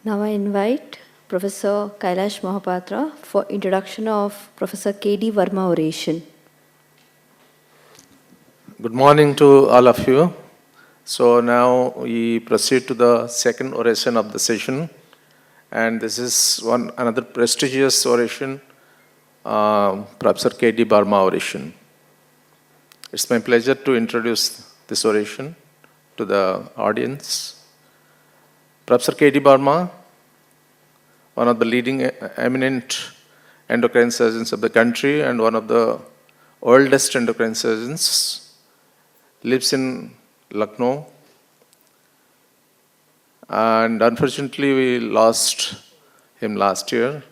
Now I invite Professor Kailash Mohapatra for introduction of Professor K.D. Verma Oration. Good morning to all of you. So now we proceed to the second oration of the session, and this is another prestigious oration, Professor K.D. Verma Oration. It's my pleasure to introduce this oration to the audience. Professor K.D. Verma, one of the leading eminent endocrine surgeons of the country and one of the oldest endocrine surgeons, lives in Lucknow. And unfortunately, we lost him last year.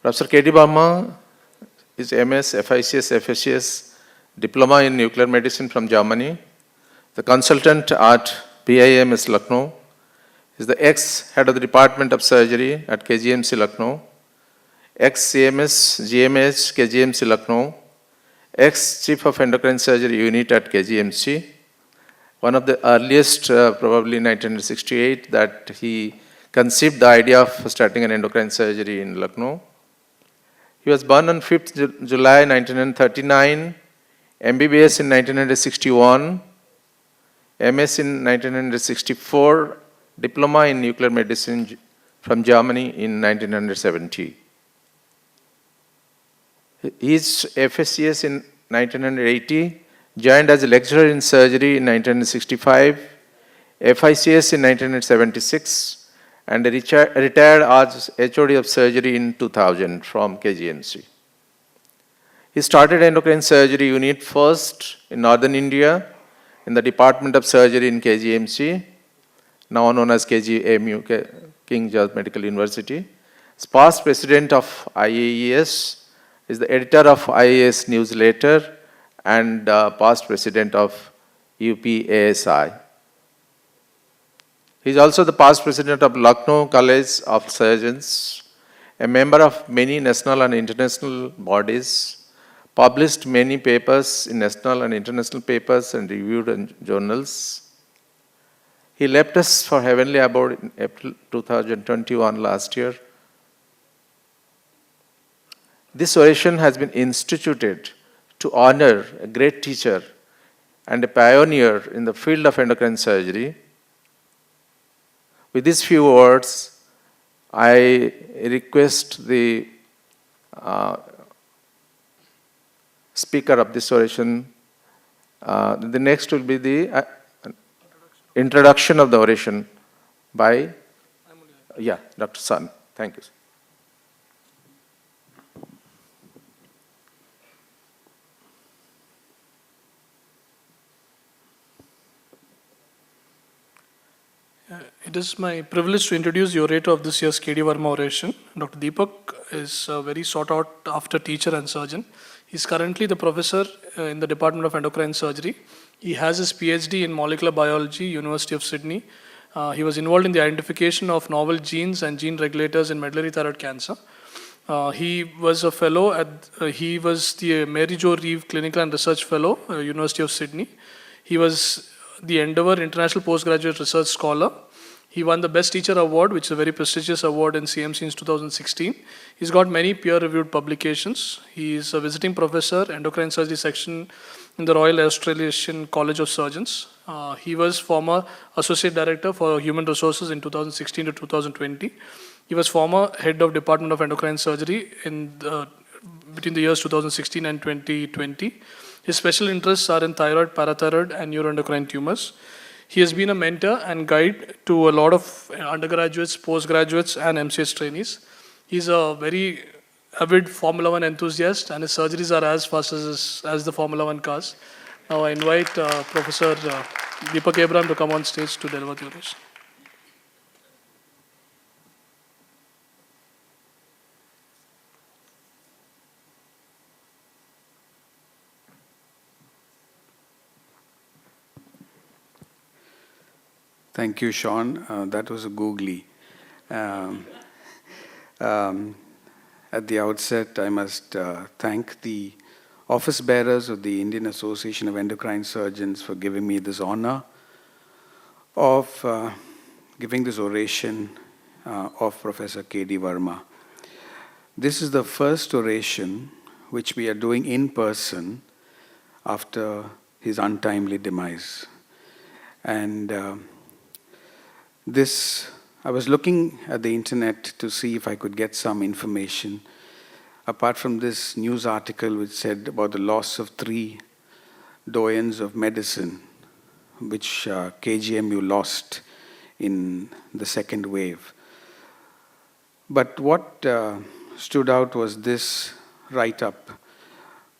Professor K.D. Verma is MS, FICS, FSCS, Diploma in Nuclear Medicine from Germany, the consultant at BIMS Lucknow. He is the ex-head of the Department of Surgery at KGMC Lucknow, ex-CMS, GMH, KGMC Lucknow, ex-Chief of Endocrine Surgery Unit at KGMC, one of the earliest, probably 1968, that he conceived the idea of starting an endocrine surgery in Lucknow. He was born on 5th July 1939, MBBS in 1961, MS in 1964, Diploma in Nuclear Medicine from Germany in 1970. His FSCS in 1980, joined as a lecturer in surgery in 1965, FICS in 1976, and retired as HOD of surgery in 2000 from KGMC. He started endocrine surgery unit first in northern India in the Department of Surgery in KGMC, now known as KGMU, King George Medical University. As past president of IAES, is the editor of IAES newsletter and past president of UPASI. He is also the past president of Lucknow College of Surgeons, a member of many national and international bodies, published many papers in national and international papers and reviewed in journals. He left us for heavenly abode in April 2021 last year. This oration has been instituted to honor a great teacher and a pioneer in the field of endocrine surgery. With these few words, I request the speaker of this oration. The next will be the introduction of the oration by Dr. San. Thank you. It is my privilege to introduce the orator of this year's K.D. Verma Oration. Dr. Deepak is a very sought after teacher and surgeon. He is currently the professor in the Department of Endocrine Surgery. He has his PhD in molecular biology, University of Sydney. He was involved in the identification of novel genes and gene regulators in medullary thyroid cancer. He was a fellow he was the Mary Jo Reeve Clinical and Research Fellow, University of Sydney. He was the Endeavour International Postgraduate Research Scholar. He won the Best Teacher Award, which is a very prestigious award in CMC since 2016. He's got many peer-reviewed publications. He is a visiting professor, endocrine surgery section in the Royal Australasian College of Surgeons. He was former Associate Director for Human Resources in 2016 to 2020. He was former Head of Department of Endocrine Surgery between the years 2016 and 2020. His special interests are in thyroid, parathyroid, and neuroendocrine tumors. He has been a mentor and guide to a lot of undergraduates, postgraduates, and MCS trainees. He's a very avid Formula 1 enthusiast, and his surgeries are as fast as the Formula 1 cars. Now I invite Professor Deepak Abraham to come on stage to deliver the oration. Thank you, Sean. That was a googly. At the outset, I must thank the office bearers of the Indian Association of Endocrine Surgeons for giving me this honor of giving this oration of Professor K.D. Verma. This is the first oration which we are doing in person after his untimely demise. And I was looking at the internet to see if I could get some information, apart from this news article which said about the loss of 3 doyens of medicine, which KGMU lost in the second wave. But what stood out was this write-up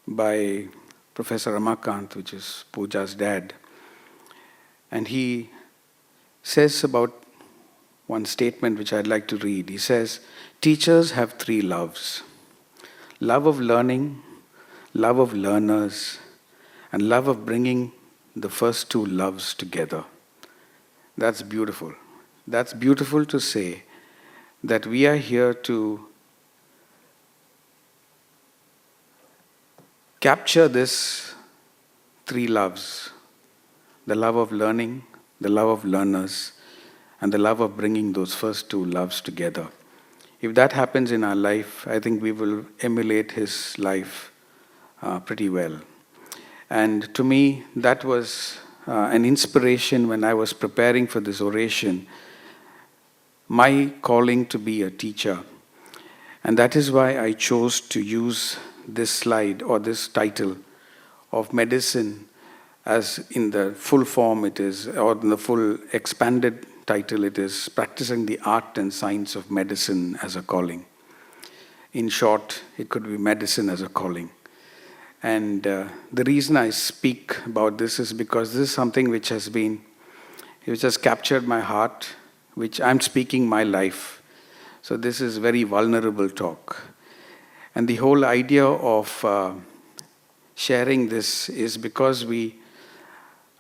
by Professor Ramakant, which is Pooja's dad. And he says about one statement which I'd like to read. He says, teachers have 3 loves: love of learning, love of learners, and love of bringing the first 2 loves together. That's beautiful. That's beautiful to say that we are here to capture this 3 loves: the love of learning, the love of learners, and the love of bringing those first 2 loves together. If that happens in our life, I think we will emulate his life pretty well. And to me, that was an inspiration when I was preparing for this oration, my calling to be a teacher. And that is why I chose to use this slide or this title of medicine as in the full form it is, or in the full expanded title it is, practicing the art and science of medicine as a calling. In short, it could be medicine as a calling. And the reason I speak about this is because this is something which has captured my heart, which I'm speaking my life. So this is very vulnerable talk. And the whole idea of sharing this is because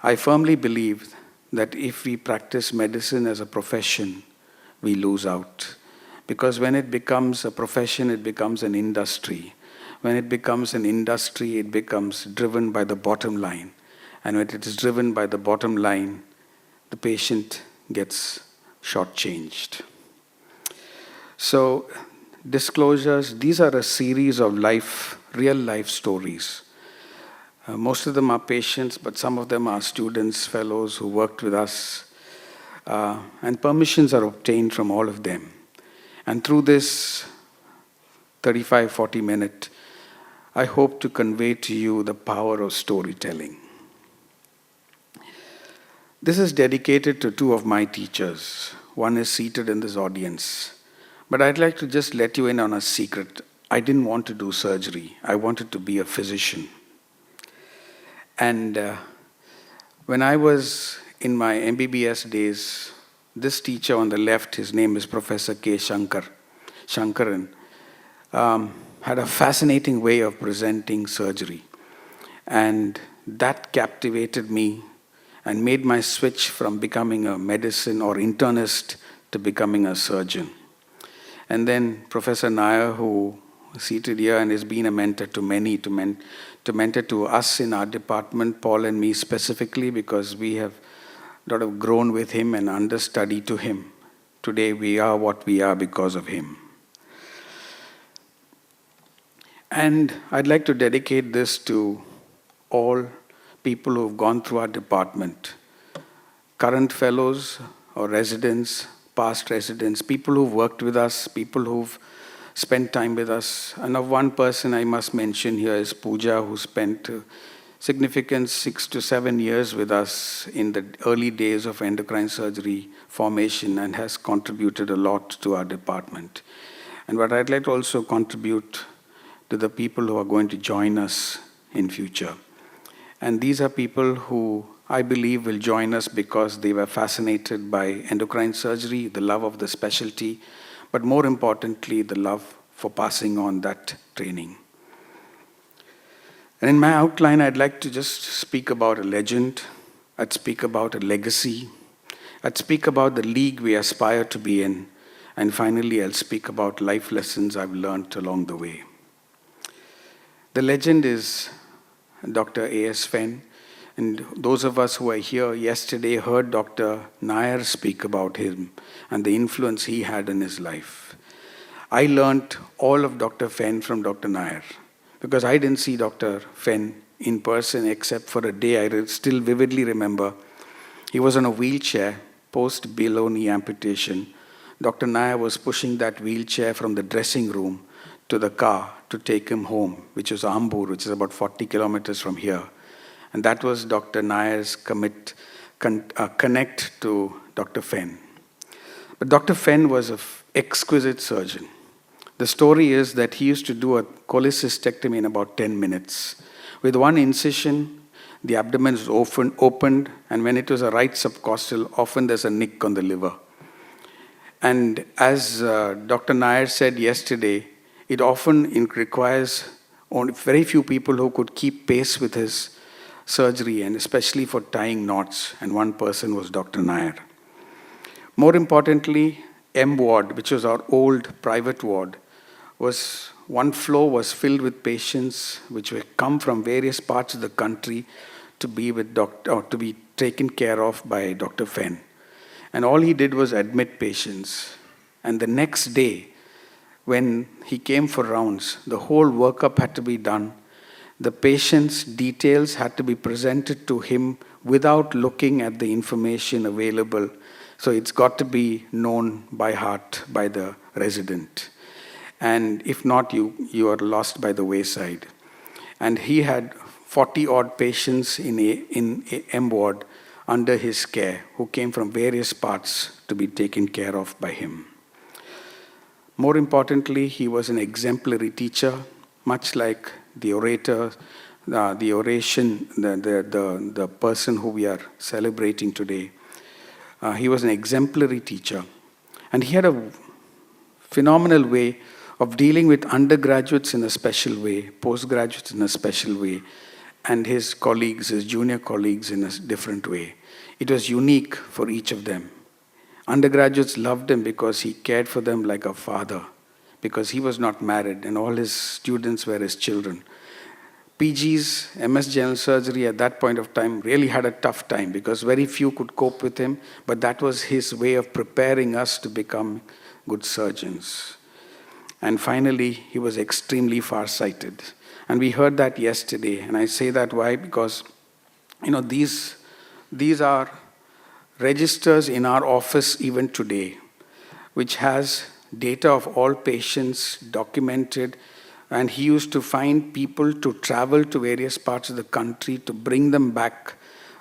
I firmly believe that if we practice medicine as a profession, we lose out. Because when it becomes a profession, it becomes an industry. When it becomes an industry, it becomes driven by the bottom line. And when it is driven by the bottom line, the patient gets shortchanged. So, disclosures, these are a series of real life stories. Most of them are patients, but some of them are students, fellows who worked with us. And permissions are obtained from all of them. And through this 35-40 minute, I hope to convey to you the power of storytelling. This is dedicated to 2 of my teachers. One is seated in this audience. But I'd like to just let you in on a secret. I didn't want to do surgery. I wanted to be a physician. And when I was in my MBBS days, this teacher on the left, his name is Professor K. Shankaran, had a fascinating way of presenting surgery. And that captivated me and made my switch from becoming a medicine or internist to becoming a surgeon. And then Professor Nair, who is seated here and has been a mentor to many, to mentor to us in our department, Paul and me specifically, because we have sort of grown with him and understudy to him. Today we are what we are because of him. And I'd like to dedicate this to all people who have gone through our department, current fellows or residents, past residents, people who've worked with us, people who've spent time with us. And of one person I must mention here is Pooja, who spent significant 6 to 7 years with us in the early days of endocrine surgery formation and has contributed a lot to our department. And what I'd like to also contribute to the people who are going to join us in future. And these are people who I believe will join us because they were fascinated by endocrine surgery, the love of the specialty, but more importantly, the love for passing on that training. And in my outline, I'd like to just speak about a legend. I'd speak about a legacy. I'd speak about the league we aspire to be in. And finally, I'll speak about life lessons I've learned along the way. The legend is Dr. A.S. Fenn, And those of us who were here yesterday heard Dr. Nair speak about him and the influence he had in his life. I learnt all of Dr. Fenn from Dr. Nair because I didn't see Dr. Fenn in person except for a day I still vividly remember. He was on a wheelchair post below knee amputation. Dr. Nair was pushing that wheelchair from the dressing room to the car to take him home, which was Ambur, which is about 40 kilometers from here. And that was Dr. Nair's connect to Dr. Fenn. But Dr. Fenn was an exquisite surgeon. The story is that he used to do a cholecystectomy in about 10 minutes. With one incision, the abdomen is opened, and when it was a right subcostal, often there's a nick on the liver. And as Dr. Nair said yesterday, it often requires only very few people who could keep pace with his surgery, and especially for tying knots, and one person was Dr. Nair. More importantly, M ward, which was our old private ward, one floor was filled with patients which were come from various parts of the country to be to be taken care of by Dr. Fenn. And all he did was admit patients. And the next day, when he came for rounds, the whole workup had to be done. The patient's details had to be presented to him without looking at the information available. So it's got to be known by heart by the resident. And if not, you are lost by the wayside. And he had 40-odd patients in M ward under his care who came from various parts to be taken care of by him. More importantly, he was an exemplary teacher, much like the orator, the oration, the person who we are celebrating today. He was an exemplary teacher. And he had a phenomenal way of dealing with undergraduates in a special way, postgraduates in a special way, and his colleagues, his junior colleagues in a different way. It was unique for each of them. Undergraduates loved him because he cared for them like a father, because he was not married and all his students were his children. PGs, MS General Surgery at that point of time really had a tough time because very few could cope with him, but that was his way of preparing us to become good surgeons. And finally, he was extremely far-sighted. And we heard that yesterday. And I say that why? Because, these are registers in our office even today, which has data of all patients documented. And he used to find people to travel to various parts of the country to bring them back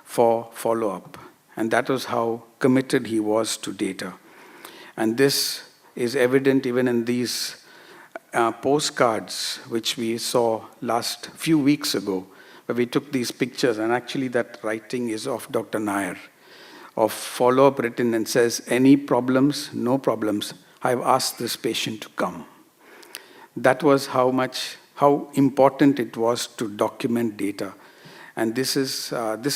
for follow-up. And that was how committed he was to data. And this is evident even in these postcards, which we saw last few weeks ago, where we took these pictures, and actually that writing is of Dr. Nair, of follow-up written and says, any problems, no problems, I've asked this patient to come. That was how important it was to document data. And this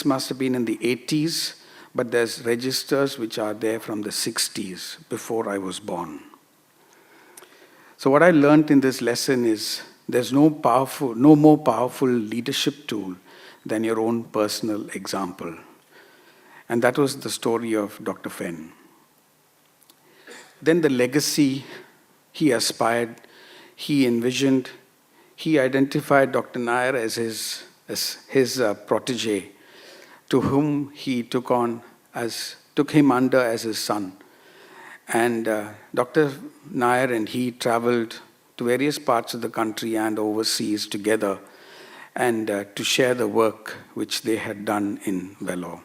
must have been in the 80s, but there's registers which are there from the 60s, before I was born. So what I learned in this lesson is there's no more powerful leadership tool than your own personal example. And that was the story of Dr. Fenn. Then the legacy he aspired, he envisioned, he identified Dr. Nair as his protege, to whom he took him under as his son. And Dr. Nair and he traveled to various parts of the country and overseas together and to share the work which they had done in Vellore.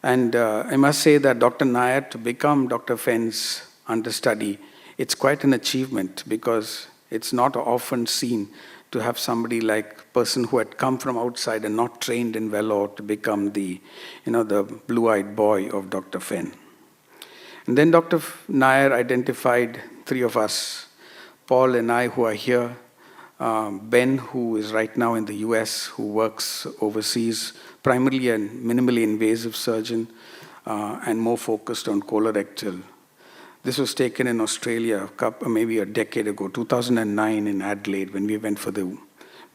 And I must say that Dr. Nair, to become Dr. Fenn's understudy, it's quite an achievement because it's not often seen to have somebody like person who had come from outside and not trained in Vellore to become the blue-eyed boy of Dr. Fenn. And then Dr. Nair identified three of us, Paul and I who are here, Ben who is right now in the US, who works overseas, primarily a minimally invasive surgeon and more focused on colorectal. This was taken in Australia maybe a decade ago, 2009 in Adelaide when we went for the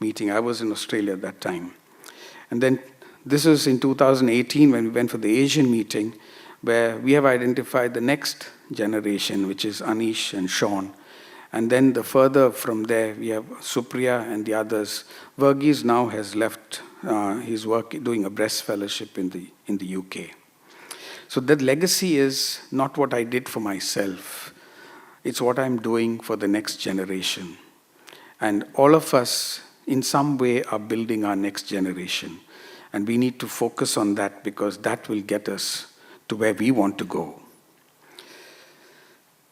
meeting. I was in Australia at that time. And then This was in 2018 when we went for the Asian meeting, where we have identified the next generation, which is Anish and Sean. And then the further from there, we have Supriya and the others. Verghese now has left his work doing a breast fellowship in the UK. So that legacy is not what I did for myself. It's what I'm doing for the next generation. And all of us, in some way, are building our next generation. And we need to focus on that because that will get us to where we want to go.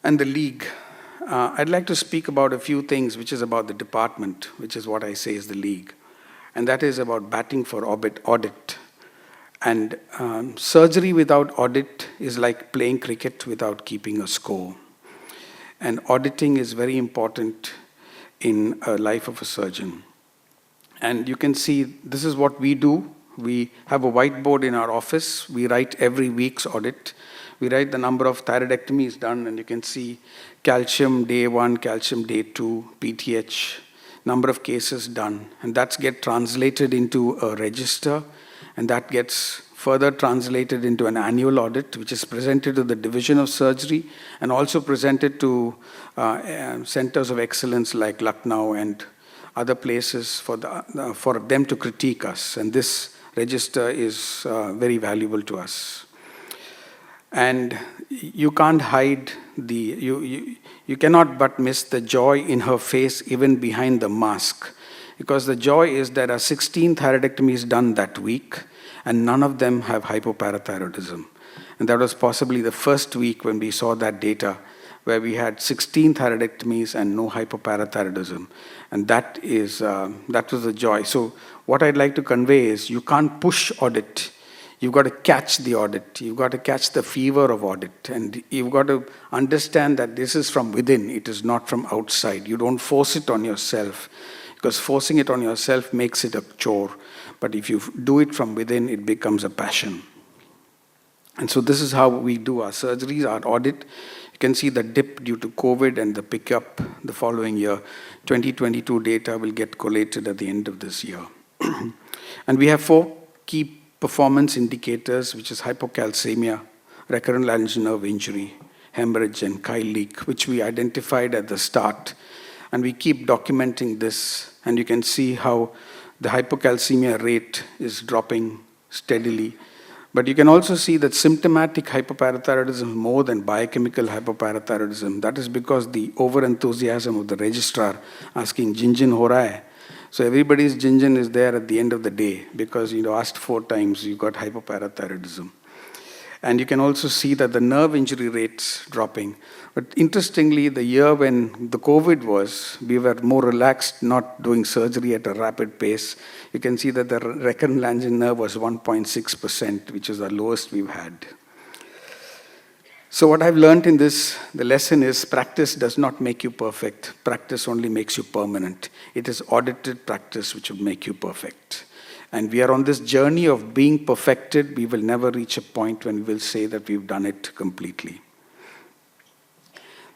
And the league. I'd like to speak about a few things which is about the department, which is what I say is the league. And that is about batting for audit. And surgery without audit is like playing cricket without keeping a score. And auditing is very important in a life of a surgeon. And you can see this is what we do. We have a whiteboard in our office. We write every week's audit. We write the number of thyroidectomies done, and you can see calcium day 1, calcium day 2, PTH, number of cases done. And that gets translated into a register, and that gets further translated into an annual audit, which is presented to the Division of Surgery and also presented to centers of excellence like Lucknow and other places for them to critique us. And this register is very valuable to us. And you can't hide you cannot but miss the joy in her face even behind the mask. Because the joy is there are 16 thyroidectomies done that week, and none of them have hypoparathyroidism. And that was possibly the first week when we saw that data, where we had 16 thyroidectomies and no hypoparathyroidism. And that was the joy. So what I'd like to convey is you can't push audit. You've got to catch the audit. You've got to catch the fever of audit. And you've got to understand that this is from within. It is not from outside. You don't force it on yourself, because forcing it on yourself makes it a chore. But if you do it from within, it becomes a passion. And so this is how we do our surgeries, our audit. You can see the dip due to COVID and the pickup the following year. 2022 data will get collated at the end of this year. And we have 4 key performance indicators, which is hypocalcemia, recurrent laryngeal nerve injury, hemorrhage, and chyle leak, which we identified at the start. And we keep documenting this, and you can see how the hypocalcemia rate is dropping steadily. But you can also see that symptomatic hypoparathyroidism is more than biochemical hypoparathyroidism. That is because the over-enthusiasm of the registrar asking, "Jinjin ho raha hai?" So everybody's jinjin is there at the end of the day because you asked 4 times, you got hypoparathyroidism. And you can also see that the nerve injury rate's dropping. But interestingly, the year when the COVID was, we were more relaxed, not doing surgery at a rapid pace. You can see that the recurrent laryngeal nerve was 1.6%, which is the lowest we've had. So what I've learned in this, the lesson is practice does not make you perfect. Practice only makes you permanent. It is audited practice which will make you perfect. And we are on this journey of being perfected. We will never reach a point when we will say that we've done it completely.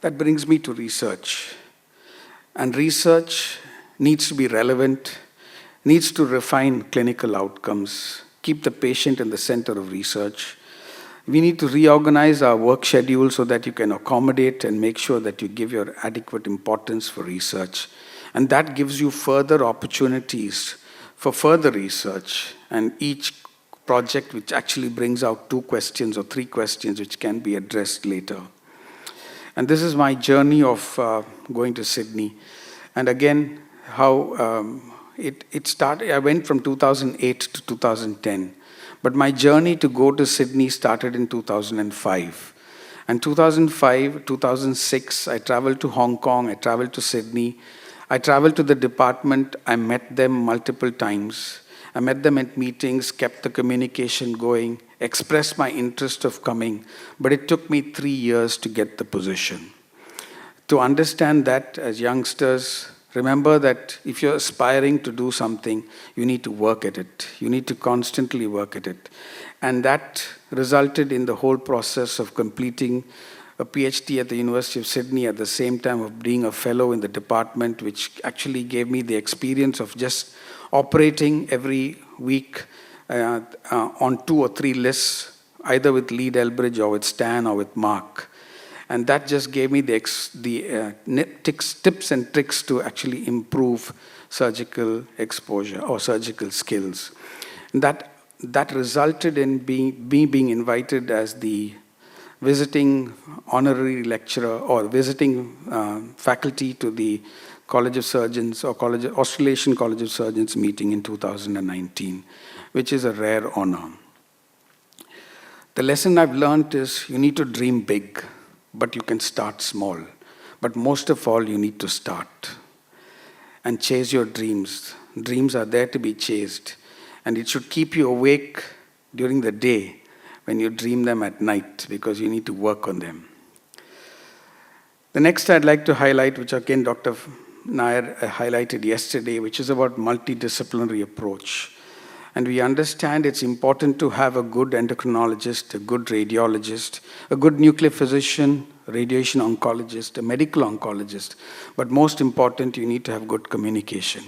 That brings me to research. And research needs to be relevant, needs to refine clinical outcomes, keep the patient in the center of research. We need to reorganize our work schedule so that you can accommodate and make sure that you give your adequate importance for research. And that gives you further opportunities for further research, and each project which actually brings out 2 questions or 3 questions which can be addressed later. And this is my journey of going to Sydney. And again, how it started, I went from 2008 to 2010. But my journey to go to Sydney started in 2005. And 2005, 2006, I traveled to Hong Kong, I traveled to Sydney. I traveled to the department, I met them multiple times. I met them at meetings, kept the communication going, expressed my interest of coming, but it took me 3 years to get the position. To understand that as youngsters, remember that if you're aspiring to do something, you need to work at it. You need to constantly work at it. And that resulted in the whole process of completing a PhD at the University of Sydney at the same time of being a fellow in the department, which actually gave me the experience of just operating every week on 2 or 3 lists, either with Lee Delbridge or with Stan or with Mark. And that just gave me the tips and tricks to actually improve surgical exposure or surgical skills. And that resulted in me being invited as the visiting honorary lecturer or visiting faculty to the College of Surgeons or Australasian College of Surgeons meeting in 2019, which is a rare honor. The lesson I've learned is you need to dream big, but you can start small. But most of all, you need to start and chase your dreams. Dreams are there to be chased, and it should keep you awake during the day when you dream them at night, because you need to work on them. The next I'd like to highlight, which again Dr. Nair highlighted yesterday, which is about multidisciplinary approach. And we understand it's important to have a good endocrinologist, a good radiologist, a good nuclear physician, radiation oncologist, a medical oncologist. But most important, you need to have good communication.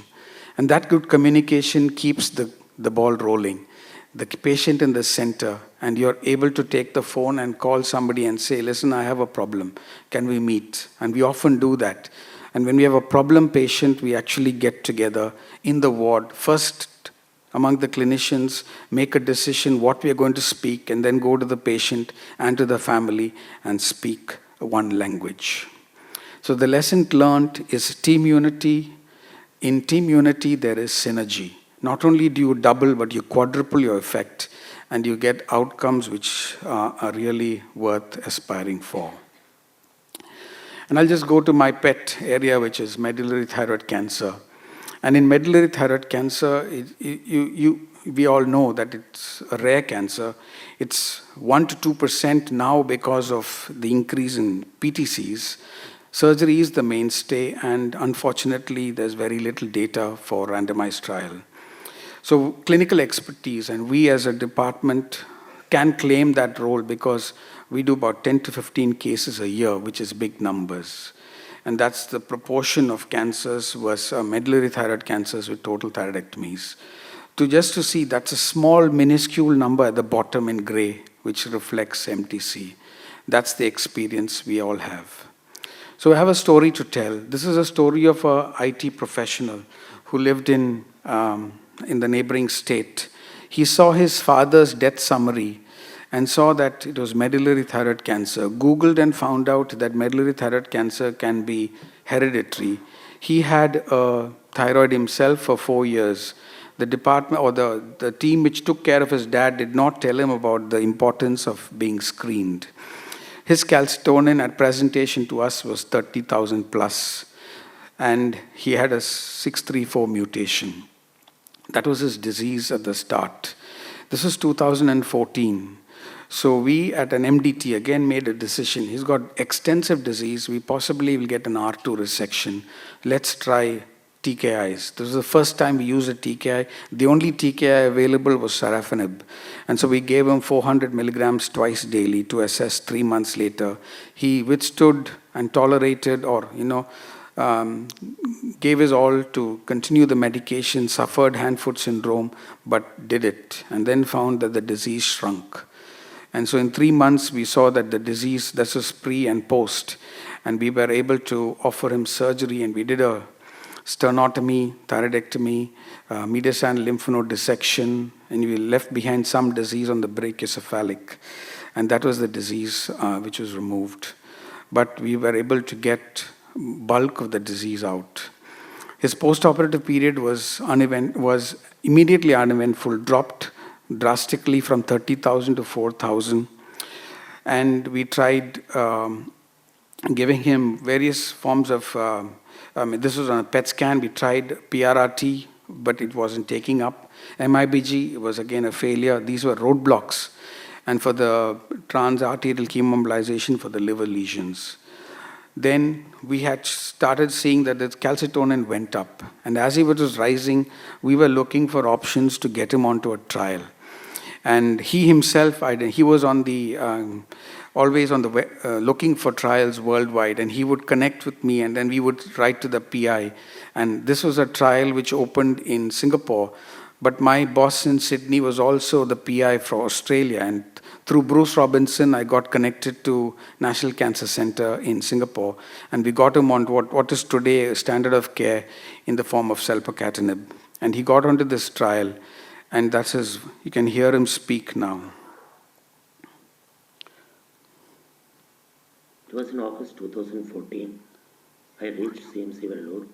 And that good communication keeps the ball rolling. The patient in the center, and you're able to take the phone and call somebody and say, listen, I have a problem. Can we meet? And we often do that. And when we have a problem patient, we actually get together in the ward, first among the clinicians, make a decision what we are going to speak, and then go to the patient and to the family and speak one language. So the lesson learned is team unity. In team unity, there is synergy. Not only do you double, but you quadruple your effect, and you get outcomes which are really worth aspiring for. And I'll just go to my pet area, which is medullary thyroid cancer. And in medullary thyroid cancer, we all know that it's a rare cancer. It's 1 to 2% now because of the increase in PTCs. Surgery is the mainstay, and unfortunately, there's very little data for randomized trial. So clinical expertise, and we as a department can claim that role because we do about 10 to 15 cases a year, which is big numbers. And that's the proportion of cancers versus medullary thyroid cancers with total thyroidectomies. To see, that's a small, minuscule number at the bottom in gray, which reflects MTC. That's the experience we all have. So I have a story to tell. This is a story of an IT professional who lived in the neighboring state. He saw his father's death summary and saw that it was medullary thyroid cancer. Googled and found out that medullary thyroid cancer can be hereditary. He had a thyroid himself for 4 years. The department or the team which took care of his dad did not tell him about the importance of being screened. His calcitonin at presentation to us was 30,000 plus, and he had a 634 mutation. That was his disease at the start. This was 2014. So we at an MDT again made a decision. He's got extensive disease. We possibly will get an R2 resection. Let's try TKIs. This was the first time we used a TKI. The only TKI available was sorafenib. And so we gave him 400 milligrams twice daily to assess 3 months later. He withstood and tolerated gave his all to continue the medication, suffered hand-foot syndrome, but did it, and then found that the disease shrunk. And so in 3 months, we saw that the disease, this was pre and post, and we were able to offer him surgery, and we did a sternotomy, thyroidectomy, mediastinal lymph node dissection, and we left behind some disease on the brachiocephalic, and that was the disease which was removed. But we were able to get bulk of the disease out. His post-operative period was immediately uneventful, dropped drastically from 30,000 to 4,000. And we tried giving him various forms of, this was on a PET scan, we tried PRRT, but it wasn't taking up. MIBG was again a failure. These were roadblocks. And for the transarterial chemoembolization for the liver lesions. Then we had started seeing that the calcitonin went up. And as he was rising, we were looking for options to get him onto a trial. And he himself, he was on the, always on the, looking for trials worldwide. And he would connect with me, and then we would write to the PI. And this was a trial which opened in Singapore, But my boss in Sydney was also the PI for Australia, and through Bruce Robinson, I got connected to National Cancer Center in Singapore, and we got him on what is today a standard of care in the form of selpercatinib. And he got onto this trial, and that's his, you can hear him speak now. It was in August 2014. I reached CMC Vellore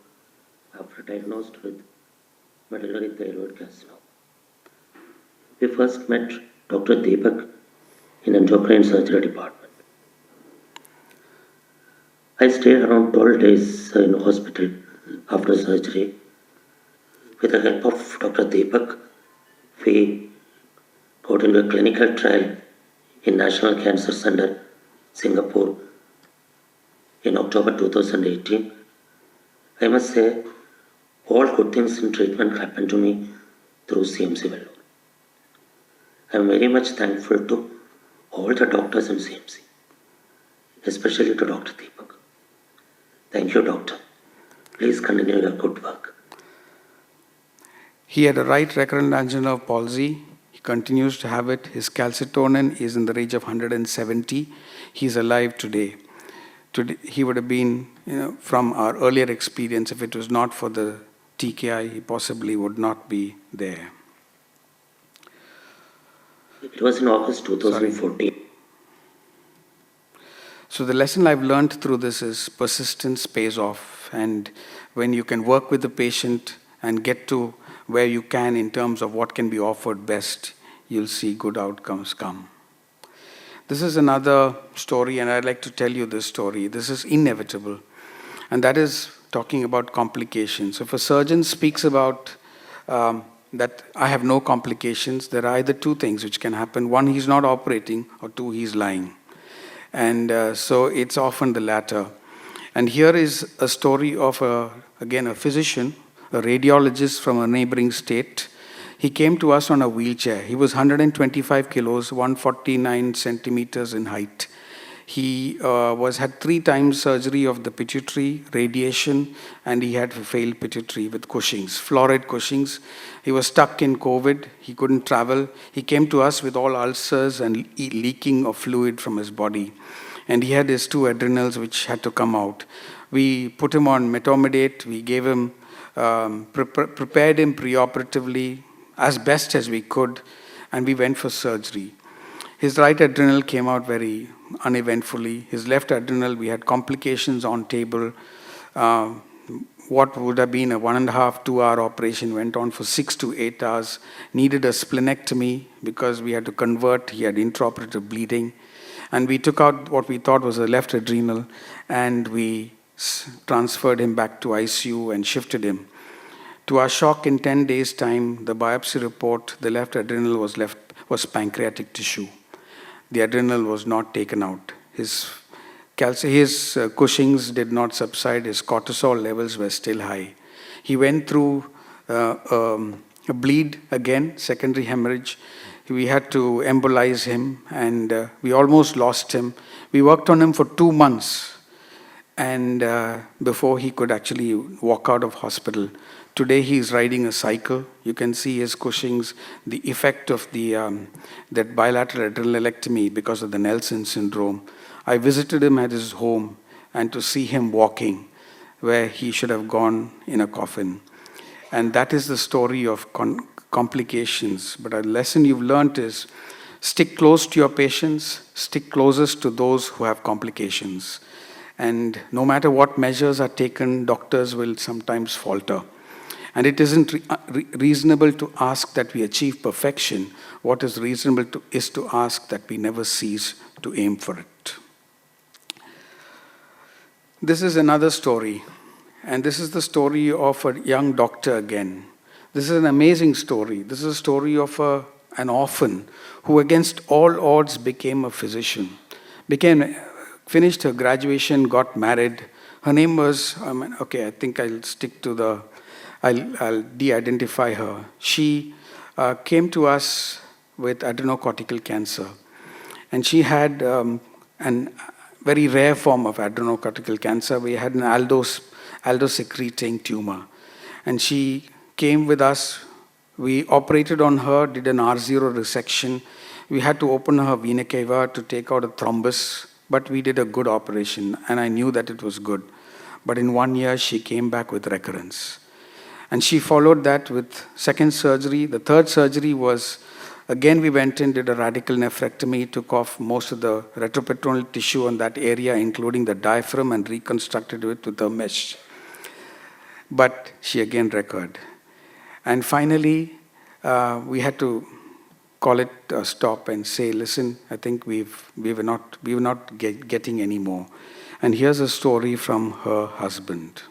after diagnosed with medullary thyroid carcinoma. We first met Dr. Deepak in endocrine surgery department. I stayed around 12 days in hospital after surgery. With the help of Dr. Deepak, we got into a clinical trial in National Cancer Center, Singapore, in October 2018. I must say, all good things in treatment happened to me through CMC Vellore. I am very much thankful to all the doctors in CMC, especially to Dr. Deepak. Thank you, doctor. Please continue your good work. He had a right recurrent angina of palsy. He continues to have it. His calcitonin is in the range of 170. He's alive today. Today he would have been, from our earlier experience, if it was not for the TKI, he possibly would not be there. It was in August 2014. So the lesson I've learned through this is persistence pays off. And when you can work with the patient and get to where you can in terms of what can be offered best, you'll see good outcomes come. This is another story, and I'd like to tell you this story. This is inevitable, and that is talking about complications. If a surgeon speaks about that I have no complications, there are either two things which can happen. One, he's not operating, or two, he's lying. And so it's often the latter. And here is a story of, again, a physician, a radiologist from a neighboring state. He came to us on a wheelchair. He was 125 kilos, 149 centimeters in height. He had 3 times surgery of the pituitary, radiation, and he had failed pituitary with Cushing's, florid Cushing's. He was stuck in COVID. He couldn't travel. He came to us with all ulcers and leaking of fluid from his body. And he had his 2 adrenals which had to come out. We put him on metomidate. We gave him, prepared him preoperatively as best as we could, and we went for surgery. His right adrenal came out very uneventfully. His left adrenal, we had complications on table. What would have been a 1.5, 2 hour operation went on for 6 to 8 hours. Needed a splenectomy because we had to convert. He had intraoperative bleeding. And we took out what we thought was a left adrenal, and we transferred him back to ICU and shifted him. To our shock, in 10 days' time, the biopsy report, the left adrenal was pancreatic tissue. The adrenal was not taken out. His Cushing's did not subside. His cortisol levels were still high. He went through a bleed again, secondary hemorrhage. We had to embolize him, and we almost lost him. We worked on him for 2 months, and before he could actually walk out of hospital. Today he is riding a cycle. You can see his Cushing's, the effect of that bilateral adrenalectomy because of the Nelson syndrome. I visited him at his home, and to see him walking where he should have gone in a coffin. And that is the story of complications. But a lesson you've learned is stick close to your patients, stick closest to those who have complications. And no matter what measures are taken, doctors will sometimes falter. And it isn't reasonable to ask that we achieve perfection. What is reasonable is to ask that we never cease to aim for it. This is another story. And this is the story of a young doctor again. This is an amazing story. This is a story of an orphan who against all odds became a physician. Finished her graduation, got married. Her name was, I think I'll stick to I'll de-identify her. She came to us with adrenocortical cancer. And she had a very rare form of adrenocortical cancer. We had an aldose-secreting tumor. And she came with us We operated on her, did an R0 resection. We had to open her vena cava to take out a thrombus, but we did a good operation, and I knew that it was good. But in 1 year, she came back with recurrence. And she followed that with second surgery. The third surgery was, again, we went in, did a radical nephrectomy, took off most of the retroperitoneal tissue on that area, including the diaphragm, and reconstructed it with a mesh. But she again recurred. And finally, we had to call it a stop and say, listen, I think we were not getting any more. And here's a story from her husband.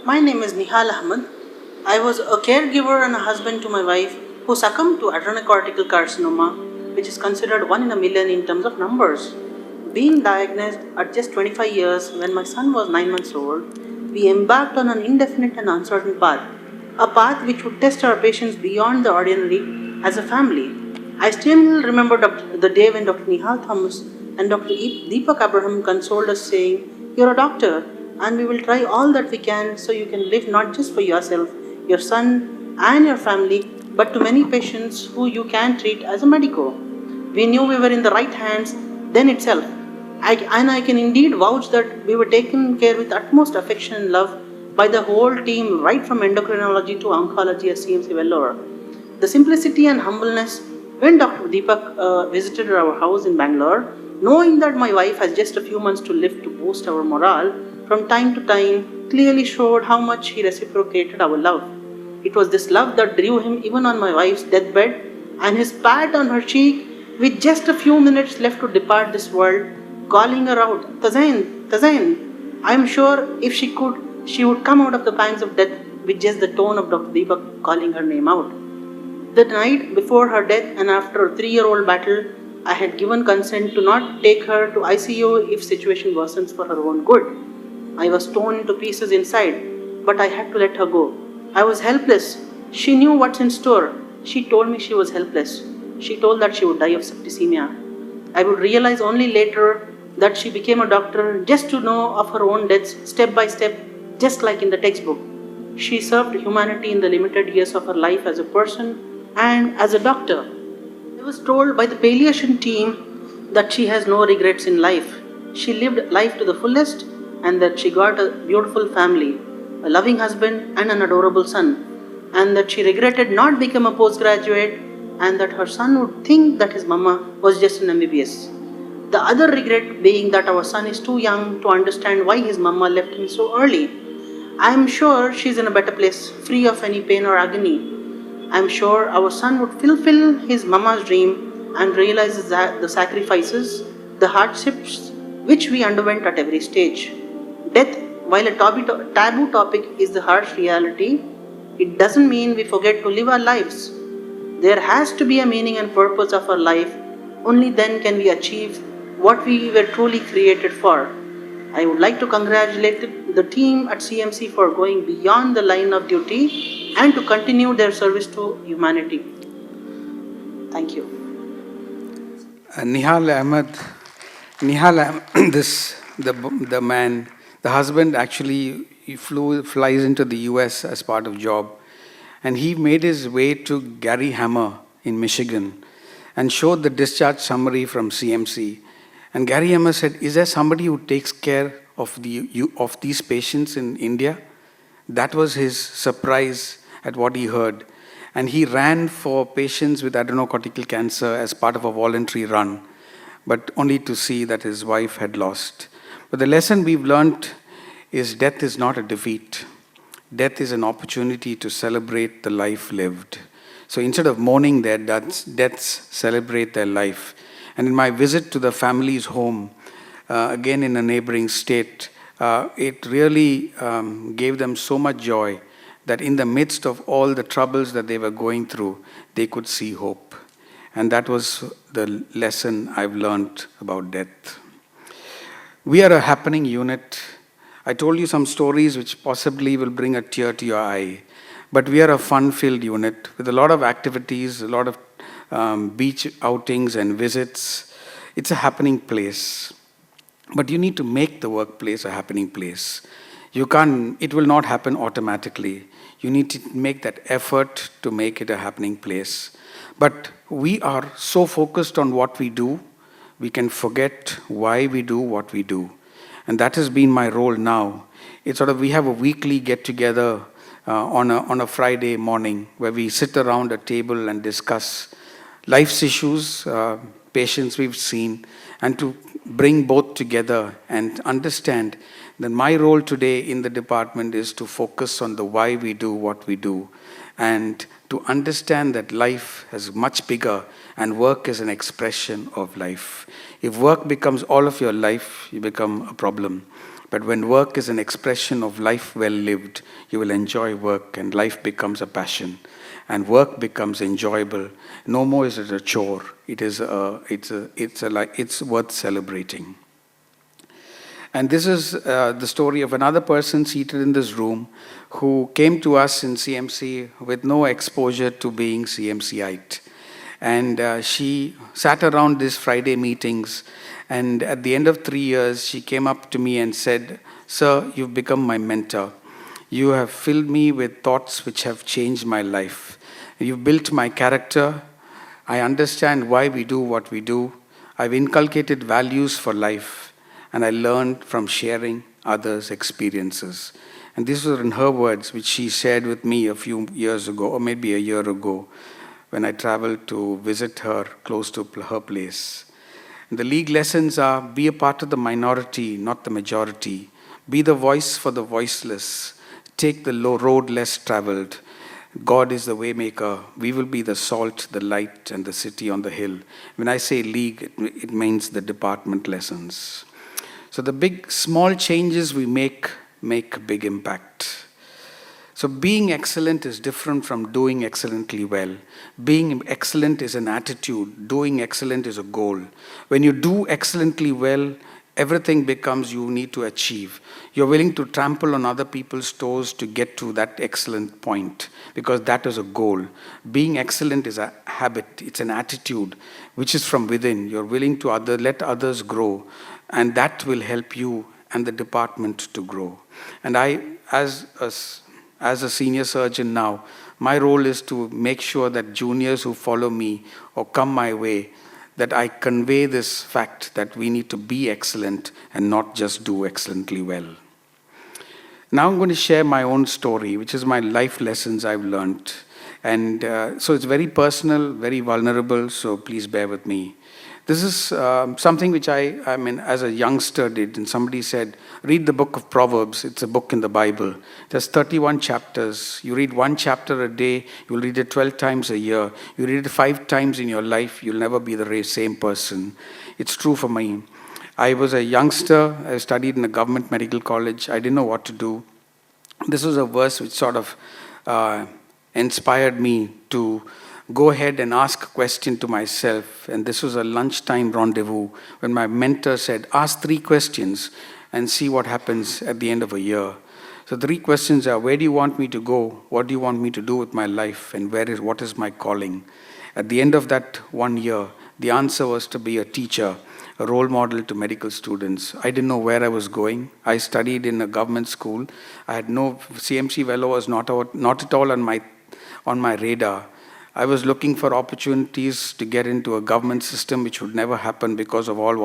My name is Nihal Ahmed. I was a caregiver and a husband to my wife who succumbed to adrenocortical carcinoma, which is considered 1 in a million in terms of numbers. Being diagnosed at just 25 years when my son was 9 months old, we embarked on an indefinite and uncertain path, a path which would test our patience beyond the ordinary as a family. I still remember the day when Dr. Nihal Thomas and Dr. Deepak Abraham consoled us saying, "You're a doctor, and we will try all that we can so you can live not just for yourself, your son and your family, but to many patients who you can treat as a medico." We knew we were in the right hands then itself. I can indeed vouch that we were taken care with utmost affection and love by the whole team, right from endocrinology to oncology at CMC Vellore. The simplicity and humbleness when Dr. Deepak visited our house in Bangalore, knowing that my wife has just a few months to live to boost our morale, from time to time clearly showed how much he reciprocated our love. It was this love that drew him even on my wife's deathbed, and his pat on her cheek with just a few minutes left to depart this world, calling her out, "Tazain, Tazain." I am sure if she could, she would come out of the pangs of death with just the tone of Dr. Deepak calling her name out. The night before her death and after a 3-year-old battle, I had given consent to not take her to ICU if situation worsens for her own good. I was torn into pieces inside, but I had to let her go. I was helpless. She knew what's in store. She told me she was helpless. She told that she would die of septicemia. I would realize only later that she became a doctor just to know of her own deaths step by step, just like in the textbook. She served humanity in the limited years of her life as a person and as a doctor. I was told by the palliation team that she has no regrets in life. She lived life to the fullest and that she got a beautiful family, a loving husband and an adorable son, and that she regretted not becoming a postgraduate and that her son would think that his mama was just an MBBS. The other regret being that our son is too young to understand why his mama left him so early. I am sure she's in a better place, free of any pain or agony. I am sure our son would fulfill his mama's dream and realize the sacrifices, the hardships which we underwent at every stage. Death, while a taboo topic, is the harsh reality. It doesn't mean we forget to live our lives. There has to be a meaning and purpose of our life. Only then can we achieve what we were truly created for. I would like to congratulate the team at CMC for going beyond the line of duty and to continue their service to humanity. Thank you. Nihal Ahmed, the man, the husband actually flies into the US as part of job, and he made his way to Gary Hammer in Michigan and showed the discharge summary from CMC. And Gary Hammer said, "Is there somebody who takes care of these patients in India?" That was his surprise at what he heard. And he ran for patients with adrenocortical cancer as part of a voluntary run, but only to see that his wife had lost. But the lesson we've learned is death is not a defeat. Death is an opportunity to celebrate the life lived. So instead of mourning their deaths, celebrate their life. And in my visit to the family's home, again in a neighboring state, it really gave them so much joy that in the midst of all the troubles that they were going through, they could see hope. And that was the lesson I've learned about death. We are a happening unit. I told you some stories which possibly will bring a tear to your eye. But we are a fun-filled unit with a lot of activities, a lot of beach outings and visits. It's a happening place. But you need to make the workplace a happening place. You can't, it will not happen automatically. You need to make that effort to make it a happening place. But we are so focused on what we do, we can forget why we do what we do. And that has been my role now. It's sort of, we have a weekly get-together on a Friday morning where we sit around a table and discuss life's issues, patients we've seen, and to bring both together and understand that my role today in the department is to focus on the why we do what we do, and to understand that life is much bigger and work is an expression of life. If work becomes all of your life, you become a problem. But when work is an expression of life well lived, you will enjoy work and life becomes a passion. And work becomes enjoyable. No more is it a chore. It's worth celebrating. And this is the story of another person seated in this room who came to us in CMC with no exposure to being CMCite. And she sat around these Friday meetings, and at the end of 3 years, she came up to me and said, "Sir, you've become my mentor. You have filled me with thoughts which have changed my life. You've built my character. I understand why we do what we do. I've inculcated values for life, and I learned from sharing others' experiences." And these were in her words, which she shared with me a few years ago, or maybe a year ago, when I traveled to visit her close to her place. And the league lessons are: be a part of the minority, not the majority. Be the voice for the voiceless. Take the low road less traveled. God is the waymaker. We will be the salt, the light, and the city on the hill. When I say league, it means the department lessons. So the small changes we make big impact. So being excellent is different from doing excellently well. Being excellent is an attitude. Doing excellent is a goal. When you do excellently well, everything becomes you need to achieve. You're willing to trample on other people's toes to get to that excellent point, because that is a goal. Being excellent is a habit. It's an attitude which is from within. You're willing to let others grow, and that will help you and the department to grow. And I, as a senior surgeon now, my role is to make sure that juniors who follow me or come my way, that I convey this fact that we need to be excellent and not just do excellently well. Now I'm going to share my own story, which is my life lessons I've learned. And so it's very personal, very vulnerable, so please bear with me. This is something which I mean, as a youngster did, and somebody said, read the book of Proverbs. It's a book in the Bible. There's 31 chapters. You read one chapter a day. You'll read it 12 times a year. You read it 5 times in your life. You'll never be the same person. It's true for me. I was a youngster. I studied in a government medical college. I didn't know what to do. This was a verse which sort of inspired me to go ahead and ask a question to myself. And this was a lunchtime rendezvous when my mentor said, ask 3 questions and see what happens at the end of a year. So 3 questions are: where do you want me to go? What do you want me to do with my life? And what is my calling? At the end of that 1 year, the answer was to be a teacher, a role model to medical students. I didn't know where I was going. I studied in a government school. I had no CMC fellow was not at all on my radar. I was looking for opportunities to get into a government system which would never happen because of all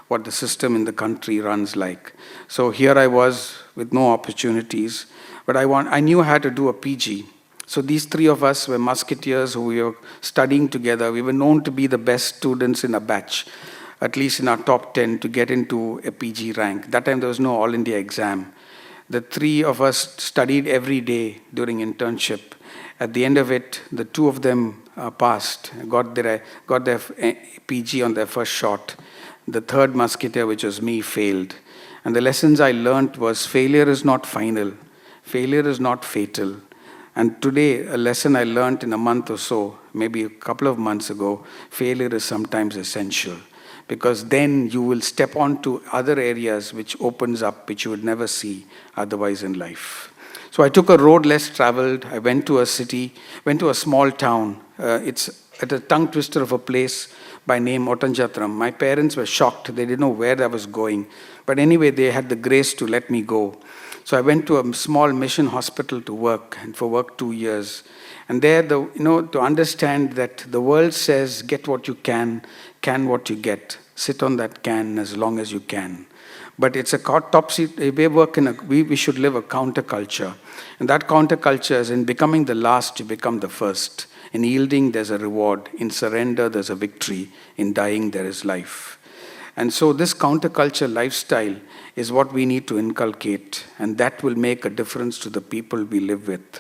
what the system in the country runs like. So here I was with no opportunities, but I knew I had to do a PG. So these 3 of us were musketeers who we were studying together. We were known to be the best students in a batch, at least in our top 10, to get into a PG rank. That time there was no All India exam. The 3 of us studied every day during internship. At the end of it, the 2 of them passed, got their PG on their first shot. The 3rd musketeer, which was me, failed. And the lessons I learned was failure is not final. Failure is not fatal. And today, a lesson I learned in a month or so, maybe a couple of months ago, failure is sometimes essential. Because then you will step onto other areas which opens up, which you would never see otherwise in life. So I took a road less traveled. I went to a city, went to a small town. It's at a tongue twister of a place by name Ottanjatram. My parents were shocked. They didn't know where I was going. But anyway, they had the grace to let me go. So I went to a small mission hospital to work, and for work 2 years. And there, to understand that the world says, get what you can what you get. Sit on that can as long as you can. But it's a we should live a counterculture. And that counterculture is in becoming the last, you become the first. In yielding, there's a reward. In surrender, there's a victory. In dying, there is life. And so this counterculture lifestyle is what we need to inculcate, and that will make a difference to the people we live with.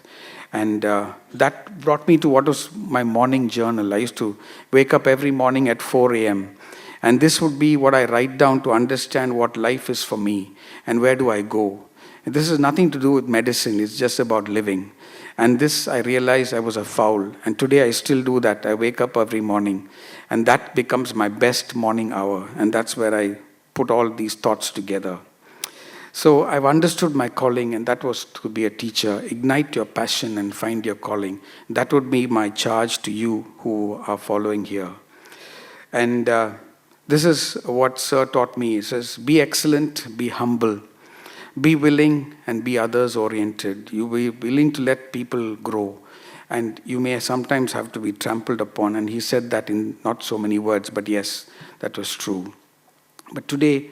And that brought me to what was my morning journal. I used to wake up every morning at 4 a.m. And this would be what I write down to understand what life is for me and where do I go. And this has nothing to do with medicine, it's just about living. And this, I realized I was a foul. And today I still do that. I wake up every morning. And that becomes my best morning hour. And that's where I put all these thoughts together. So I've understood my calling, and that was to be a teacher. Ignite your passion and find your calling. That would be my charge to you who are following here. And this is what Sir taught me. He says, be excellent, be humble. Be willing and be others-oriented. You be willing to let people grow. And you may sometimes have to be trampled upon. And he said that in not so many words, but yes, that was true. But today,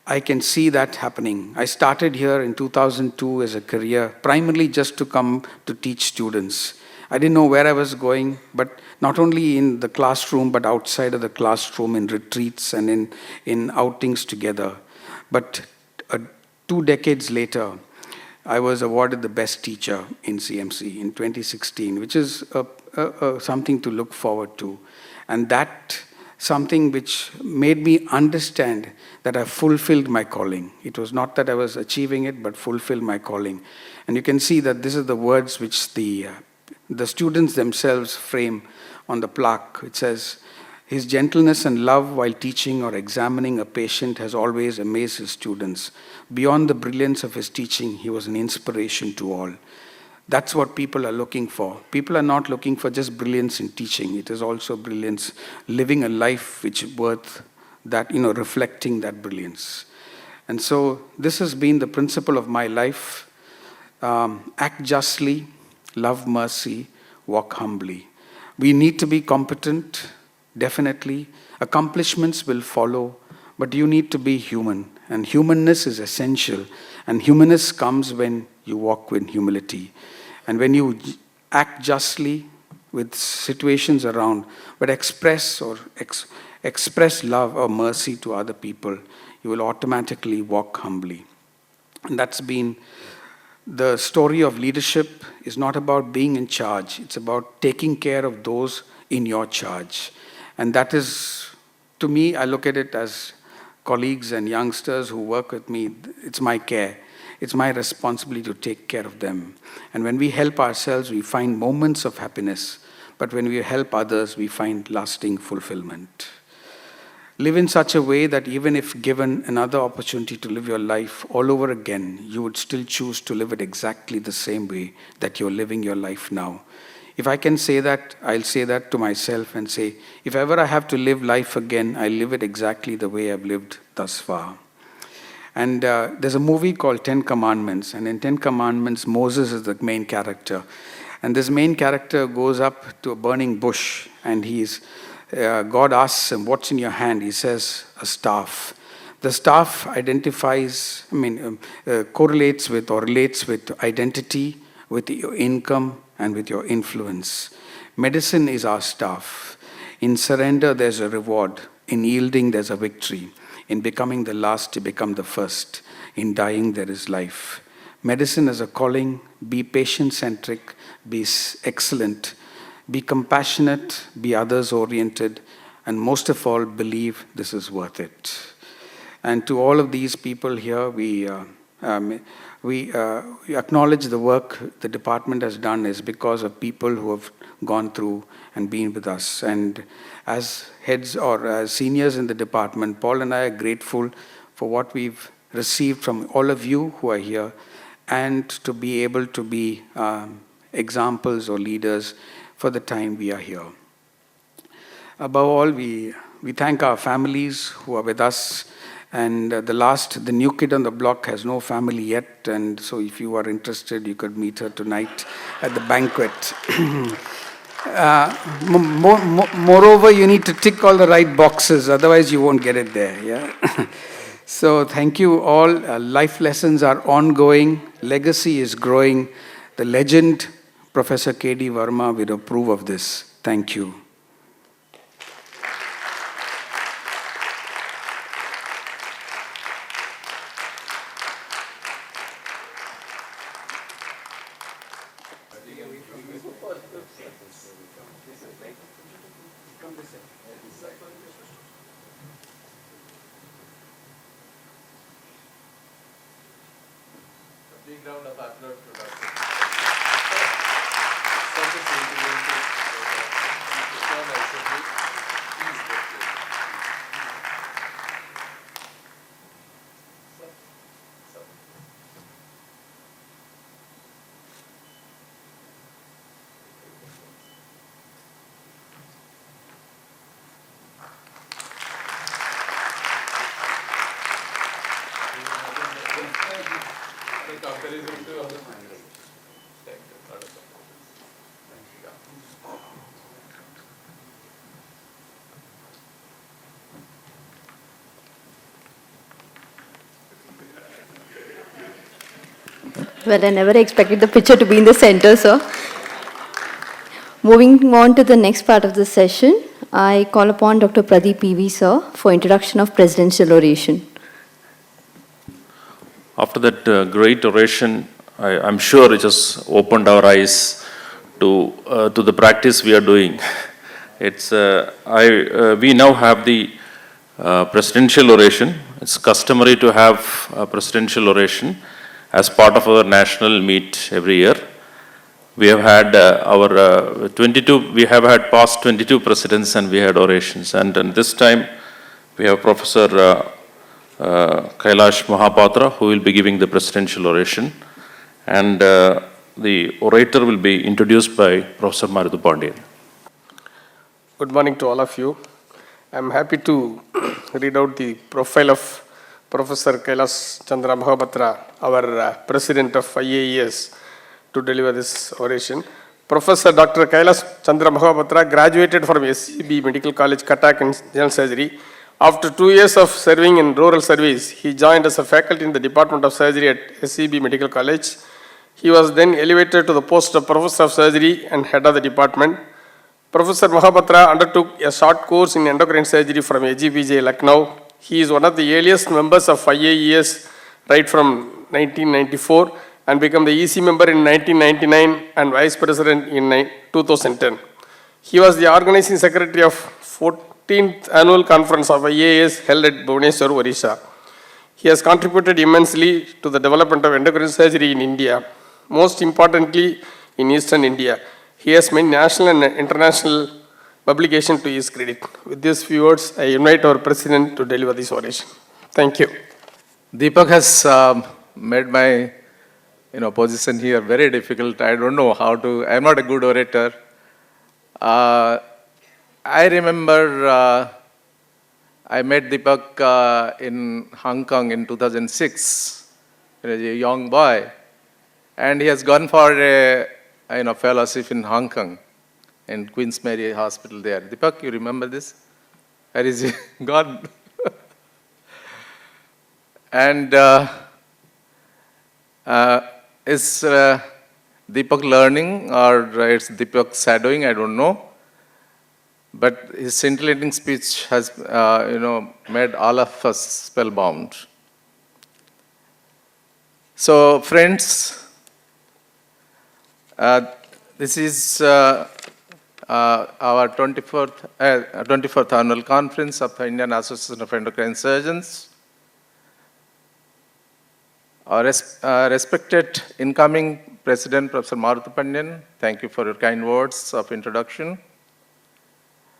I can see that happening. I started here in 2002 as a career, primarily just to come to teach students. I didn't know where I was going, but not only in the classroom, but outside of the classroom, in retreats and in outings together. But 2 decades later, I was awarded the best teacher in CMC in 2016, which is something to look forward to. And that something which made me understand that I fulfilled my calling. It was not that I was achieving it, but fulfilled my calling. And you can see that this is the words which the students themselves frame on the plaque. It says, his gentleness and love while teaching or examining a patient has always amazed his students. Beyond the brilliance of his teaching, he was an inspiration to all. That's what people are looking for. People are not looking for just brilliance in teaching. It is also brilliance, living a life which is worth that, reflecting that brilliance. And so this has been the principle of my life. Act justly, love mercy, walk humbly. We need to be competent, definitely. Accomplishments will follow, but you need to be human. And humanness is essential. And humanness comes when you walk with humility. And when you act justly with situations around, but express love or mercy to other people, you will automatically walk humbly. And that's been the story of leadership. Is not about being in charge. It's about taking care of those in your charge. And that is, to me, I look at it as colleagues and youngsters who work with me. It's my care. It's my responsibility to take care of them. And when we help ourselves, we find moments of happiness. But when we help others, we find lasting fulfillment. Live in such a way that even if given another opportunity to live your life all over again, you would still choose to live it exactly the same way that you're living your life now. If I can say that, I'll say that to myself and say, if ever I have to live life again, I'll live it exactly the way I've lived thus far. And there's a movie called 10 Commandments, and in 10 Commandments, Moses is the main character. And this main character goes up to a burning bush, and God asks him, what's in your hand? He says, a staff. The staff correlates with or relates with identity, with your income, and with your influence. Medicine is our staff. In surrender, there's a reward. In yielding, there's a victory. In becoming the last, you become the first. In dying, there is life. Medicine is a calling. Be patient-centric. Be excellent. Be compassionate. Be others-oriented. And most of all, believe this is worth it. And to all of these people here, we acknowledge the work the department has done is because of people who have gone through and been with us. And as heads or as seniors in the department, Paul and I are grateful for what we've received from all of you who are here, and to be able to be examples or leaders for the time we are here. Above all, we thank our families who are with us And the new kid on the block has no family yet, and so if you are interested, you could meet her tonight at the banquet. Moreover, you need to tick all the right boxes, otherwise you won't get it there. Yeah. So thank you all. Life lessons are ongoing. Legacy is growing. The legend, Professor K.D. Verma, will approve of this. Thank you. Big round of applause to Dr. Well, I never expected the picture to be in the center, sir. Moving on to the next part of the session, I call upon Dr. Pradeep PV, sir, for introduction of presidential oration. After that great oration, I'm sure it just opened our eyes to the practice we are doing. We now have the presidential oration. It's customary to have a presidential oration as part of our national meet every year. We have had we have had past 22 presidents and we had orations. And this time we have Professor Kailash Mohapatra, who will be giving the presidential oration. And the orator will be introduced by Professor Maruthu Pandian. Good morning to all of you. I'm happy to read out the profile of Professor Kailash Chandra Mohapatra, our president of IAES, to deliver this oration. Professor Dr. Kailash Chandra Mohapatra graduated from SCB Medical College, Cuttack in General Surgery. After 2 years of serving in rural service, he joined as a faculty in the Department of Surgery at SCB Medical College. He was then elevated to the post of Professor of Surgery and head of the department. Professor Mohapatra undertook a short course in endocrine surgery from AGPJ, Lucknow. He is one of the earliest members of IAES right from 1994 and became the EC member in 1999 and vice president in 2010. He was the organizing secretary of 14th annual conference of IAES held at Bhubaneswar, Orisha. He has contributed immensely to the development of endocrine surgery in India, most importantly in Eastern India. He has made national and international publication to his credit. With these few words, I invite our president to deliver this oration. Thank you. Deepak has made my position here very difficult. I don't know how to, I'm not a good orator. I remember I met Deepak in Hong Kong in 2006. He was a young boy. And he has gone for a fellowship in Hong Kong, in Queen's Mary Hospital there. Deepak, you remember this? Where is he? Gone. And is Deepak learning or it's Deepak shadowing? I don't know. But his scintillating speech has, made all of us spellbound. So, friends, this is our 24th annual conference of the Indian Association of Endocrine Surgeons. Our respected incoming President, Professor Maruthu Pandian, thank you for your kind words of introduction.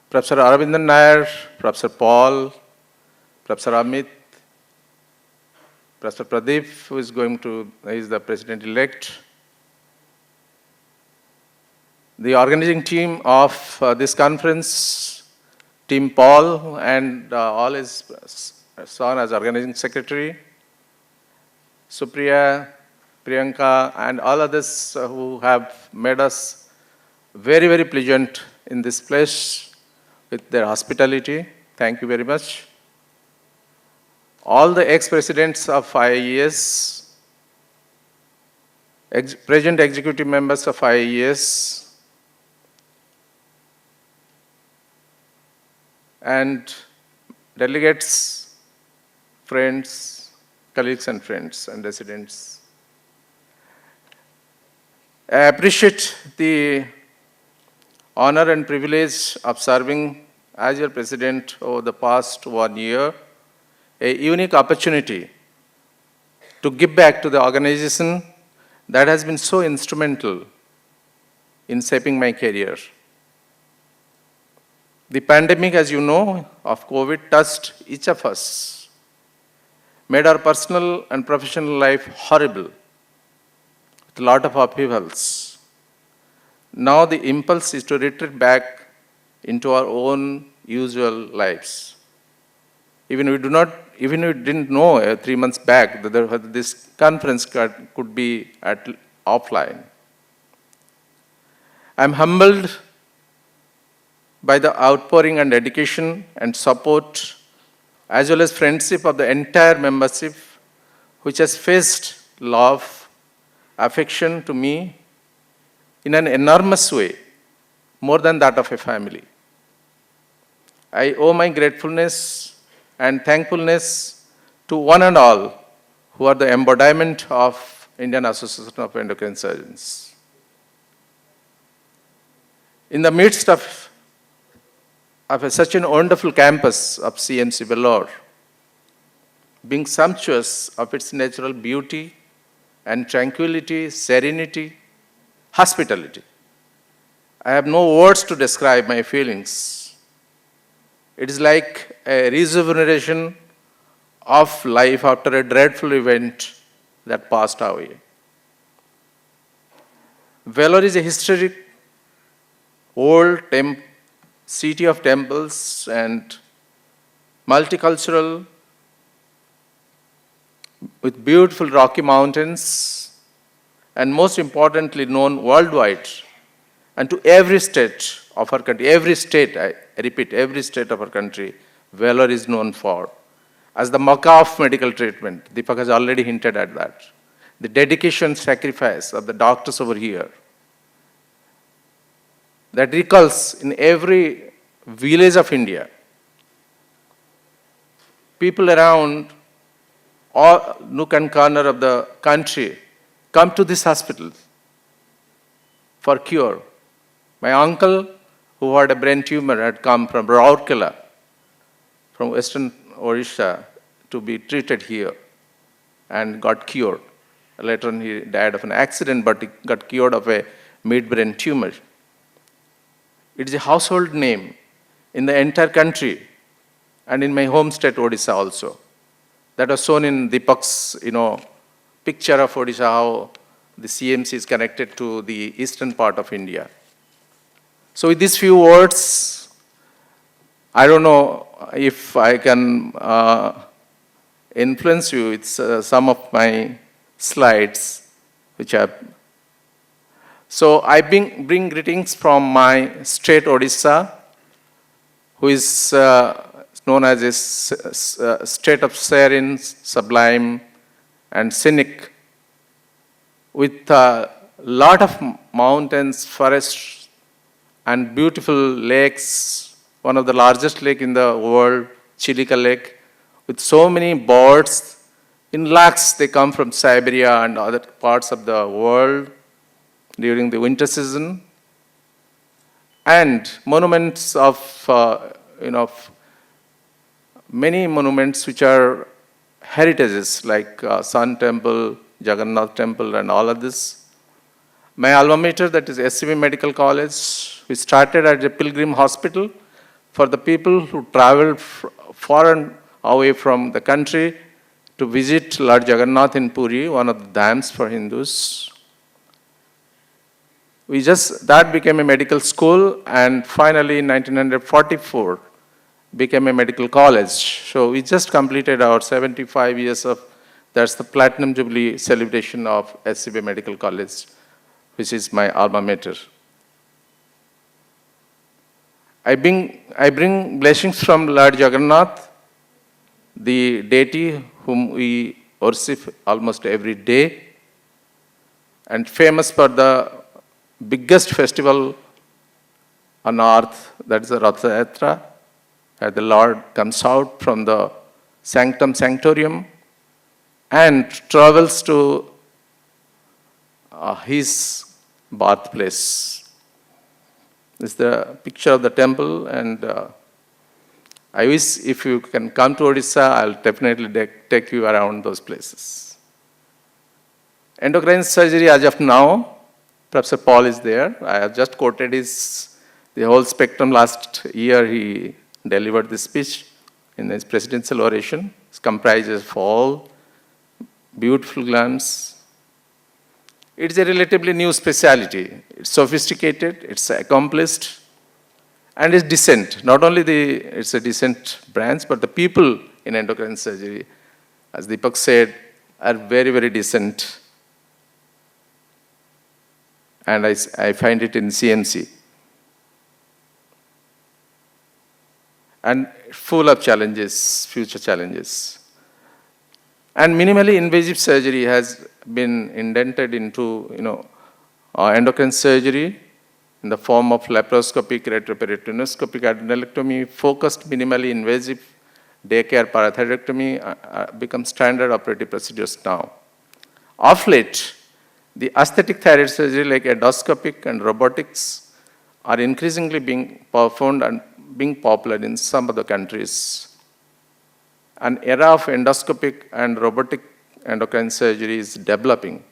Professor Aravindan Nair, Professor Paul, Professor Amit, Professor Pradeep, who is the President-elect. The organizing team of this conference, Team Paul, and all his Son as organizing secretary, Supriya, Priyanka, and all others who have made us very, very pleasant in this place with their hospitality. Thank you very much. All the ex-presidents of IAES, present executive members of IAES, and delegates, friends, colleagues and friends and residents. I appreciate the honor and privilege of serving as your president over the past 1 year, a unique opportunity to give back to the organization that has been so instrumental in shaping my career. The pandemic, as you know, of COVID touched each of us, made our personal and professional life horrible, with a lot of upheavals. Now the impulse is to retreat back into our own usual lives. Even we didn't know 3 months back that this conference could be offline. I'm humbled by the outpouring and dedication and support, as well as friendship of the entire membership, which has faced love, affection to me in an enormous way, more than that of a family. I owe my gratefulness and thankfulness to one and all who are the embodiment of Indian Association of Endocrine Surgeons. In the midst of such a wonderful campus of CMC Vellore, being sumptuous of its natural beauty and tranquility, serenity, hospitality, I have no words to describe my feelings. It is like a rejuvenation of life after a dreadful event that passed away. Vellore is a historic old city of temples and multicultural, with beautiful rocky mountains, and most importantly known worldwide and to every state of our country. Every state, I repeat, every state of our country, Vellore is known for as the Mecca of medical treatment. Deepak has already hinted at that. The dedication, sacrifice of the doctors over here that recalls in every village of India. People around all nook and corner of the country come to this hospital for cure. My uncle, who had a brain tumor, had come from Rourkela, from western Orissa, to be treated here and got cured. Later on, he died of an accident, but he got cured of a mid-brain tumor. It is a household name in the entire country and in my home state, Odisha also. That was shown in Deepak's, picture of Odisha, how the CMC is connected to the eastern part of India. So with these few words, I don't know if I can influence you with some of my slides, which have. So I bring greetings from my state, Odisha, who is known as a state of serene, sublime, and scenic, with a lot of mountains, forests, and beautiful lakes. One of the largest lake in the world, Chilika Lake, with so many birds. In lakhs, they come from Siberia and other parts of the world during the winter season. And monuments of, many monuments which are heritages, like Sun Temple, Jagannath Temple, and all of this. My alma mater, that is SCB Medical College, we started at a pilgrim hospital for the people who travel far and away from the country to visit Lord Jagannath in Puri, one of the dhams for Hindus. That became a medical school, and finally in 1944, became a medical college. So we just completed our 75 years of, that's the Platinum Jubilee celebration of SCB Medical College, which is my alma mater. I bring blessings from Lord Jagannath, the deity whom we worship almost every day, and famous for the biggest festival on earth, that is the Rath Yatra, where the Lord comes out from the sanctum sanctorium and travels to his birthplace. This is the picture of the temple, and I wish if you can come to Odisha, I'll definitely take you around those places. Endocrine surgery as of now, Professor Paul is there. I have just quoted the whole spectrum. Last year he delivered this speech in his presidential oration. It comprises of all beautiful glands. It's a relatively new specialty. It's sophisticated, it's accomplished, and it's decent. Not only it's a decent branch, but the people in endocrine surgery, as Deepak said, are very, very decent. And I find it in CMC. And full of challenges, future challenges. And minimally invasive surgery has been indented into, endocrine surgery in the form of laparoscopic, retroperitoneoscopic adrenalectomy, focused minimally invasive daycare parathyroidectomy become standard operative procedures now. Of late, the aesthetic thyroid surgery like endoscopic and robotics are increasingly being performed and being popular in some of the countries. An era of endoscopic and robotic endocrine surgery is developing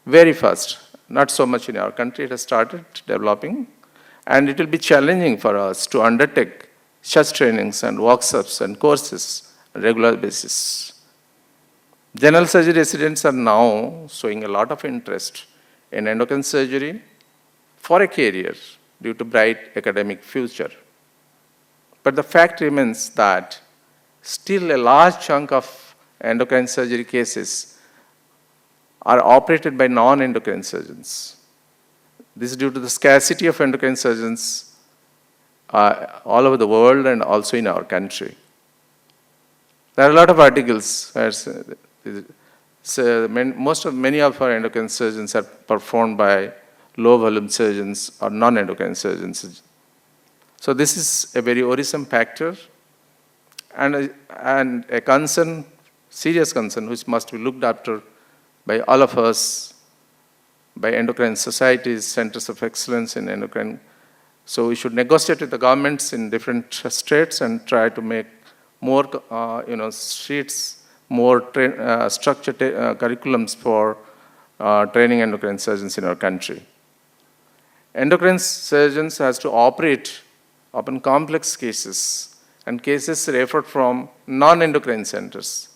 very fast. Not so much in our country, it has started developing, and it will be challenging for us to undertake such trainings and workshops and courses on a regular basis. General surgery residents are now showing a lot of interest in endocrine surgery for a career due to bright academic future. But the fact remains that still a large chunk of endocrine surgery cases are operated by non-endocrine surgeons. This is due to the scarcity of endocrine surgeons all over the world and also in our country. There are a lot of articles where many of our endocrine surgeons are performed by low-volume surgeons or non-endocrine surgeons. So this is a very worrisome factor and a concern, serious concern, which must be looked after by all of us, by endocrine societies, centers of excellence in endocrine. So we should negotiate with the governments in different states and try to make more, streets, more structured curriculums for training endocrine surgeons in our country. Endocrine surgeons has to operate upon complex cases and cases referred from non-endocrine centers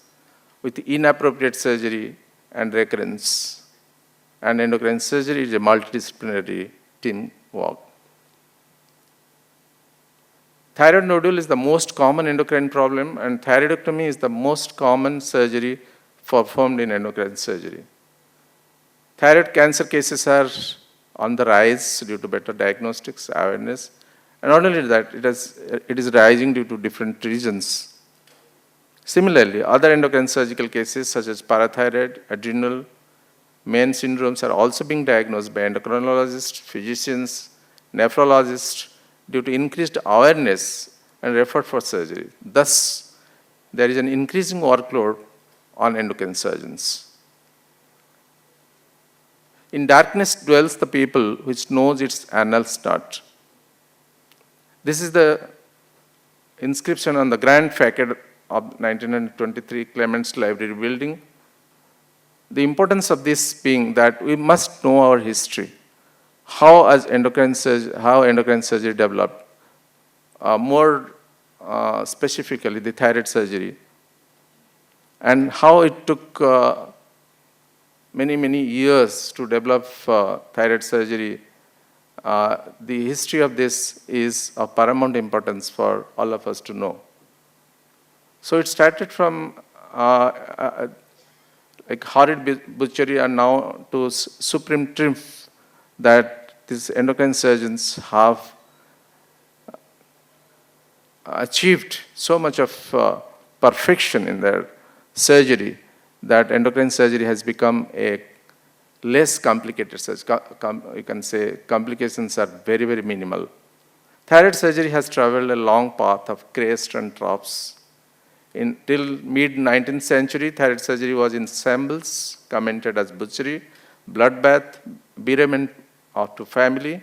with inappropriate surgery and recurrence. And endocrine surgery is a multidisciplinary team work. Thyroid nodule is the most common endocrine problem, and thyroidectomy is the most common surgery performed in endocrine surgery. Thyroid cancer cases are on the rise due to better diagnostics, awareness, and not only that, it is rising due to different reasons. Similarly, other endocrine surgical cases such as parathyroid, adrenal, Mann syndromes are also being diagnosed by endocrinologists, physicians, nephrologists due to increased awareness and referred for surgery. Thus, there is an increasing workload on endocrine surgeons. In darkness dwells the people which knows its annals not. This is the inscription on the grand facade of 1923 Clements Library building. The importance of this being that we must know our history, how endocrine surgery developed, more specifically the thyroid surgery, and how it took many years to develop thyroid surgery the history of this is of paramount importance for all of us to know. So it started from like horrid butchery and now to supreme triumph that these endocrine surgeons have achieved so much of perfection in their surgery that endocrine surgery has become a less complicated surgery. You can say complications are very, very minimal. Thyroid surgery has traveled a long path of crests and troughs. Till mid-19th century, thyroid surgery was in shambles, commented as butchery, bloodbath, bereavement to family,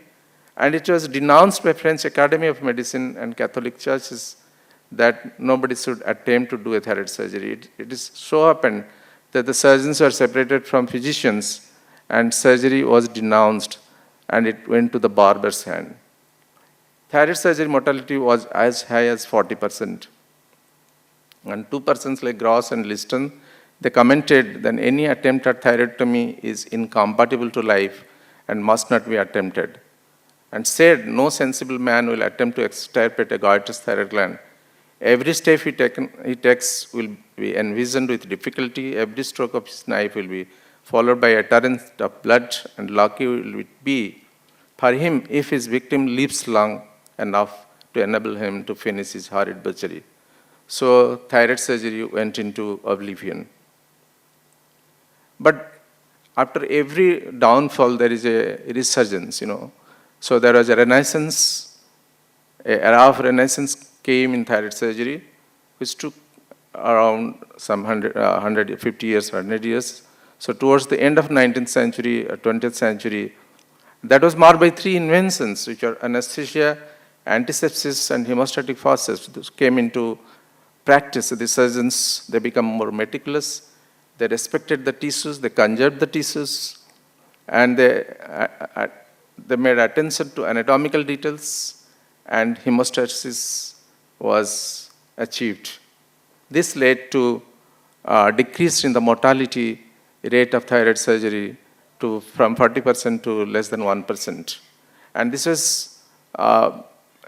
and it was denounced by French Academy of Medicine and Catholic churches that nobody should attempt to do a thyroid surgery. It is so happened that the surgeons were separated from physicians and surgery was denounced and it went to the barber's hand. Thyroid surgery mortality was as high as 40%. And two persons like Gross and Liston, they commented that any attempt at thyroidectomy is incompatible to life and must not be attempted. And said no sensible man will attempt to extirpate a goitrous thyroid gland. Every step he takes will be envisioned with difficulty. Every stroke of his knife will be followed by a torrent of blood, and lucky will it be for him if his victim lives long enough to enable him to finish his horrid butchery. So thyroid surgery went into oblivion. But after every downfall, there is a resurgence, So there was a renaissance, an era of renaissance came in thyroid surgery, which took around some 150 years, 100 years. So towards the end of 19th century, 20th century, that was marked by three inventions, which are anesthesia, antisepsis, and hemostatic forceps. Those came into practice. The surgeons, they become more meticulous. They respected the tissues, they conserved the tissues, and they made attention to anatomical details, and hemostasis was achieved. This led to decrease in the mortality rate of thyroid surgery from 40% to less than 1%. And this was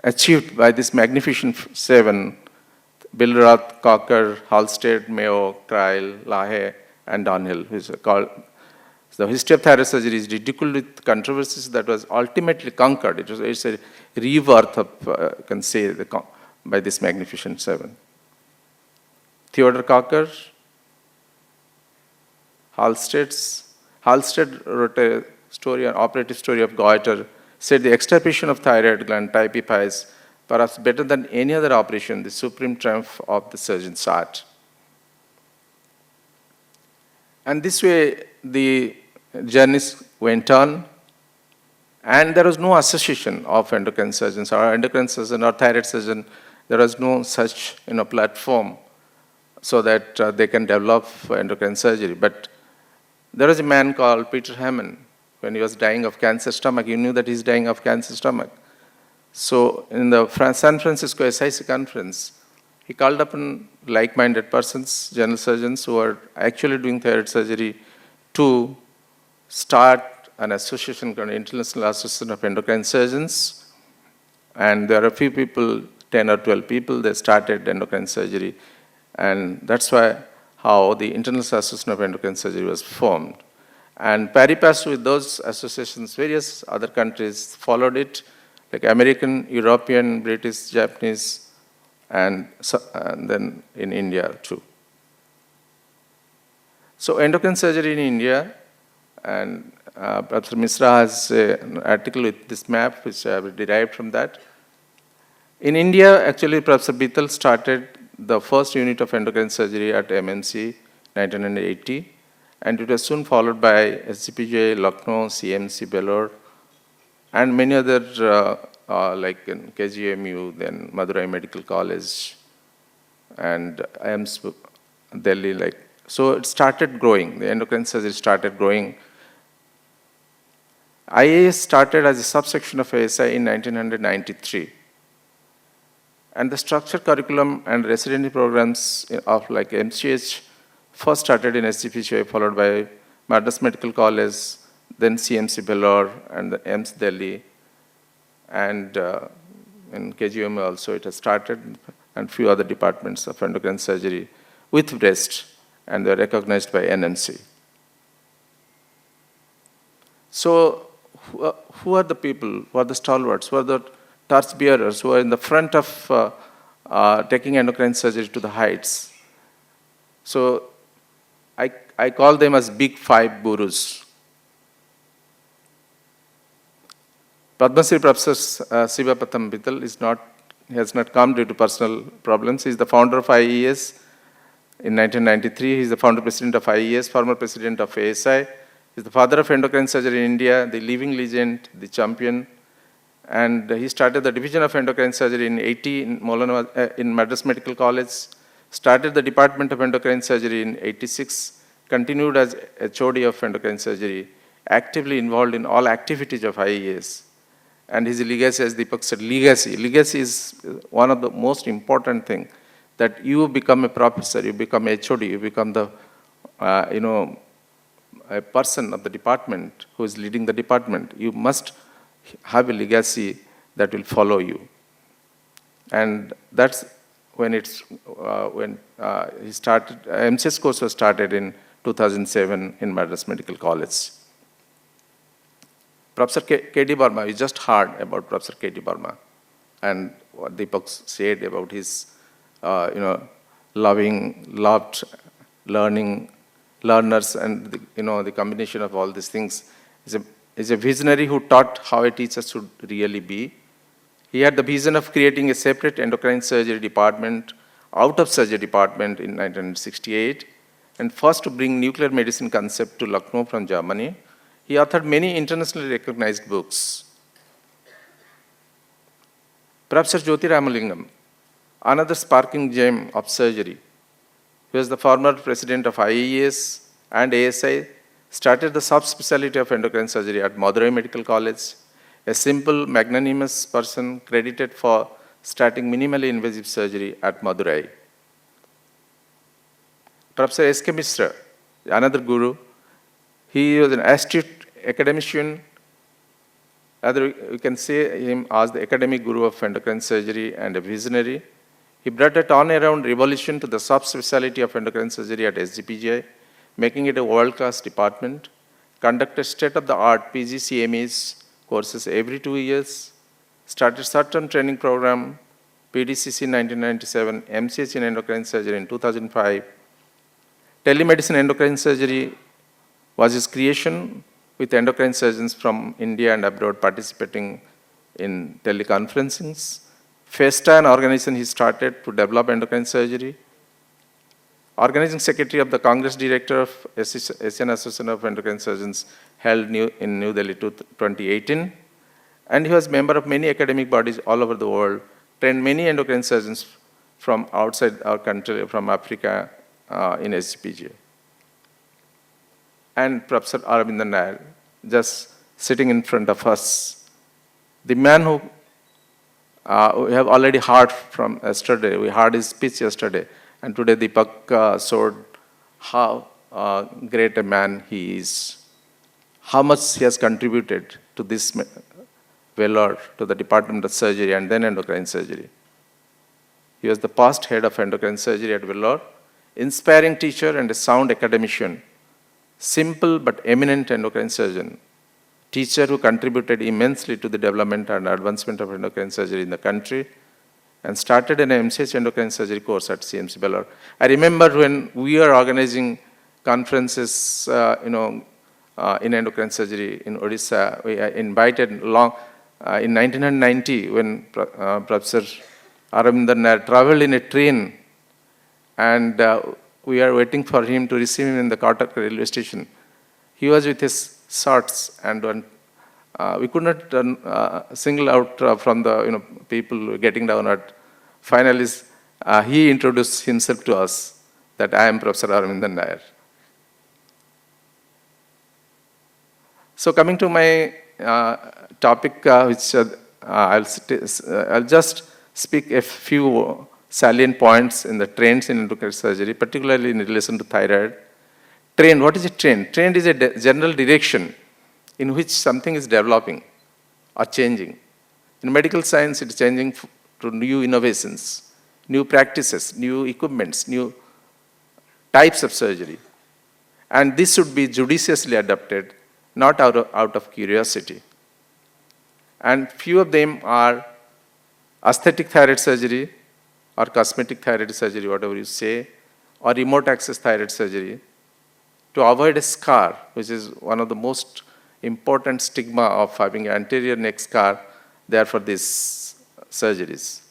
achieved by this magnificent seven: Billroth, Cocker, Halsted, Mayo, Kreil, Lahaye, and Downhill, which is called. The history of thyroid surgery is ridiculed with controversies that was ultimately conquered. It's a rebirth of, you can say, by this magnificent seven. Theodore Cocker, Halsted wrote a story, an operative story of goiter, said the extirpation of thyroid gland typifies perhaps better than any other operation the supreme triumph of the surgeon's art. And this way, the journeys went on, and there was no association of endocrine surgeons or endocrine surgeon or thyroid surgeon. There was no such platform so that they can develop endocrine surgery. But there was a man called Peter Hammond. When he was dying of cancer stomach, he knew that he's dying of cancer stomach. So in the San Francisco SIC conference, he called upon like-minded persons, general surgeons who are actually doing thyroid surgery, to start an association called International Association of Endocrine Surgeons. And there are a few people, 10 or 12 people, they started endocrine surgery. And that's how the International Association of Endocrine Surgery was formed. And pari passu with those associations, various other countries followed it, like American, European, British, Japanese, and then in India too. So endocrine surgery in India, and Professor Misra has an article with this map, which I have derived from that. In India, actually, Professor Bittal started the first unit of endocrine surgery at MMC 1980, and it was soon followed by SGPJ, Lucknow, CMC, Belur, and many other, like in KGMU, then Madurai Medical College, and IAEMS, Delhi. So it started growing. The endocrine surgery started growing. IAS started as a subsection of ASI in 1993. And the structured curriculum and residency programs of MCH first started in SGPCI, followed by Madras Medical College, then CMC Belur, and the AIIMS Delhi. and in KGM also it has started, and few other departments of endocrine surgery with breast, and they are recognized by NMC. So who are the people, who are the stalwarts, who are the torch bearers, who are in the front of taking endocrine surgery to the heights? So I call them as big five gurus. Padma Shri Professor Sivapatham Bittal has not come due to personal problems. He is the founder of IAES in 1993. He is the founder president of IAES, former president of ASI. He is the father of endocrine surgery in India, the living legend, the champion. And he started the division of endocrine surgery in 80 in Madras Medical College, started the department of endocrine surgery in 86, continued as HOD of endocrine surgery, actively involved in all activities of IAES. And his legacy, as Deepak said, legacy is one of the most important things, that you become a professor, you become a HOD, you become the, a person of the department who is leading the department. You must have a legacy that will follow you. And that's when he started, MCS course was started in 2007 in Madras Medical College. Professor K.D. Verma, you just heard about Professor K.D. Verma and what Deepak said about his, loved learners, and the combination of all these things. Is a visionary who taught how a teacher should really be. He had the vision of creating a separate endocrine surgery department out of surgery department in 1968, and first to bring nuclear medicine concept to Lucknow from Germany. He authored many internationally recognized books. Professor Jothi Ramalingam, another sparking gem of surgery. He was the former president of IAES and ASI, started the subspecialty of endocrine surgery at Madurai Medical College, a simple, magnanimous person credited for starting minimally invasive surgery at Madurai. Professor S.K. Mishra, another guru, he was an astute academician. Rather, we can say him as the academic guru of endocrine surgery and a visionary. He brought a turnaround revolution to the subspecialty of endocrine surgery at SGPGI, making it a world-class department, conducted state-of-the-art PGCMEs courses every 2 years, started short-term training program, PDCC in 1997, MCH in endocrine surgery in 2005. Telemedicine endocrine surgery was his creation, with endocrine surgeons from India and abroad participating in teleconferencings. FESTA, an organization he started to develop endocrine surgery. Organizing Secretary of the Congress Director of Asian Association of Endocrine Surgeons, held in New Delhi 2018. And he was member of many academic bodies all over the world, trained many endocrine surgeons from outside our country, from Africa, in SGPGA. And Professor Aravindan Nair, just sitting in front of us. The man who we have already heard from yesterday, we heard his speech yesterday, and today Deepak showed how great a man he is, how much he has contributed to this Vellore, to the Department of Surgery and then Endocrine Surgery. He was the past head of endocrine surgery at Vellore, inspiring teacher and a sound academician, simple but eminent endocrine surgeon, teacher who contributed immensely to the development and advancement of endocrine surgery in the country, and started an MCH endocrine surgery course at CMC Vellore. I remember when we were organizing conferences, in endocrine surgery in Odisha, we invited in 1990 when Professor Aravindan Nair traveled in a train, and we are waiting for him to receive him in the Cuttack railway station. He was with his shorts, and we could not single out from the people getting down at. Finally, he introduced himself to us that I am Professor Aravindan Nair. So coming to my topic, which I'll just speak a few salient points in the trends in endocrine surgery, particularly in relation to thyroid. Trend, what is a trend? Trend is a general direction in which something is developing or changing. In medical science, it is changing to new innovations, new practices, new equipments, new types of surgery. And this should be judiciously adopted, not out of curiosity. And few of them are aesthetic thyroid surgery or cosmetic thyroid surgery, whatever you say, or remote access thyroid surgery, to avoid a scar, which is one of the most important stigma of having anterior neck scar, there for these surgeries.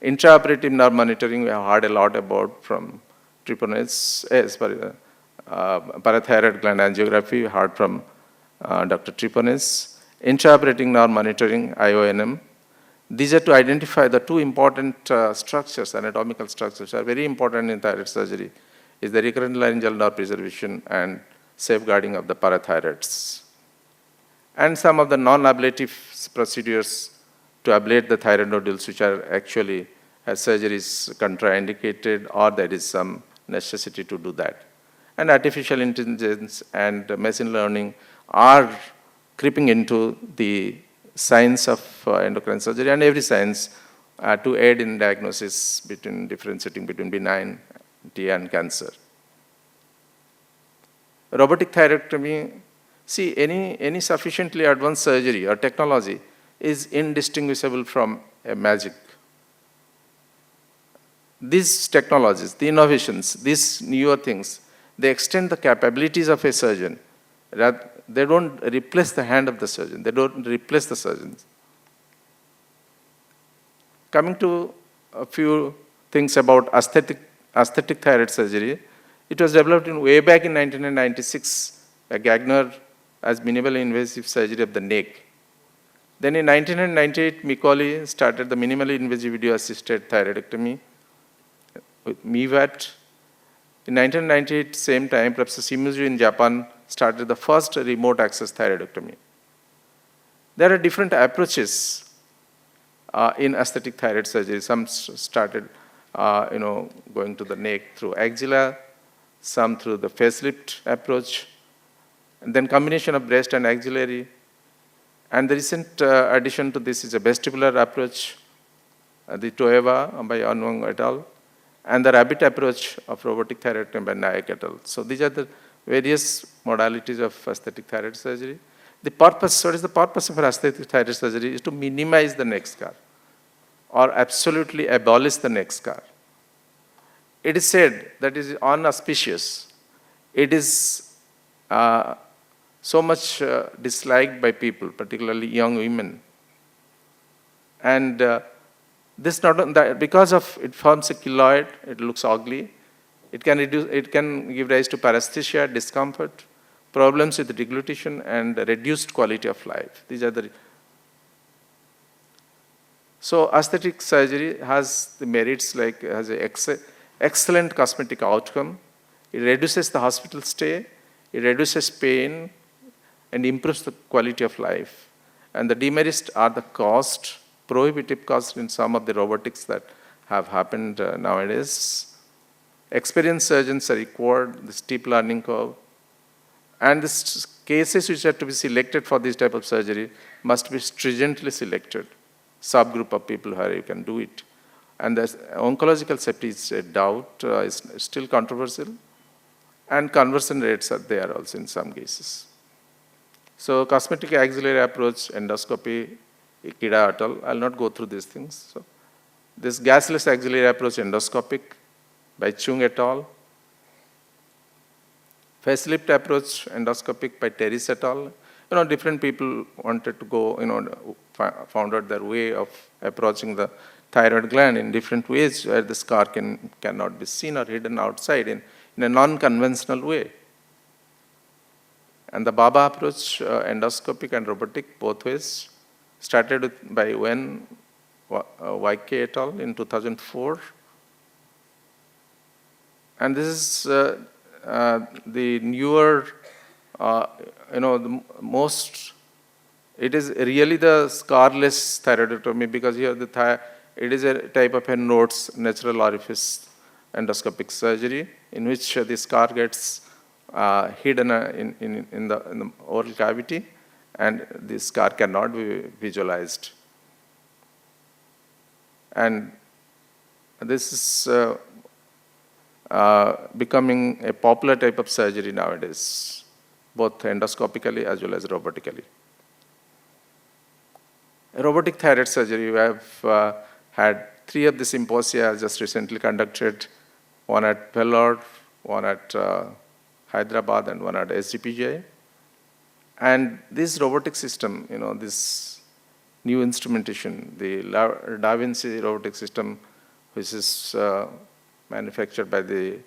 Intraoperative nerve monitoring, we have heard a lot about from parathyroid gland angiography, we heard from Dr. Tripones. Intraoperative nerve monitoring, IONM. These are to identify the two important structures, anatomical structures, are very important in thyroid surgery, is the recurrent laryngeal nerve preservation and safeguarding of the parathyroids. And some of the non-ablative procedures to ablate the thyroid nodules, which are actually, as surgeries contraindicated, or there is some necessity to do that. And artificial intelligence and machine learning are creeping into the science of endocrine surgery and every science to aid in diagnosis differentiating between benign and cancer. Robotic thyroidectomy, see, any sufficiently advanced surgery or technology is indistinguishable from a magic. These technologies, the innovations, these newer things, they extend the capabilities of a surgeon. They don't replace the hand of the surgeon. They don't replace the surgeons. Coming to a few things about aesthetic thyroid surgery, it was developed way back in 1996 by Gagner as minimally invasive surgery of the neck. Then in 1998, Mikoli started the minimally invasive video-assisted thyroidectomy with MIVAT. In 1998, same time, Professor Shimizu in Japan started the first remote access thyroidectomy. There are different approaches in aesthetic thyroid surgery. Some started, going to the neck through axilla, some through the facelift approach, and then combination of breast and axillary. And the recent addition to this is a vestibular approach, the TOEVA by Anwang et al., and the rabbit approach of robotic thyroidectomy by Nayak et al. So these are the various modalities of aesthetic thyroid surgery. The purpose, what is the purpose of aesthetic thyroid surgery, is to minimize the neck scar or absolutely abolish the neck scar. It is said that it is unauspicious. It is so much disliked by people, particularly young women. And this because of it forms a keloid, it looks ugly. It can give rise to paresthesia, discomfort, problems with deglutition, and reduced quality of life. These are the. So aesthetic surgery has the merits like has an excellent cosmetic outcome. It reduces the hospital stay, it reduces pain, and improves the quality of life. And the demerits are the cost, prohibitive cost in some of the robotics that have happened nowadays. Experienced surgeons are required, the steep learning curve. And the cases which are to be selected for this type of surgery must be stringently selected. Subgroup of people where you can do it. And the oncological safety is a doubt, is still controversial. And conversion rates are there also in some cases. So cosmetic axillary approach, endoscopy, Ikeda et al. I'll not go through these things. So this gasless axillary approach, endoscopic, by Chung et al. Facelift approach, endoscopic, by Terris et al. Different people wanted to go, found out their way of approaching the thyroid gland in different ways where the scar cannot be seen or hidden outside in a non-conventional way. And the Baba approach, endoscopic and robotic, both ways, started by Wen YK et al. In 2004. And this is the newer, the most, it is really the scarless thyroidectomy because here it is a type of a Nodes natural orifice endoscopic surgery in which the scar gets hidden in the oral cavity and the scar cannot be visualized. And this is becoming a popular type of surgery nowadays, both endoscopically as well as robotically. Robotic thyroid surgery, we have had 3 of the symposia just recently conducted, one at Vellore, one at Hyderabad, and one at SGPGI. And this robotic system, this new instrumentation, the Da Vinci robotic system, which is manufactured by the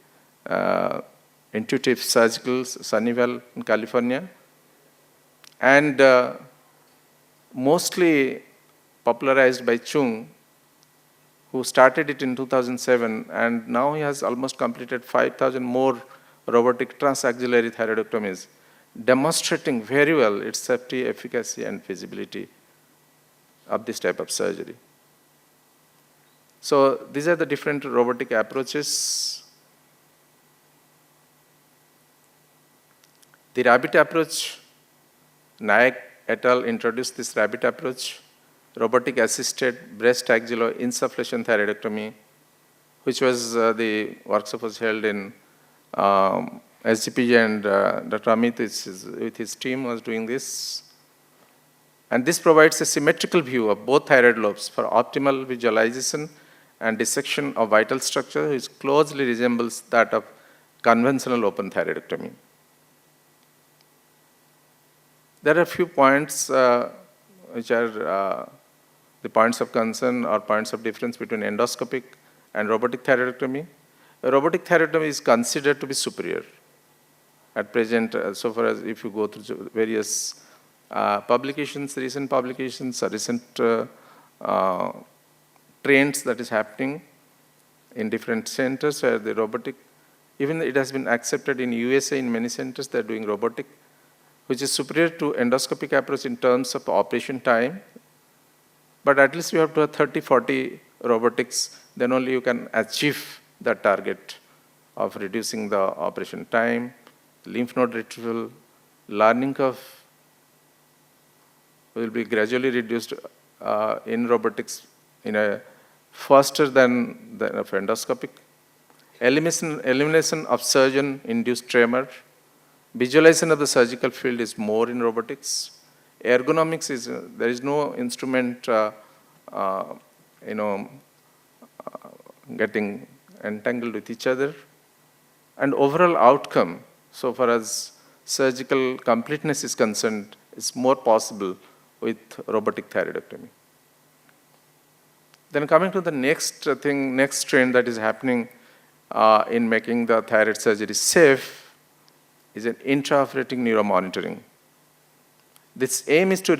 Intuitive Surgical, Sunnyvale in California, and mostly popularized by Chung, who started it in 2007, and now he has almost completed 5,000 more robotic transaxillary thyroidectomies, demonstrating very well its safety, efficacy, and feasibility of this type of surgery. So these are the different robotic approaches. The rabbit approach, Nayak et al. Introduced this rabbit approach, robotic assisted breast axilloinsufflation thyroidectomy, which was the workshop was held in SGPG, and Dr. Amit with his team was doing this. And this provides a symmetrical view of both thyroid lobes for optimal visualization and dissection of vital structure, which closely resembles that of conventional open thyroidectomy. There are a few points which are the points of concern or points of difference between endoscopic and robotic thyroidectomy. Robotic thyroidectomy is considered to be superior at present, so far as if you go through various publications, recent publications, or recent trends that is happening in different centers where the robotic, even it has been accepted in USA in many centers, they're doing robotic, which is superior to endoscopic approach in terms of operation time. But at least you have to have 30, 40 robotics, then only you can achieve the target of reducing the operation time, lymph node retrieval, learning curve will be gradually reduced in robotics in a faster than of endoscopic. Elimination of surgeon-induced tremor. Visualization of the surgical field is more in robotics. Ergonomics is, there is no instrument, getting entangled with each other. And overall outcome, so far as surgical completeness is concerned, is more possible with robotic thyroidectomy. Then coming to the next thing, next trend that is happening in making the thyroid surgery safe is an intraoperative neuromonitoring. This aim is to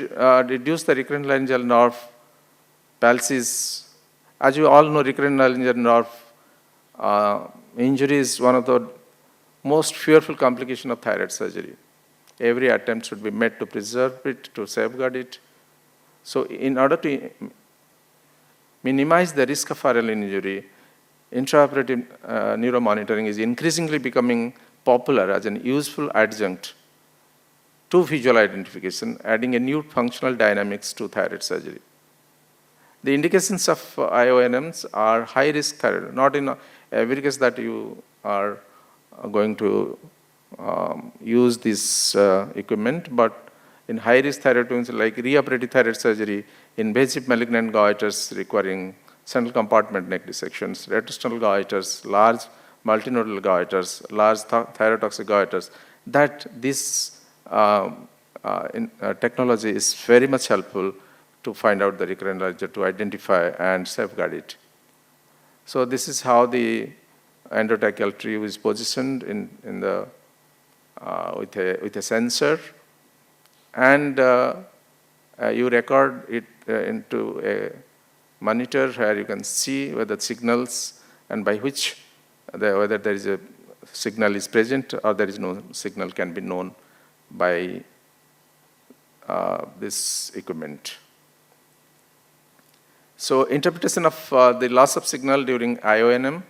reduce the recurrent laryngeal nerve palsies. As you all know, recurrent laryngeal nerve injury is one of the most fearful complications of thyroid surgery. Every attempt should be made to preserve it, to safeguard it. So in order to minimize the risk of viral injury, intraoperative neuromonitoring is increasingly becoming popular as an useful adjunct to visual identification, adding a new functional dynamics to thyroid surgery. The indications of IONMs are high-risk thyroid, not in every case that you are going to use this equipment, but in high-risk thyroidotomies like reoperative thyroid surgery, invasive malignant goiters requiring central compartment neck dissections, retrosternal goiters, large multinodal goiters, large thyrotoxic goiters, that this technology is very much helpful to find out the recurrent laryngeal, to identify and safeguard it. So this is how the endotracheal tube is positioned in the with a sensor, and you record it into a monitor where you can see whether signals and by which whether there is a signal is present or there is no signal can be known by this equipment. So interpretation of the loss of signal during IONM,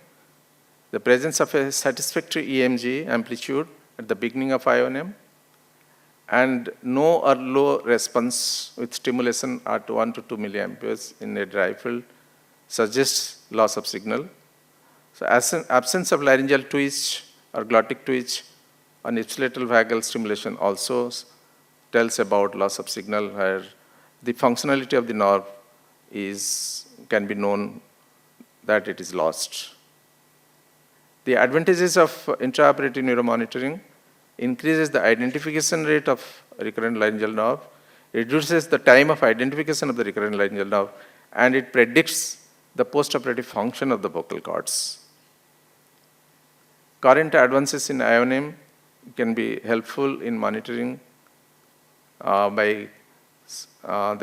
the presence of a satisfactory EMG amplitude at the beginning of IONM, and no or low response with stimulation at 1 to 2 milliamperes in a dry field suggests loss of signal. So absence of laryngeal twitch or glottic twitch on ipsilateral vagal stimulation also tells about loss of signal, where the functionality of the nerve can be known that it is lost. The advantages of intraoperative neuromonitoring: increases the identification rate of recurrent laryngeal nerve, reduces the time of identification of the recurrent laryngeal nerve, and it predicts the postoperative function of the vocal cords. Current advances in IONM can be helpful in monitoring that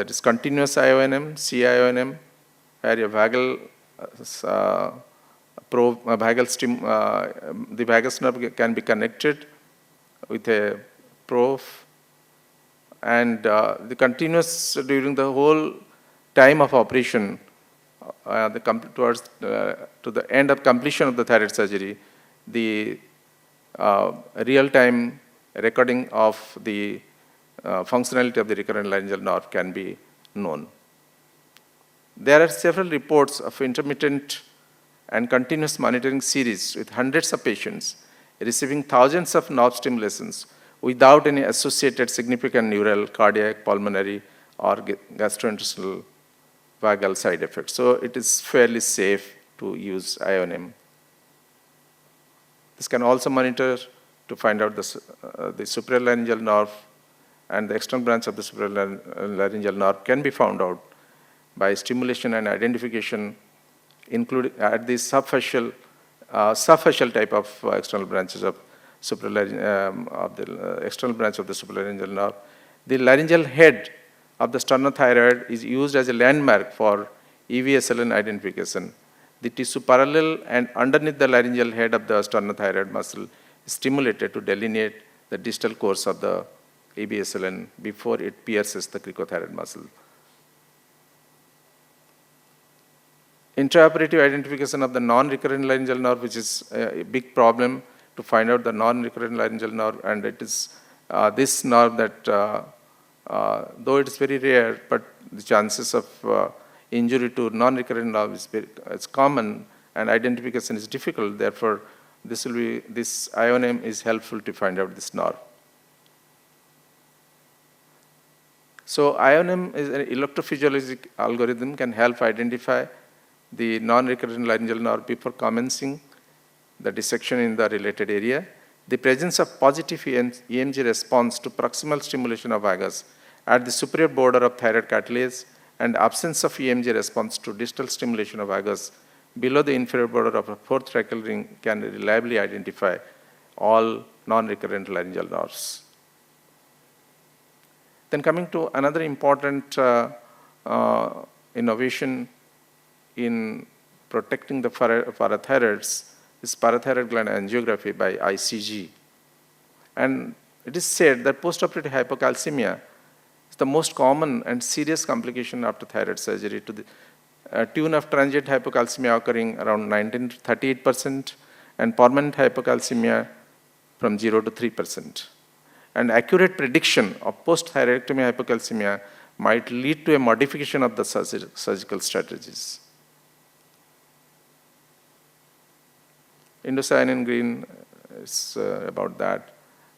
is continuous IONM, CIONM, where your vagal the vagus nerve can be connected with a Prof, and the continuous during the whole time of operation to the end of completion of the thyroid surgery, the real-time recording of the functionality of the recurrent laryngeal nerve can be known. There are several reports of intermittent and continuous monitoring series with hundreds of patients receiving thousands of nerve stimulations without any associated significant neural, cardiac, pulmonary, or gastrointestinal vagal side effects. So it is fairly safe to use IONM. This can also monitor to find out the supralaryngeal nerve, and the external branch of the supralaryngeal nerve can be found out by stimulation and identification, including at the subfacial type of external branches of the external branch of the supralaryngeal nerve. The laryngeal head of the sternothyroid is used as a landmark for EVSLN identification. The tissue parallel and underneath the laryngeal head of the sternothyroid muscle is stimulated to delineate the distal course of the EVSLN before it pierces the cricothyroid muscle. Intraoperative identification of the non-recurrent laryngeal nerve, which is a big problem to find out the non-recurrent laryngeal nerve, and it is this nerve that, though it is very rare, but the chances of injury to non-recurrent nerve is common, and identification is difficult. Therefore, this IONM is helpful to find out this nerve. So IONM is an electrophysiologic algorithm, can help identify the non-recurrent laryngeal nerve before commencing the dissection in the related area. The presence of positive EMG response to proximal stimulation of vagus at the superior border of thyroid cartilage, and absence of EMG response to distal stimulation of vagus below the inferior border of a fourth tracheal ring can reliably identify all non-recurrent laryngeal nerves. Then coming to another important innovation in protecting the parathyroids is parathyroid gland angiography by ICG. And it is said that postoperative hypocalcemia is the most common and serious complication after thyroid surgery, to the tune of transient hypocalcemia occurring around 19 to 38%, and permanent hypocalcemia from 0 to 3%. And accurate prediction of post-thyroidectomy hypocalcemia might lead to a modification of the surgical strategies. Indocyanine green is about that.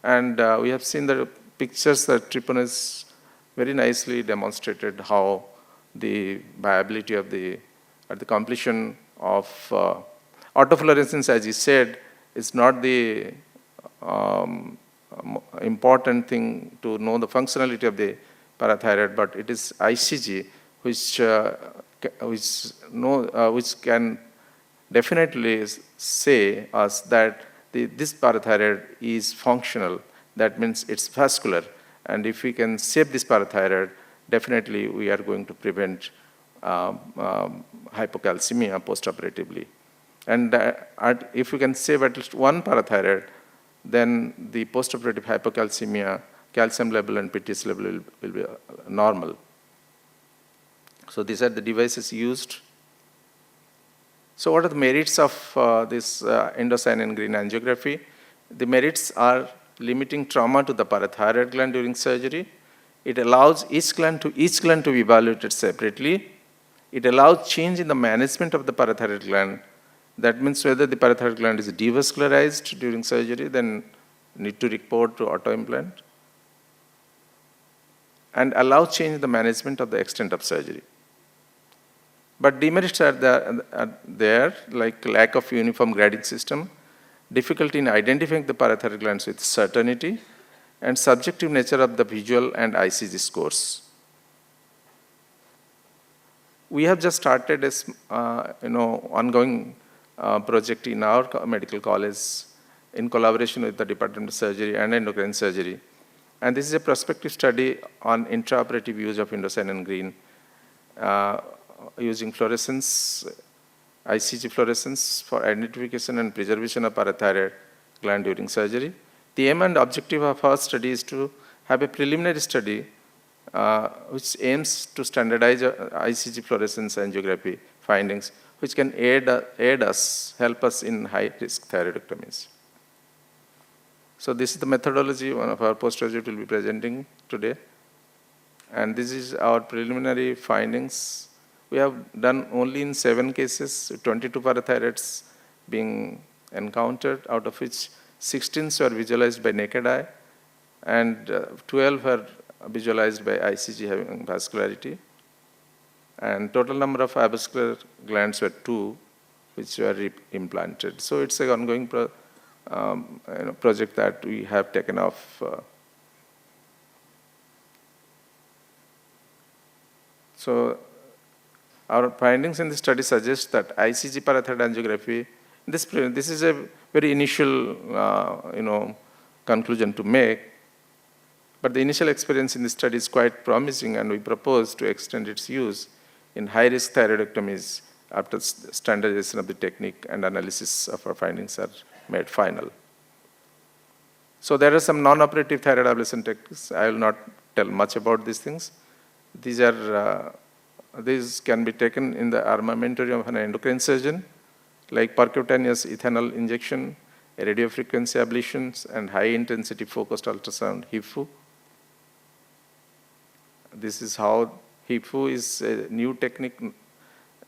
And we have seen the pictures that Triponis very nicely demonstrated how the viability of at the completion of autofluorescence, as he said, is not the important thing to know the functionality of the parathyroid, but it is ICG which can definitely say us that this parathyroid is functional. That means it's vascular. And if we can save this parathyroid, definitely we are going to prevent hypocalcemia postoperatively. And if we can save at least one parathyroid, then the postoperative hypocalcemia, calcium level and PTS level will be normal. So these are the devices used. So what are the merits of this indocyanine green angiography? The merits are limiting trauma to the parathyroid gland during surgery. It allows each gland to be evaluated separately. It allows change in the management of the parathyroid gland. That means whether the parathyroid gland is devascularized during surgery, then need to report to auto implant, and allow change in the management of the extent of surgery. But demerits are there, like lack of uniform grading system, difficulty in identifying the parathyroid glands with certainty, and subjective nature of the visual and ICG scores. We have just started a ongoing project in our medical college in collaboration with the Department of Surgery and Endocrine Surgery. And this is a prospective study on intraoperative use of indocyanine green using fluorescence, ICG fluorescence for identification and preservation of parathyroid gland during surgery. The aim and objective of our study is to have a preliminary study which aims to standardize ICG fluorescence angiography findings, which can help us in high-risk thyroidectomies. So this is the methodology one of our postgraduate will be presenting today. And this is our preliminary findings. We have done only in 7 cases, 22 parathyroids being encountered, out of which 16 were visualized by naked eye, and 12 were visualized by ICG having vascularity. And total number of avascular glands were 2, which were implanted. So it's an ongoing project that we have taken off. So our findings in this study suggest that ICG parathyroid angiography, this is a very initial conclusion to make, but the initial experience in this study is quite promising, and we propose to extend its use in high-risk thyroidectomies after standardization of the technique and analysis of our findings are made final. So there are some non-operative thyroid ablation techniques. I will not tell much about these things. These can be taken in the armamentarium of an endocrine surgeon, like percutaneous ethanol injection, radiofrequency ablations, and high-intensity focused ultrasound, HIFU. This is how HIFU is a new technique.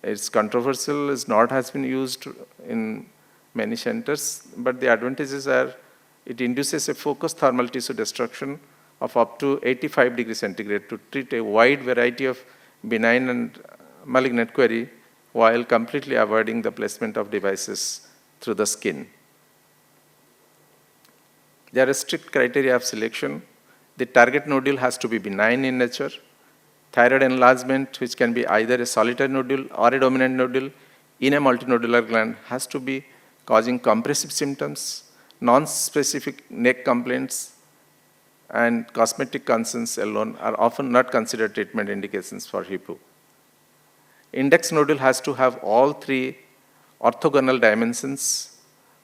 It's controversial, has been used in many centers, but the advantages are it induces a focused thermal tissue destruction of up to 85 degrees centigrade to treat a wide variety of benign and malignant query while completely avoiding the placement of devices through the skin. There are strict criteria of selection. The target nodule has to be benign in nature. Thyroid enlargement, which can be either a solitary nodule or a dominant nodule in a multinodular gland, has to be causing compressive symptoms. Non-specific neck complaints and cosmetic concerns alone are often not considered treatment indications for HIFU. Index nodule has to have all 3 orthogonal dimensions,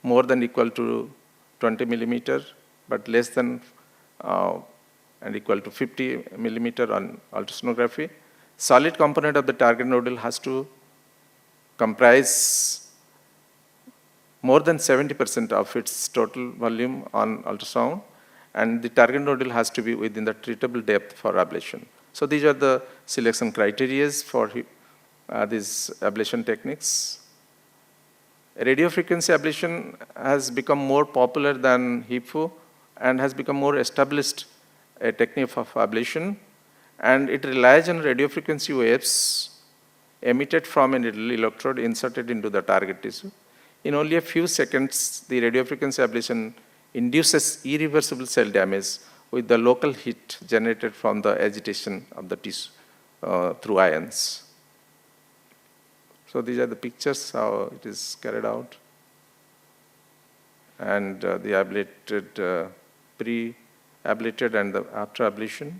more than equal to 20 millimeter, but less than and equal to 50 millimeter on ultrasonography. Solid component of the target nodule has to comprise more than 70% of its total volume on ultrasound, and the target nodule has to be within the treatable depth for ablation. So these are the selection criteria for these ablation techniques. Radiofrequency ablation has become more popular than HIFU and has become more established a technique of ablation, and it relies on radiofrequency waves emitted from an electrode inserted into the target tissue. In only a few seconds, the radiofrequency ablation induces irreversible cell damage with the local heat generated from the agitation of the tissue through ions. So these are the pictures how it is carried out. And the ablated, pre-ablated and the after ablation.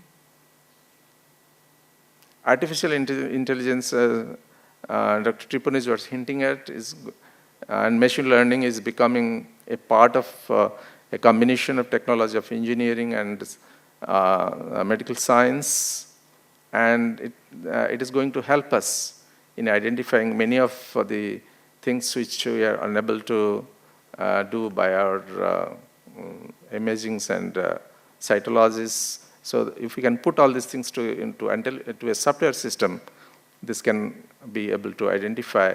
Artificial intelligence, Dr. Triponi was hinting at, and machine learning is becoming a part of a combination of technology of engineering and medical science, and it is going to help us in identifying many of the things which we are unable to do by our imagings and cytologies. So if we can put all these things into a software system, this can be able to identify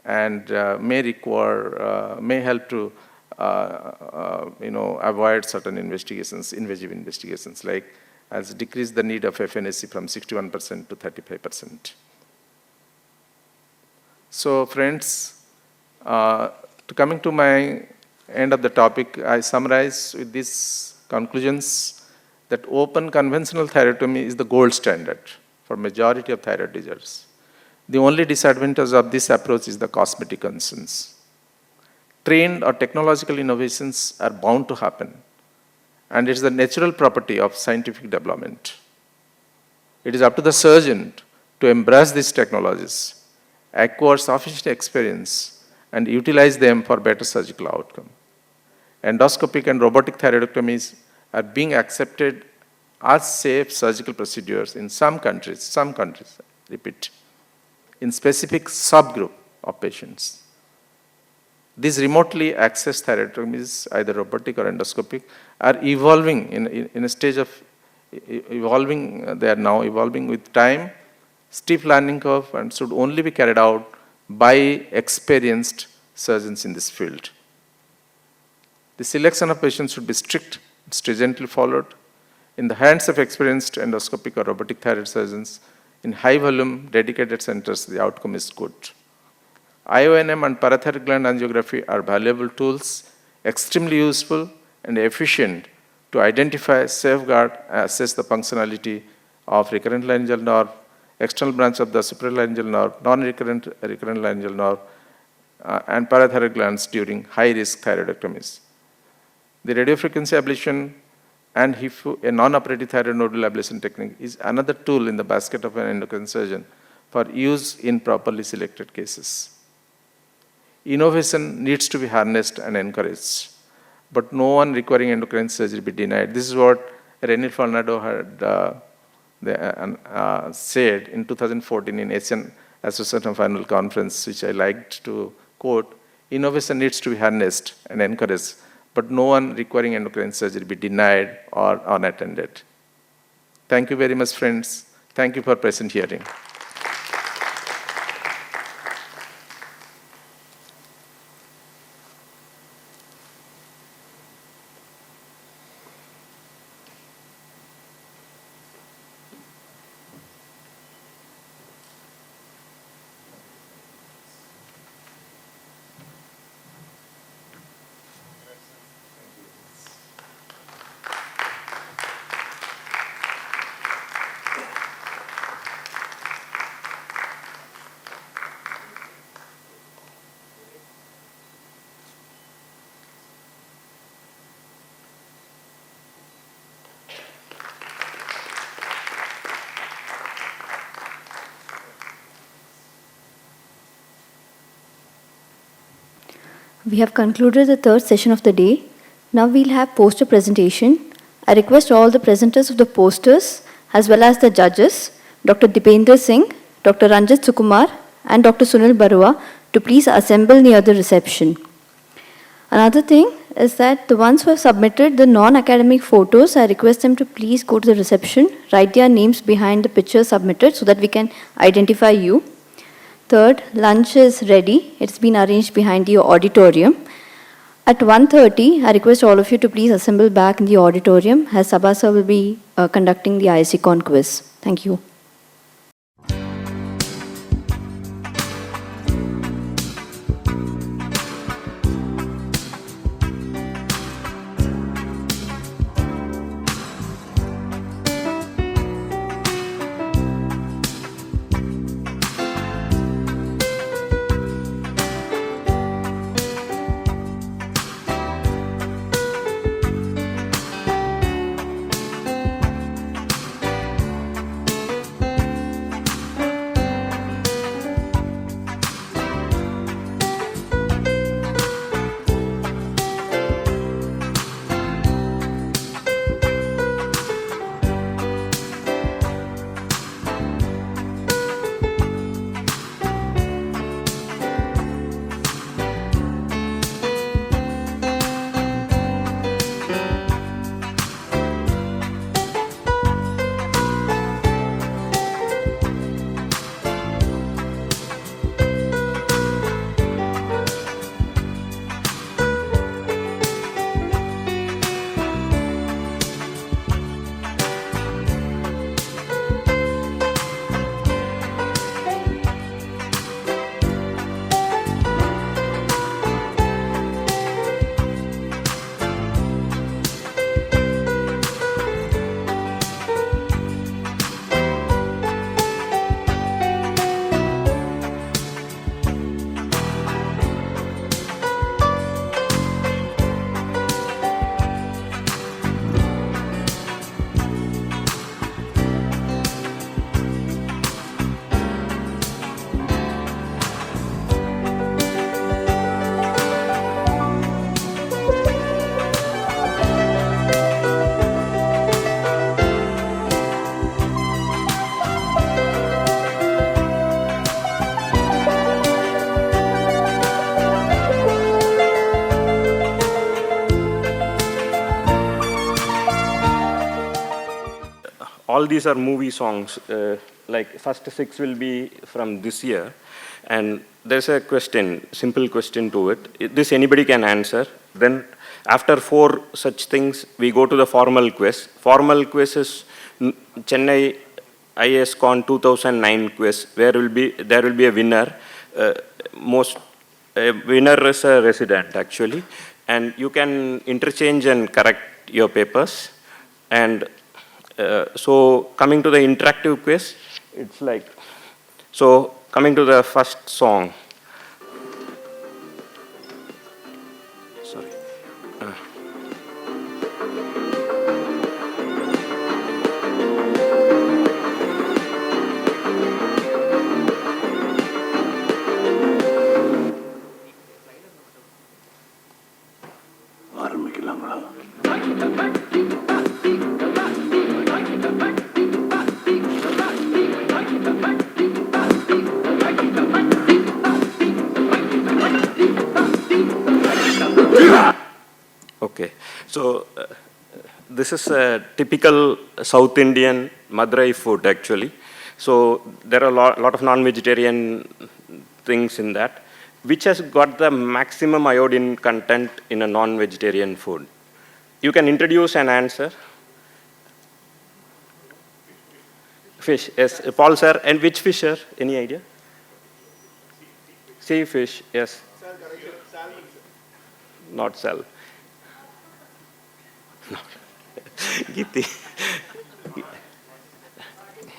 and may help to avoid certain investigations, invasive investigations, like as decrease the need of FNAC from 61% to 35%. So friends, coming to my end of the topic, I summarize with these conclusions that open conventional thyroidectomy is the gold standard for majority of thyroid disorders. The only disadvantage of this approach is the cosmetic concerns. Trend or technological innovations are bound to happen, and it's the natural property of scientific development. It is up to the surgeon to embrace these technologies, acquire sufficient experience, and utilize them for better surgical outcome. Endoscopic and robotic thyroidectomies are being accepted as safe surgical procedures in some countries, repeat, in specific subgroup of patients. These remotely accessed thyroidectomies, either robotic or endoscopic, are evolving in a stage of evolving. They are now evolving with time, steep learning curve, and should only be carried out by experienced surgeons in this field. The selection of patients should be strict, stringently followed. In the hands of experienced endoscopic or robotic thyroid surgeons, in high volume, dedicated centers, the outcome is good. IONM and parathyroid gland angiography are valuable tools, extremely useful and efficient to identify, safeguard, assess the functionality of recurrent laryngeal nerve, external branch of the supralaryngeal nerve, non-recurrent recurrent laryngeal nerve, and parathyroid glands during high-risk thyroidectomies. The radiofrequency ablation and HIFU, a non-operative thyroid nodal ablation technique, is another tool in the basket of an endocrine surgeon for use in properly selected cases. Innovation needs to be harnessed and encouraged, but no one requiring endocrine surgery be denied. This is what Renil Fernando had said in 2014 in Asian Association of Annual Conference, which I liked to quote. Innovation needs to be harnessed and encouraged, but no one requiring endocrine surgery be denied or unattended. Thank you very much, friends. Thank you for present hearing. We have concluded the third session of the day. Now we'll have poster presentation. I request all the presenters of the posters as well as the judges, Dr. Dipendra Singh, Dr. Ranjit Sukumar, and Dr. Sunil Barua, to please assemble near the reception. Another thing is that the ones who have submitted the non-academic photos, I request them to please go to the reception, write their names behind the picture submitted so that we can identify you. Third, lunch is ready. It's been arranged behind the auditorium. At 1:30, I request all of you to please assemble back in the auditorium as Sabha sir will be conducting the IAESCON quiz. Thank you. all these are movie songs. Like first 6 will be from this year. And there's a question, simple question to it. This anybody can answer. Then after 4 such things, we go to the formal quiz. Formal quiz is Chennai IAESCON 2009 quiz, where there will be a winner. Winner is a resident actually, and you can interchange and correct your papers. And so coming to the interactive quiz, it's like, so coming to the first song. Sorry. Okay, so this is a typical South Indian Madurai food actually. So there are a lot of non-vegetarian things in that. Which has got the maximum iodine content in a non-vegetarian food? You can introduce an answer. Fish, yes. Paul sir, and which fish sir? Any idea? Sea fish, yes. Not sal. No. Giti.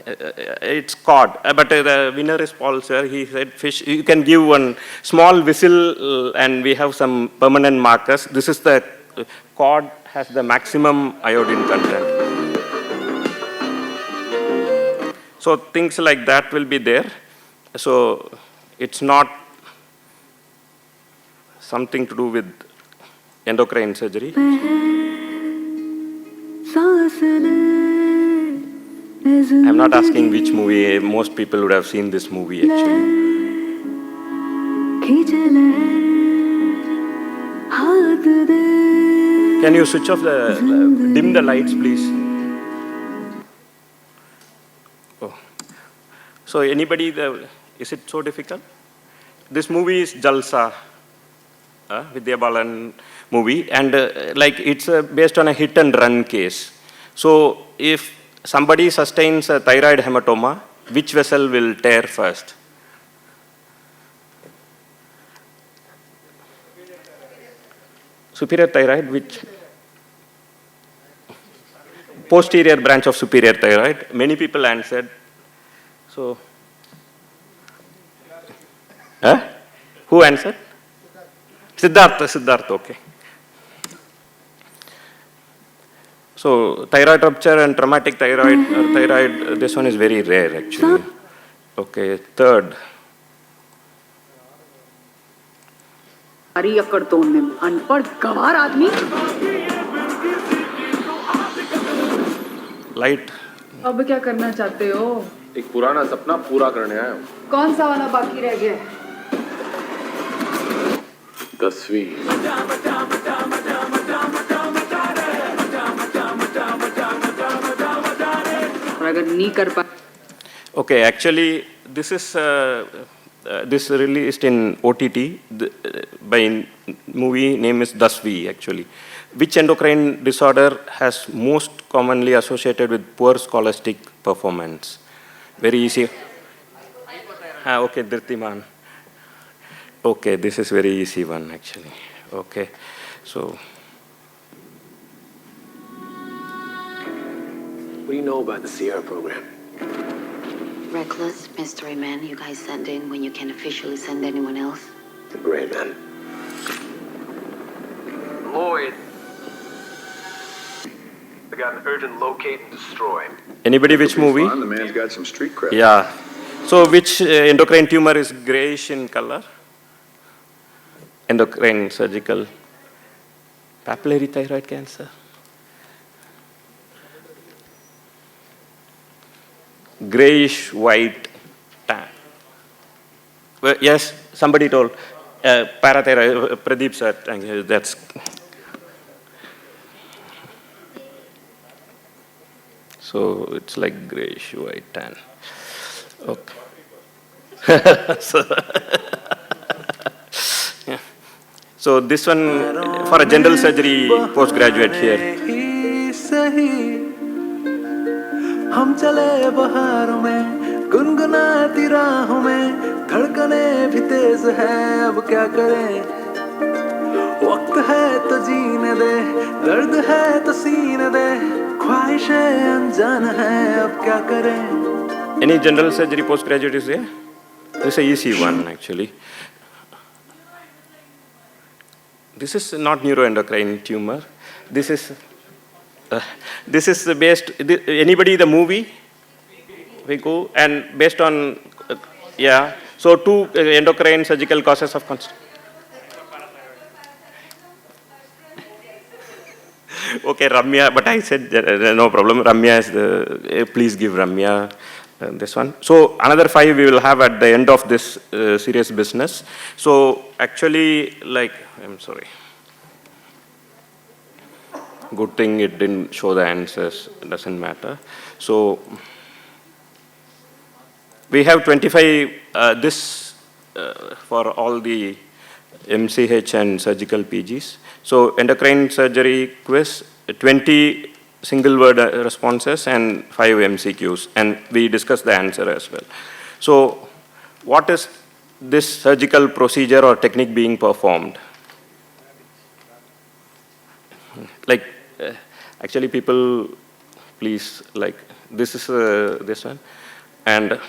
It's cod, but the winner is Paul sir. He said fish. You can give one small whistle and we have some permanent markers. This is the cod has the maximum iodine content. So things like that will be there. So it's not something to do with endocrine surgery. I'm not asking which movie. Most people would have seen this movie actually. Can you switch off dim the lights please? Oh. So anybody, is it so difficult? This movie is Jalsa, Vidya Balan movie, and like it's based on a hit and run case. So if somebody sustains a thyroid hematoma, which vessel will tear first? Superior thyroid, which? Posterior branch of superior thyroid. Many people answered. So, who answered? Siddhartha, okay. So, thyroid rupture and traumatic thyroid, this one is very rare actually. Okay, third. Light. अब क्या करना चाहते हो? एक पुराना सपना पूरा करने आया हूँ। कौन सा वाला बाकी रह गया? 10वीं। और अगर नहीं कर पा Okay, actually, this is this released in OTT by movie name is 10वीं actually. Which endocrine disorder has most commonly associated with poor scholastic performance? Very easy. Okay, Dhritiman. Okay, this is very easy one actually. Okay, so. What do you know about the Sierra program? Reckless mystery man you guys send in when you can't officially send anyone else. Great, man. Lloyd. I got an urgent locate and destroy. Anybody which movie? The man's got some street cred. Yeah. So which endocrine tumor is grayish in color? Endocrine surgical. Papillary thyroid cancer. Grayish white tan. Well, yes, somebody told. Parathyroid, Pradeep sir, that's. So it's like grayish white tan. Okay. Yeah. So this one for a general surgery postgraduate here. हम चले बहारों में गुनगुनाती राहों में धड़कने भी तेज है अब क्या करें वक्त है तो जीने दे दर्द है तो सीने दे ख्वाहिशें अनजान है अब क्या करें Any general surgery postgraduate is there? This is an easy one actually. This is not neuroendocrine tumor. This is based, anybody the movie? We go, and based on, yeah, so 2 endocrine surgical causes of Okay, Ramya, but I said no problem. Ramya is the, please give Ramya this one. So another 5 we will have at the end of this serious business. So actually, like, I'm sorry. Good thing it didn't show the answers, it doesn't matter. So we have 25, for all the MCH and surgical PGs. So endocrine surgery quiz, 20 single word responses and 5 MCQs, and we discussed the answer as well. So what is this surgical procedure or technique being performed? Like, actually people, please, like, this is this one, and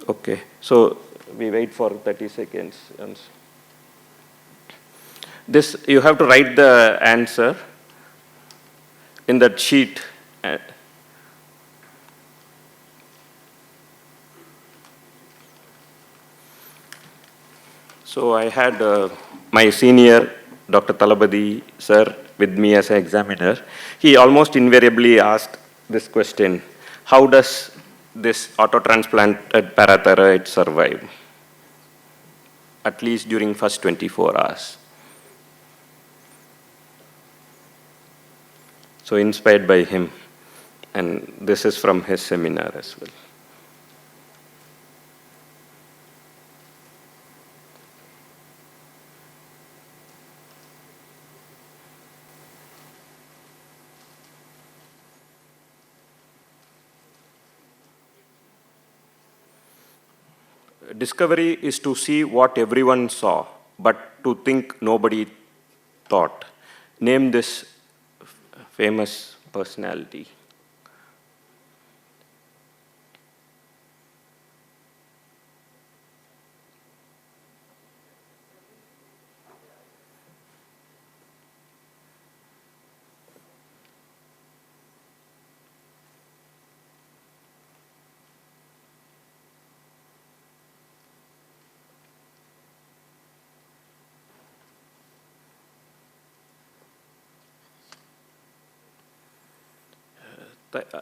okay, so we wait for 30 seconds. This, you have to write the answer in that sheet. So I had my senior, Dr. Talabadi sir, with me as an examiner. He almost invariably asked this question: how does this auto-transplanted parathyroid survive? At least during first 24 hours. So inspired by him, and this is from his seminar as well. Discovery is to see what everyone saw, but to think nobody thought. Name this famous personality.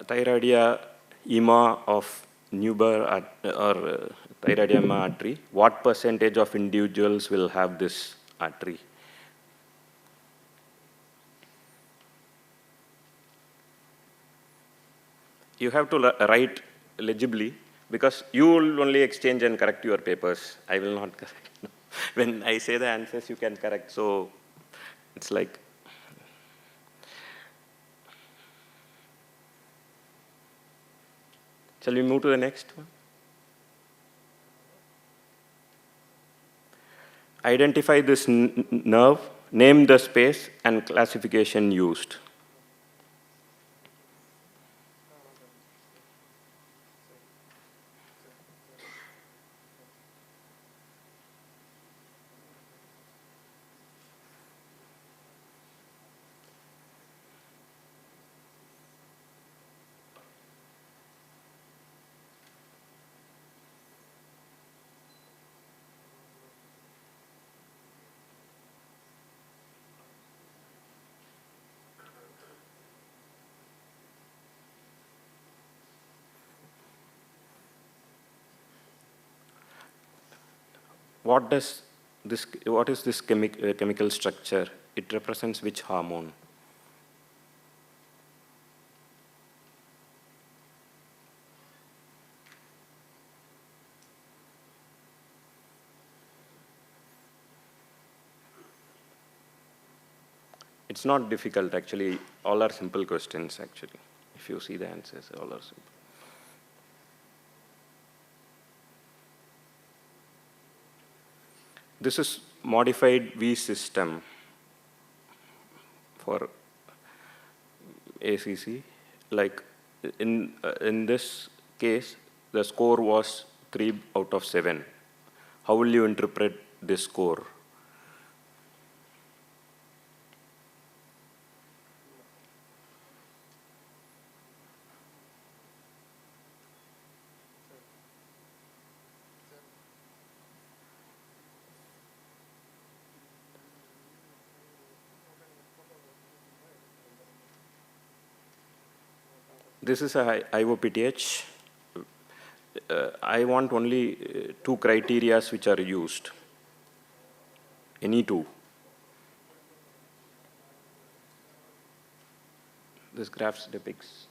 Thyroidia ema of Neuber or thyroidiema artery. What percentage of individuals will have this artery? You have to write legibly, because you will only exchange and correct your papers. I will not correct. When I say the answers, you can correct. So it's like, shall we move to the next one? Identify this nerve, name the space, and classification used. What is this chemical structure? It represents which hormone? It's not difficult, actually. All are simple questions, actually. If you see the answers, all are simple. This is modified V system for ACC. Like in this case, the score was 3 out of 7. How will you interpret this score? This is a IOPTH. I want only 2 criteria which are used. Any 2. This graph depicts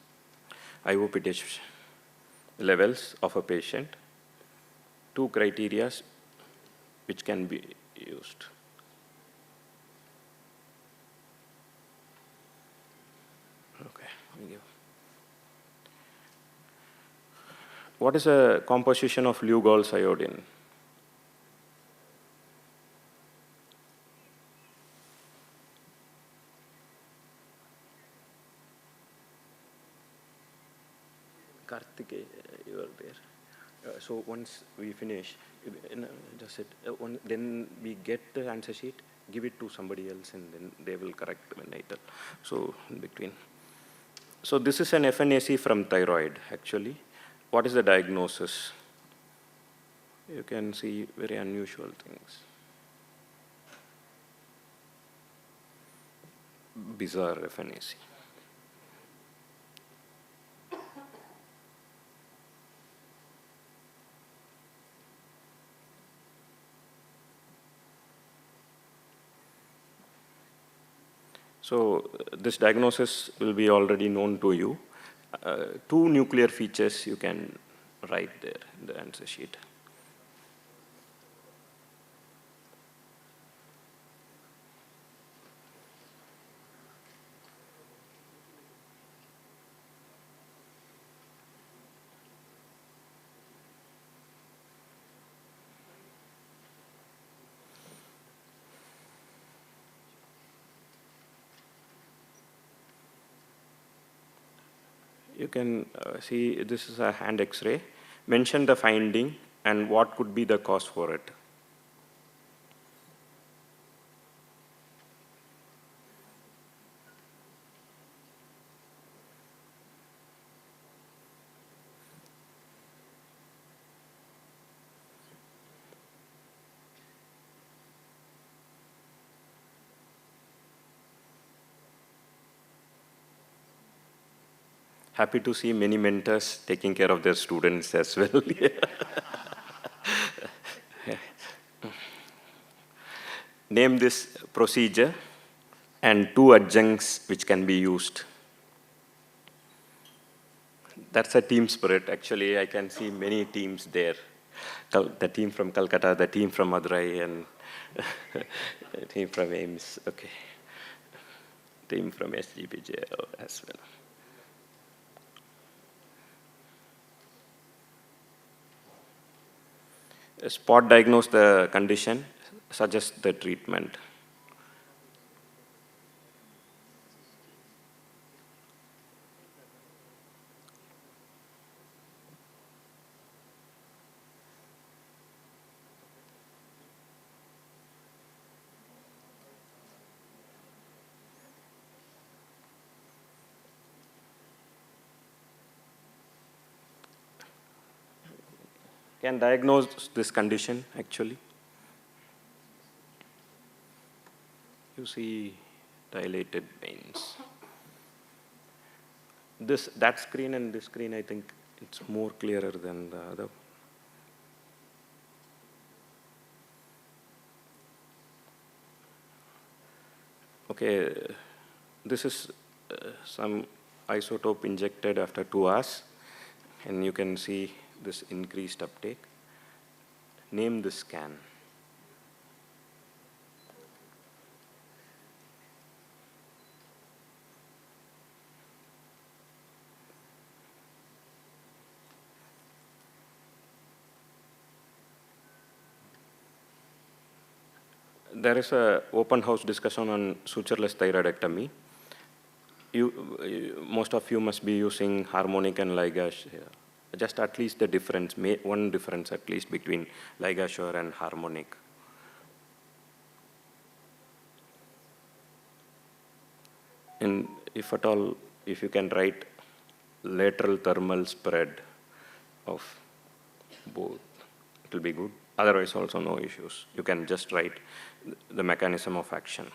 IOPTH levels of a patient. 2 criteria which can be used. Okay, thank you. What is the composition of Lugol's iodine? Karthike, you are there. So once we finish, just it, then we get the answer sheet, give it to somebody else, and then they will correct later. So in between. So this is an FNAC from thyroid, actually. What is the diagnosis? You can see very unusual things. Bizarre FNAC. So this diagnosis will be already known to you. 2 nuclear features you can write there in the answer sheet. You can see this is a hand X-ray. Mention the finding and what could be the cause for it. Happy to see many mentors taking care of their students as well. Name this procedure and 2 adjuncts which can be used. That's a team spirit. Actually, I can see many teams there. The team from Calcutta, the team from Madurai, and the team from AIMS. Okay. Team from SGPJ as well. Spot diagnose the condition, suggest the treatment. Can diagnose this condition, actually. You see dilated veins. That screen and this screen, I think it's more clearer than the other. Okay, this is some isotope injected after 2 hours, and you can see this increased uptake. Name the scan. there is a open house discussion on sutureless thyroidectomy. Most of you must be using harmonic and ligage here. Just at least the difference, one difference at least between ligashore and harmonic. And if at all, if you can write lateral thermal spread of both, it will be good. Otherwise also no issues. You can just write the mechanism of action.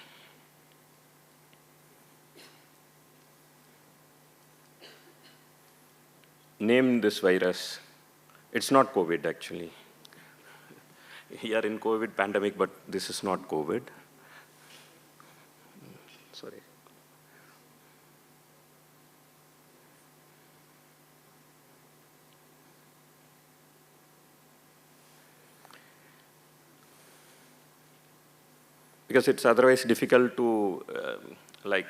Name this virus. It's not COVID actually. We are in COVID pandemic, but this is not COVID. Sorry. Because it's otherwise difficult to, like,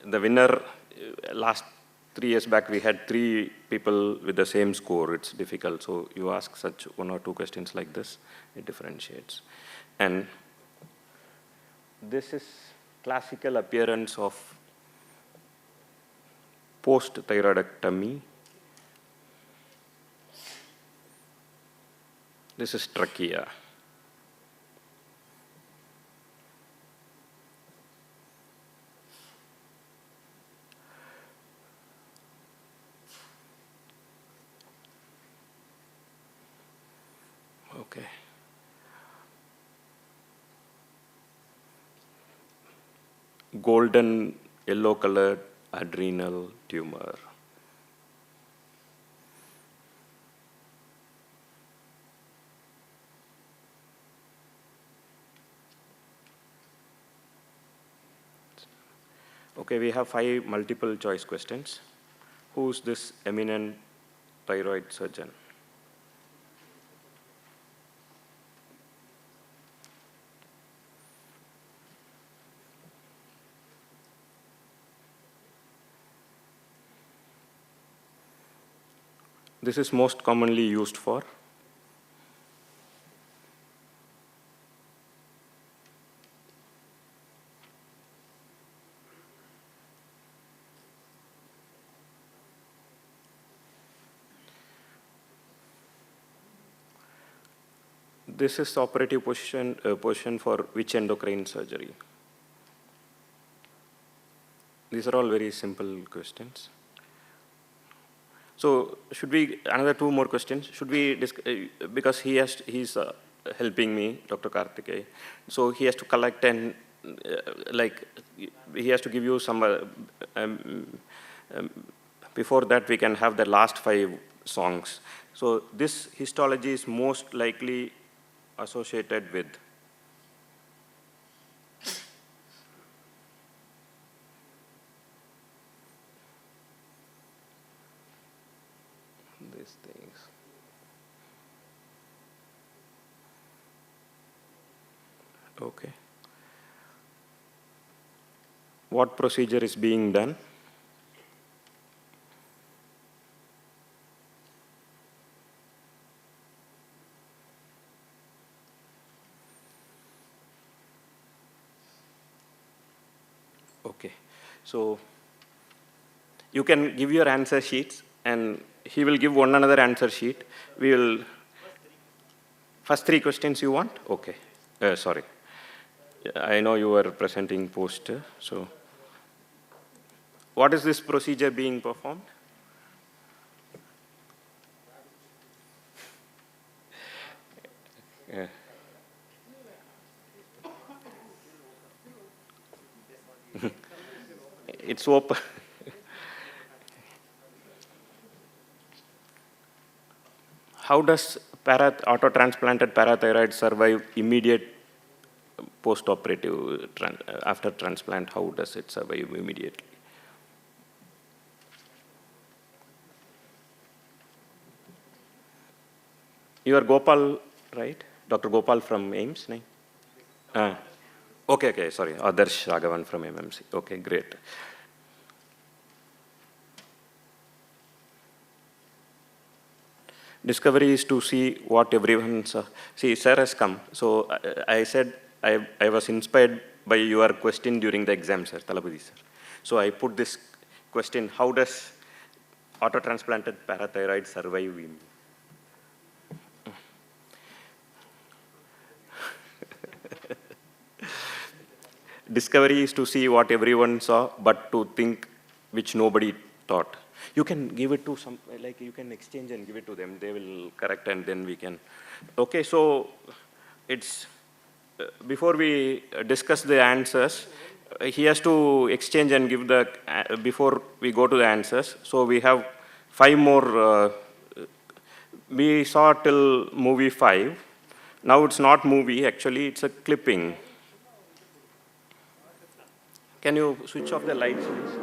the winner, last 3 years back, we had 3 people with the same score. It's difficult. So you ask such 1 or 2 questions like this, it differentiates. And this is classical appearance of post-thyroidectomy. This is trachea. Okay. Golden yellow colored adrenal tumor. Okay, we have 5 multiple choice questions. Who's this eminent thyroid surgeon? This is most commonly used for. This is operative position for which endocrine surgery? These are all very simple questions. So should we, another 2 more questions, should we, because he's helping me, Dr. Karthikeya, so he has to collect and he has to give you some, before that we can have the last 5 songs. So this histology is most likely associated with these things. Okay. What procedure is being done? Okay. So you can give your answer sheets and he will give one another answer sheet. We will, first 3 questions you want? Okay. Sorry. I know you were presenting poster, so. What is this procedure being performed? Yeah. It's open. How does auto-transplanted parathyroid survive immediate post-operative, after transplant? How does it survive immediately? You are Gopal, right? Dr. Gopal from AIIMS? Okay, sorry. Adarsh Raghavan from MMC. Okay, great. Discovery is to see what everyone saw. See, sir has come. So I said I was inspired by your question during the exam, sir, Talapati, sir. So I put this question, how does autotransplanted parathyroid survive in? Discovery is to see what everyone saw, but to think which nobody thought. You can give it to some, like you can exchange and give it to them. They will correct and then we can. Okay, so it's, before we discuss the answers, he has to exchange and give the, before we go to the answers. So we have 5 more, we saw till movie 5. Now it's not movie, actually it's a clipping. Can you switch off the lights, please?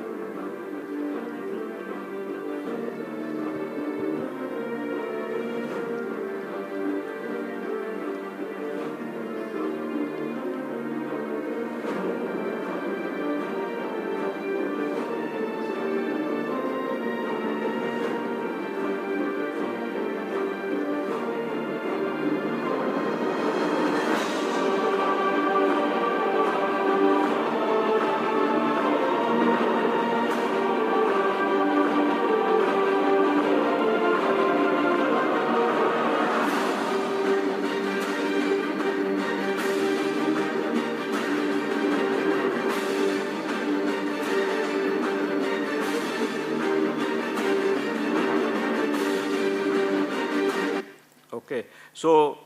Okay, so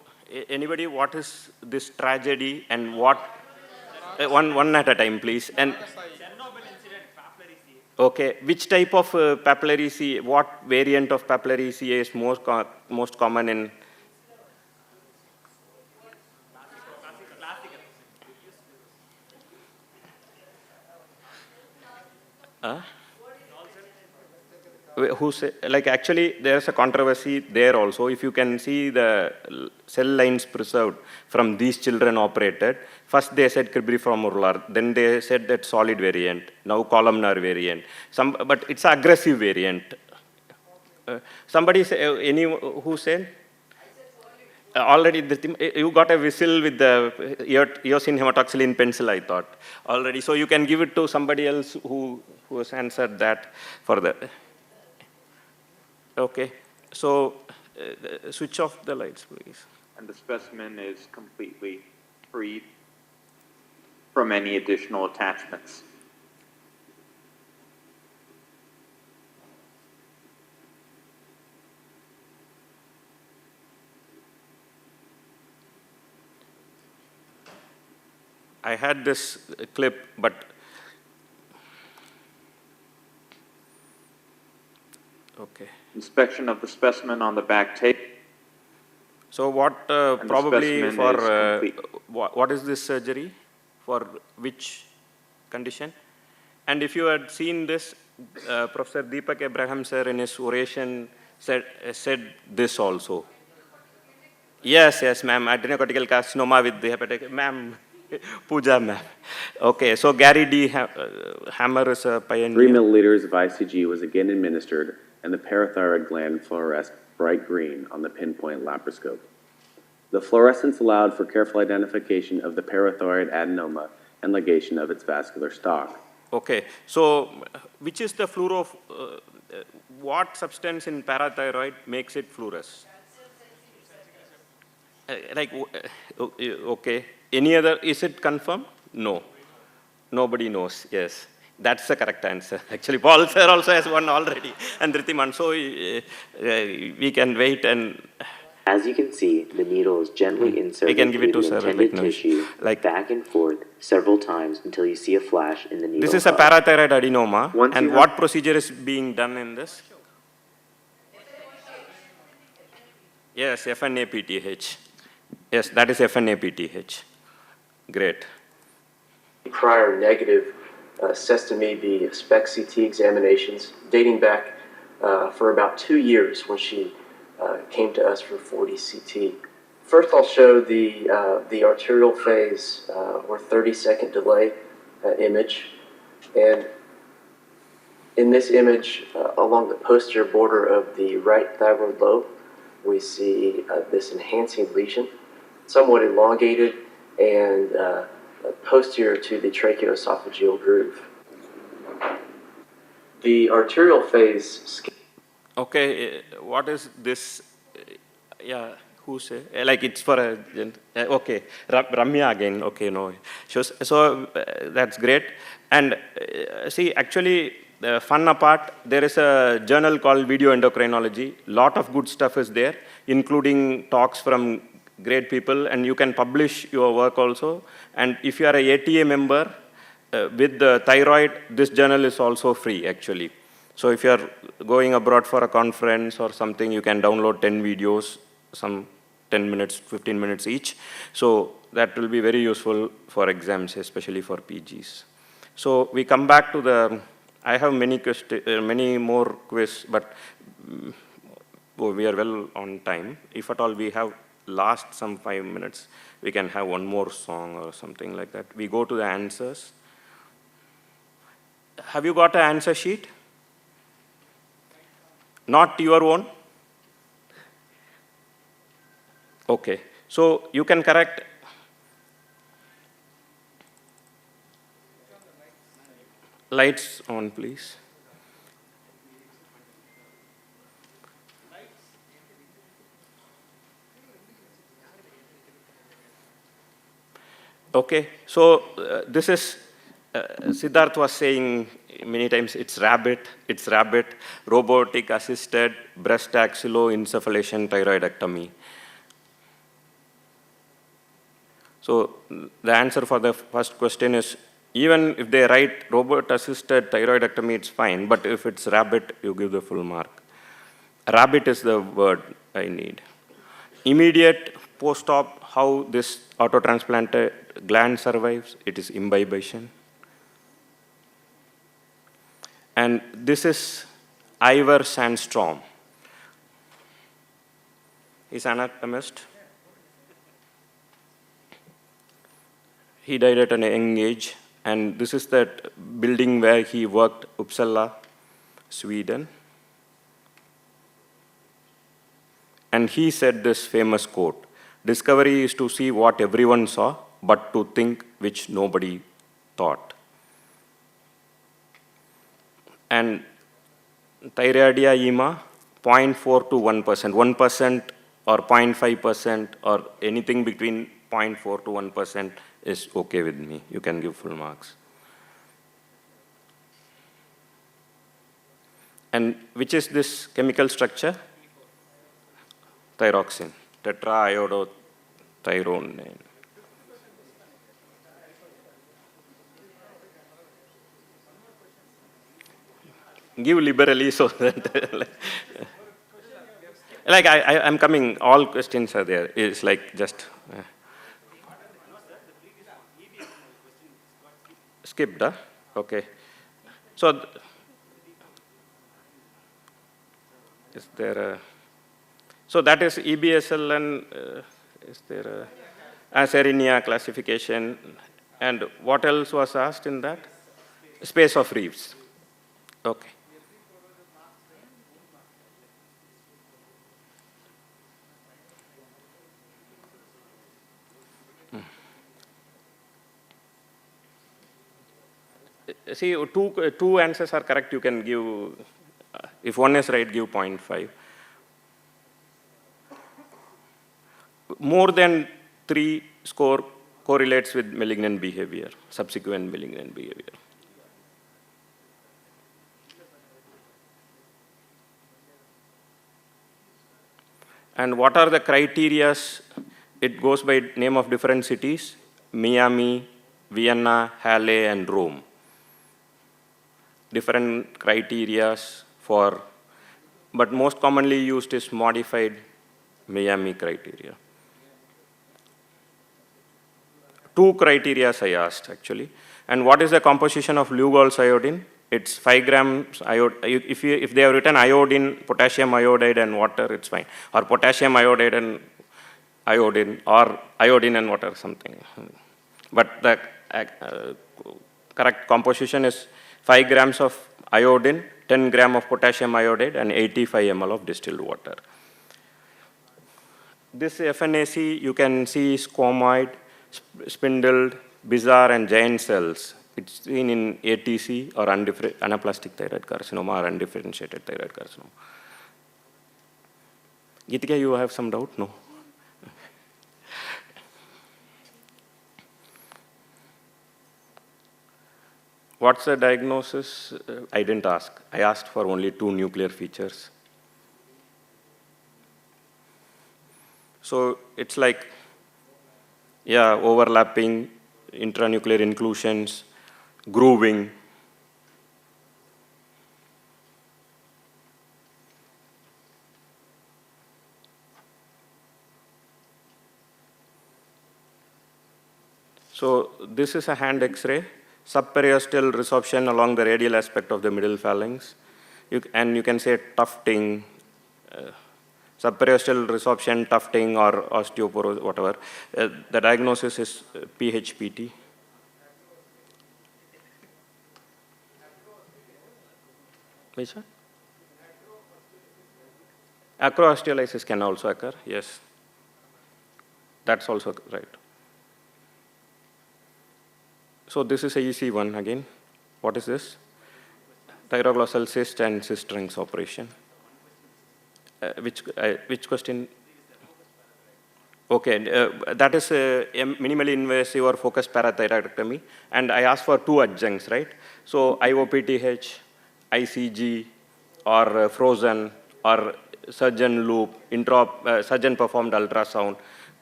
anybody, what is this tragedy and what, one at a time please. And okay, which type of papillary CA, what variant of papillary CA is most common in? Who say, like actually there's a controversy there also. If you can see the cell lines preserved from these children operated, first they said cribriform urlar, then they said that solid variant, now columnar variant. But it's an aggressive variant. Somebody say, any who said? Already, you got a whistle with the eosin hematoxylin pencil, I thought, already. So you can give it to somebody else who has answered that for the. Okay, so switch off the lights, please. And the specimen is completely free from any additional attachments. I had this clip, but okay. Inspection of the specimen on the back tape. So what probably for, what is this surgery? For which condition? And if you had seen this, Professor Deepak Abraham sir in his oration said this also. Yes, ma'am, adrenocortical carcinoma with the hepatic, ma'am, Pooja ma'am. Okay, so Gary D. Hammer is a pioneer. 3 milliliters of ICG was again administered, and the parathyroid gland fluoresced bright green on the pinpoint laparoscope. The fluorescence allowed for careful identification of the parathyroid adenoma and ligation of its vascular stalk. Okay, so which is the fluoro, what substance in parathyroid makes it fluoresce? Okay, any other, is it confirmed? No, nobody knows, yes. That's the correct answer. Actually, Paul sir also has one already, and Ritiman. So we can wait and. As you can see, the needle is gently inserted through the intended tissue, back and forth several times until you see a flash in the needle. This is a parathyroid adenoma, and what procedure is being done in this? Yes, FNAPTH. Yes, that is FNAPTH. Great. Prior negative Sesame B SPECT CT examinations dating back for about 2 years when she came to us for 40 CT. First, I'll show the arterial phase or 30-second delay image. And in this image, along the posterior border of the right thyroid lobe, we see this enhancing lesion, somewhat elongated and posterior to the tracheoesophageal groove. The arterial phase. Okay, what is this? Yeah, who say? Like it's for a, okay, Ramya again, okay, no. So that's great. And see, actually, the fun apart, there is a journal called Video Endocrinology. Lot of good stuff is there, including talks from great people, and you can publish your work also. And if you are a ATA member, with the thyroid, this journal is also free, actually. So if you are going abroad for a conference or something, you can download 10 videos, some 10 minutes, 15 minutes each. So that will be very useful for exams, especially for PGs. So we come back to the, I have many more quiz, but we are well on time. If at all we have last some 5 minutes, we can have one more song or something like that. We go to the answers. Have you got an answer sheet? Not your own? Okay, so you can correct. Lights on, please. Okay, so this is, Siddharth was saying many times, it's rabbit, robotic assisted breast axilloencephalation thyroidectomy. So the answer for the first question is, even if they write robot assisted thyroidectomy, it's fine, but if it's rabbit, you give the full mark. Rabbit is the word I need. Immediate post-op, how this autotransplanted gland survives, it is imbibition. And this is Ivor Sandstrom. He's an anatomist. He died at an young age, and this is that building where he worked, Uppsala, Sweden. And he said this famous quote, "Discovery is to see what everyone saw, but to think which nobody thought." And thyroidea ema, 0.4 to 1%. 1% or 0.5% or anything between 0.4 to 1% is okay with me. You can give full marks. And which is this chemical structure? Thyroxine, tetraiodothyronine. Give liberally so that, like I'm coming, all questions are there. It's like just skipped, huh? Okay. So is there a, so that is EBSL, and is there a Serenia classification, and what else was asked in that? Space of Reeves. Okay. See, two answers are correct, you can give, if one is right, give 0.5. More than 3 score correlates with malignant behavior, subsequent malignant behavior. And what are the criteria? It goes by name of different cities: Miami, Vienna, Halle, and Rome. Different criteria for, but most commonly used is modified Miami criteria. 2 criteria I asked, actually. And what is the composition of Lugol's iodine? It's 5 grams iodine. If they have written iodine, potassium iodide, and water, it's fine. Or potassium iodide and iodine, or iodine and water, something. But the correct composition is 5 grams of iodine, 10 grams of potassium iodide, and 85 ml of distilled water. This FNAC, you can see squamoid, spindled, bizarre, and giant cells. It's seen in ATC or anaplastic thyroid carcinoma or undifferentiated thyroid carcinoma. Geetika, you have some doubt? No? What's the diagnosis? I didn't ask. I asked for only 2 nuclear features. So it's like, yeah, overlapping, intranuclear inclusions, grooving. So this is a hand X-ray. Subperiosteal resorption along the radial aspect of the middle phalanx. And you can say tufting, subperiosteal resorption, tufting, or osteoporosis, whatever. The diagnosis is PHPT. Which one? Acroosteolysis can also occur, yes. That's also right. So this is a easy one again. What is this? Thyroglossal cyst and cyst rings operation. Which question? Okay, that is a minimally invasive or focused parathyroidectomy. And I asked for 2 adjuncts, right? So IOPTH, ICG, or frozen, or surgeon loop, surgeon performed ultrasound,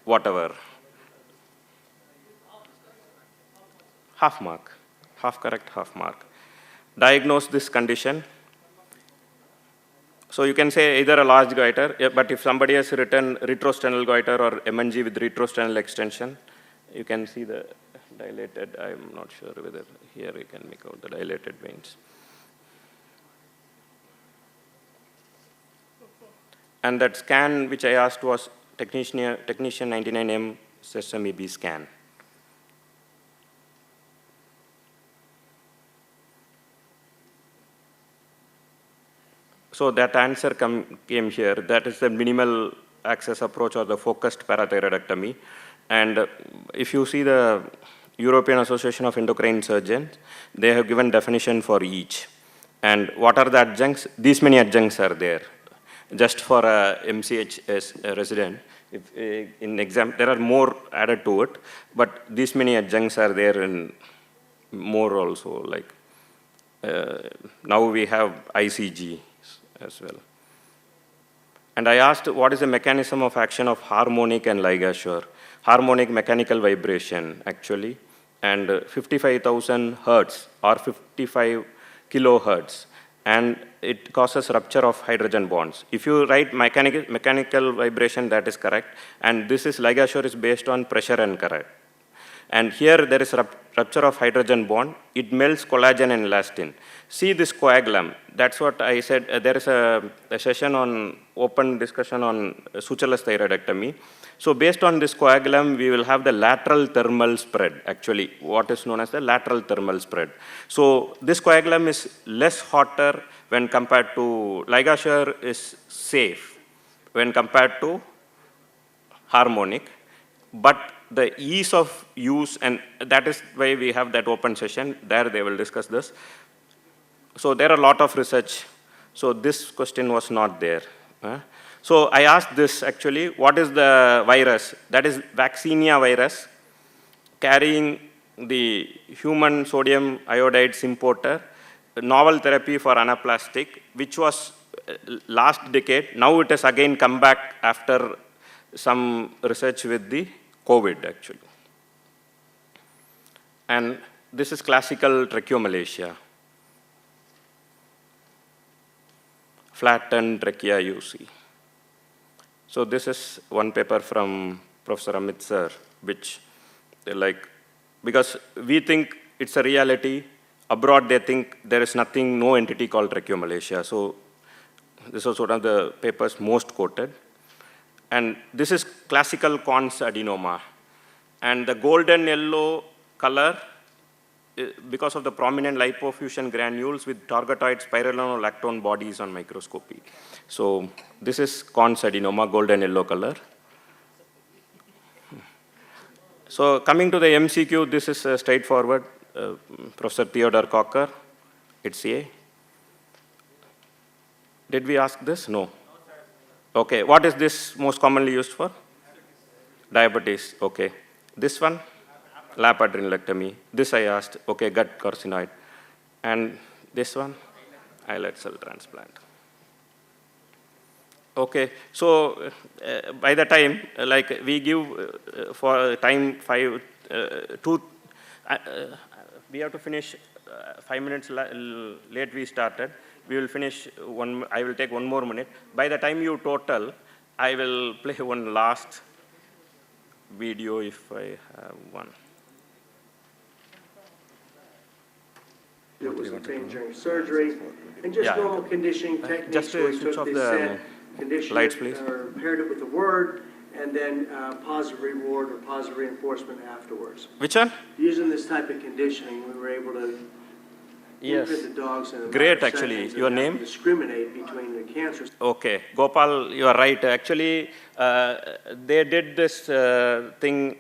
whatever. Half mark, half correct, half mark. Diagnose this condition. So you can say either a large goiter, but if somebody has written retrosternal goiter or MNG with retrosternal extension, you can see the dilated, I'm not sure whether here you can make out the dilated veins. And that scan which I asked was technician 99M Sesame B scan. So that answer came here. That is the minimal access approach or the focused parathyroidectomy. And if you see the European Association of Endocrine Surgeons, they have given definition for each. And what are the adjuncts? These many adjuncts are there. Just for a MCH resident, in exam, there are more added to it, but these many adjuncts are there and more also. Like now we have ICG as well. And I asked what is the mechanism of action of harmonic and ligashore. Harmonic mechanical vibration actually, and 55,000 hertz or 55 kilohertz, and it causes rupture of hydrogen bonds. If you write mechanical vibration, that is correct, and this is ligashore is based on pressure and current. And here there is rupture of hydrogen bond. It melts collagen and elastin. See this coagulum. That's what I said. There is a session on open discussion on sutureless thyroidectomy. So based on this coagulum, we will have the lateral thermal spread, actually, what is known as the lateral thermal spread. So this coagulum is less hotter when compared to ligashore is safe when compared to harmonic, but the ease of use, and that is why we have that open session, there they will discuss this. So there are a lot of research. So this question was not there. So I asked this actually, what is the virus? That is vaccinia virus carrying the human sodium iodide symporter, novel therapy for anaplastic, which was last decade. Now it has again come back after some research with the COVID actually. And this is classical tracheomalacia. Flattened trachea you see. So this is one paper from Professor Amit sir, which like, because we think it's a reality, abroad they think there is nothing, no entity called tracheomalacia. So this was one of the papers most quoted. And this is classical Cons adenoma. And the golden yellow color, because of the prominent lipofuscin granules with targetoid spironolactone bodies on microscopy. So this is Cons adenoma, golden yellow color. So coming to the MCQ, this is straightforward. Professor Theodore Cocker, it's A. Did we ask this? No. Okay, what is this most commonly used for? Diabetes, okay. This one, lap adrenalectomy. This I asked, okay, gut carcinoid. And this one, islet cell transplant. Okay, so by the time, like we give for time we have to finish 5 minutes late we started. We will finish I will take 1 more minute. By the time you total, I will play one last video if I have one. It was obtained during surgery, and just normal conditioning techniques. Just where we switch took off this the condition lights, please. or paired it with a word, and then positive reward or positive reinforcement afterwards. Which one? Using this type of conditioning, we were able to Yes. imprint the dogs in a Great, matter of actually. seconds and Your not name? discriminate between the cancers. Okay, Gopal, you are right. Actually, they did this thing.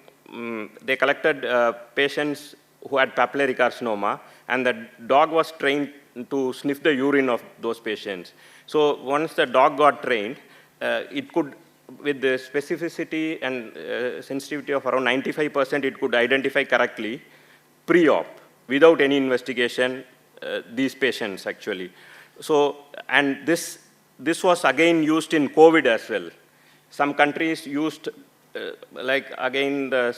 They collected patients who had papillary carcinoma, and the dog was trained to sniff the urine of those patients. So once the dog got trained, it could, with the specificity and sensitivity of around 95%, it could identify correctly pre-op without any investigation these patients actually. So, and this was again used in COVID as well. Some countries used like again the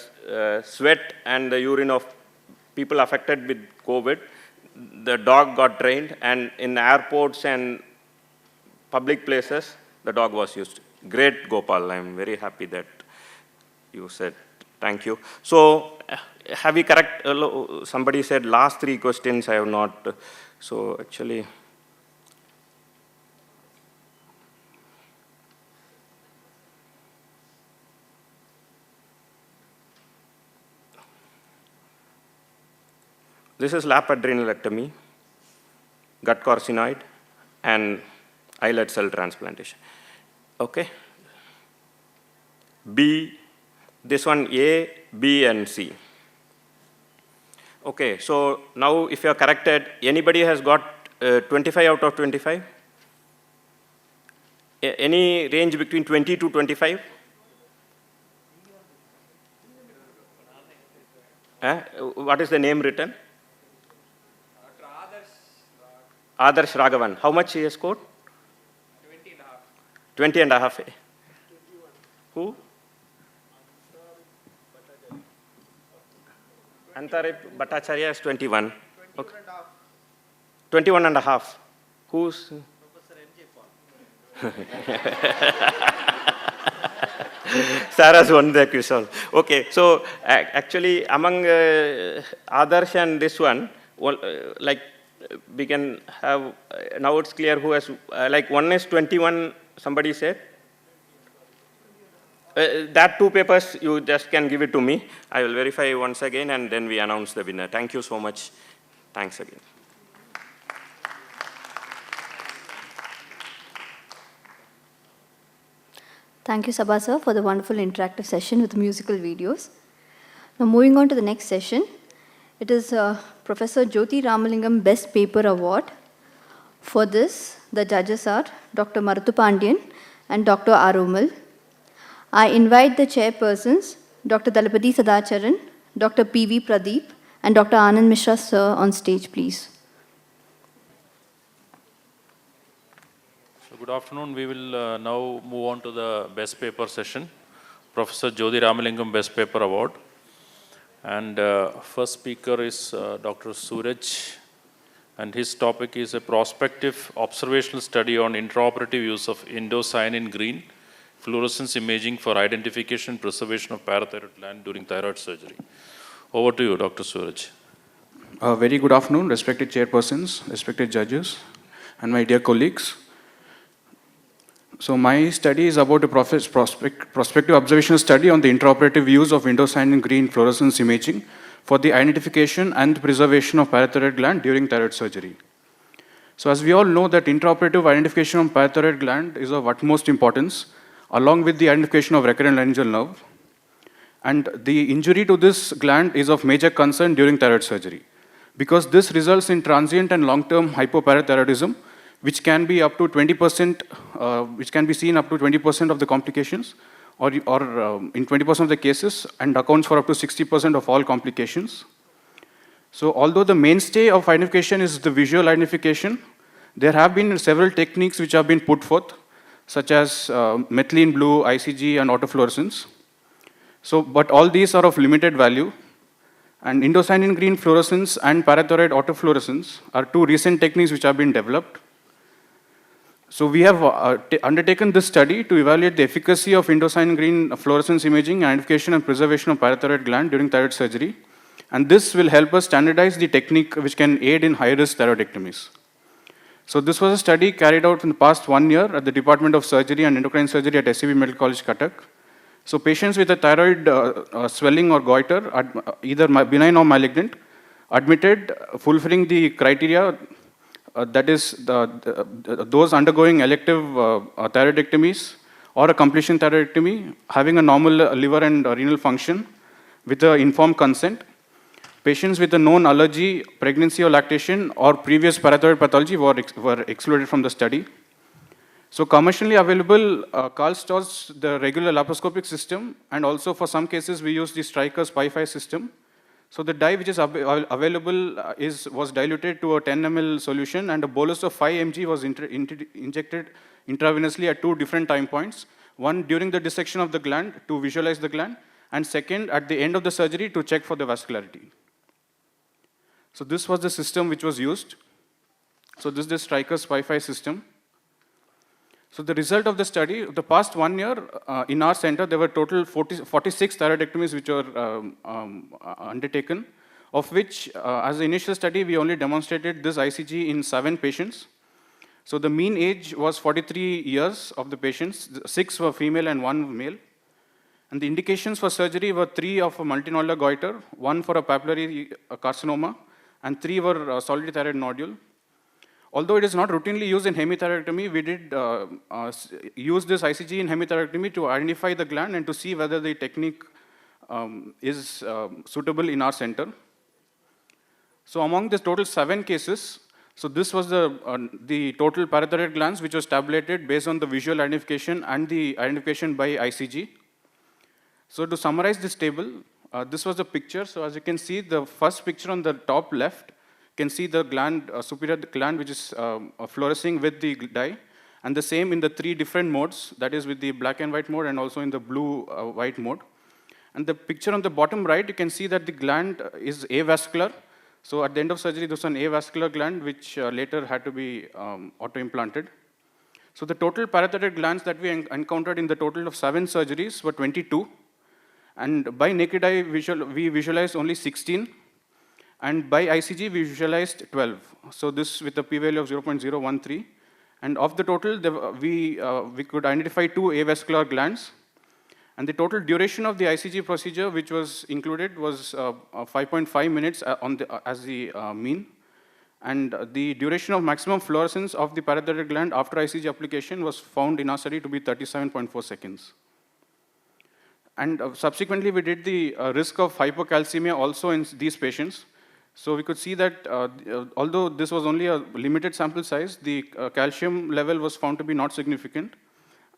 sweat and the urine of people affected with COVID. The dog got trained, and in airports and public places, the dog was used. Great, Gopal. I'm very happy that you said. Thank you. So, have we correct? Somebody said last 3 questions I have not. So, actually, this is lap adrenalectomy, gut carcinoid, and islet cell transplantation. Okay. B, this one A, B, and C. Okay, so now if you are corrected, anybody has got 25 out of 25? Any range between 20 to 25? What is the name written? Adarsh Raghavan. How much he has scored? 20 and a half. Who? Antarip Bhattacharya is 21. Okay. 21 and a half. Who's? Sarah's won the quiz. Okay, so actually among Adarsh and this one, like we can have, now it's clear who has, like one is 21, somebody said. That 2 papers, you just can give it to me. I will verify once again, and then we announce the winner. Thank you so much. Thanks again. Thank you, Sabha sir, for the wonderful interactive session with musical videos. Now moving on to the next session, it is Professor Jothi Ramalingam Best Paper Award. For this, the judges are Dr. Maruthu Pandian and Dr. Arumal. I invite the chairpersons, Dr. Dalapati Sadacharan, Dr. P.V. Pradeep, and Dr. Anand Mishra sir on stage, please. So good afternoon. We will now move on to the best paper session. Professor Jothi Ramalingam Best Paper Award. And first speaker is Dr. Suraj, and his topic is a prospective observational study on intraoperative use of indocyanine green fluorescence imaging for identification and preservation of parathyroid gland during thyroid surgery. Over to you, Dr. Suraj. Very good afternoon, respected chairpersons, respected judges, and my dear colleagues. So my study is about a prospective observational study on the intraoperative use of indocyanine green fluorescence imaging for the identification and preservation of parathyroid gland during thyroid surgery. So as we all know that intraoperative identification of parathyroid gland is of utmost importance, along with the identification of recurrent laryngeal nerve. And the injury to this gland is of major concern during thyroid surgery, because this results in transient and long-term hypoparathyroidism, which can be up to 20%, which can be seen up to 20% of the complications, or in 20% of the cases, and accounts for up to 60% of all complications. So although the mainstay of identification is the visual identification, there have been several techniques which have been put forth, such as methylene blue, ICG, and autofluorescence. So, but all these are of limited value. And indocyanine green fluorescence and parathyroid autofluorescence are two recent techniques which have been developed. So we have undertaken this study to evaluate the efficacy of indocyanine green fluorescence imaging, identification and preservation of parathyroid gland during thyroid surgery. And this will help us standardize the technique which can aid in high-risk thyroidectomies. So this was a study carried out in the past 1 year at the Department of Surgery and Endocrine Surgery at SCB Medical College, Cuttack. So patients with a thyroid swelling or goiter, either benign or malignant, admitted fulfilling the criteria, that is those undergoing elective thyroidectomies or a completion thyroidectomy, having a normal liver and renal function with an informed consent. Patients with a known allergy, pregnancy or lactation, or previous parathyroid pathology were excluded from the study. So commercially available, Karl stores the regular laparoscopic system, and also for some cases we use the Stryker's Pi-5 system. So the dye which is available was diluted to a 10 ml solution, and a bolus of 5 mg was injected intravenously at 2 different time points. One during the dissection of the gland to visualize the gland, and second at the end of the surgery to check for the vascularity. So this was the system which was used. So this is the Stryker's Pi-5 system. So the result of the study, the past 1 year, in our center, there were total 46 thyroidectomies which were undertaken, of which, as the initial study, we only demonstrated this ICG in 7 patients. So the mean age was 43 years of the patients, 6 were female and 1 male. And the indications for surgery were 3 of a multinodular goiter, 1 for a papillary carcinoma, and 3 were solitary thyroid nodule. Although it is not routinely used in hemithyroidectomy, we did use this ICG in hemithyroidectomy to identify the gland and to see whether the technique is suitable in our center. So among the total 7 cases, so this was the total parathyroid glands which was tabulated based on the visual identification and the identification by ICG. So to summarize this table, this was the picture. So as you can see, the first picture on the top left, can see the gland, superior gland, which is fluorescing with the dye, and the same in the 3 different modes, that is with the black and white mode and also in the blue-white mode. And the picture on the bottom right, you can see that the gland is avascular. So at the end of surgery, there was an avascular gland, which later had to be auto-implanted. So the total parathyroid glands that we encountered in the total of 7 surgeries were 22. And by naked eye, we visualized only 16. And by ICG, we visualized 12. So this with a p-value of 0.013. And of the total, we could identify 2 avascular glands. And the total duration of the ICG procedure, which was included, was 5.5 minutes as the mean. And the duration of maximum fluorescence of the parathyroid gland after ICG application was found in our study to be 37.4 seconds. And subsequently, we did the risk of hypocalcemia also in these patients. So we could see that although this was only a limited sample size, the calcium level was found to be not significant.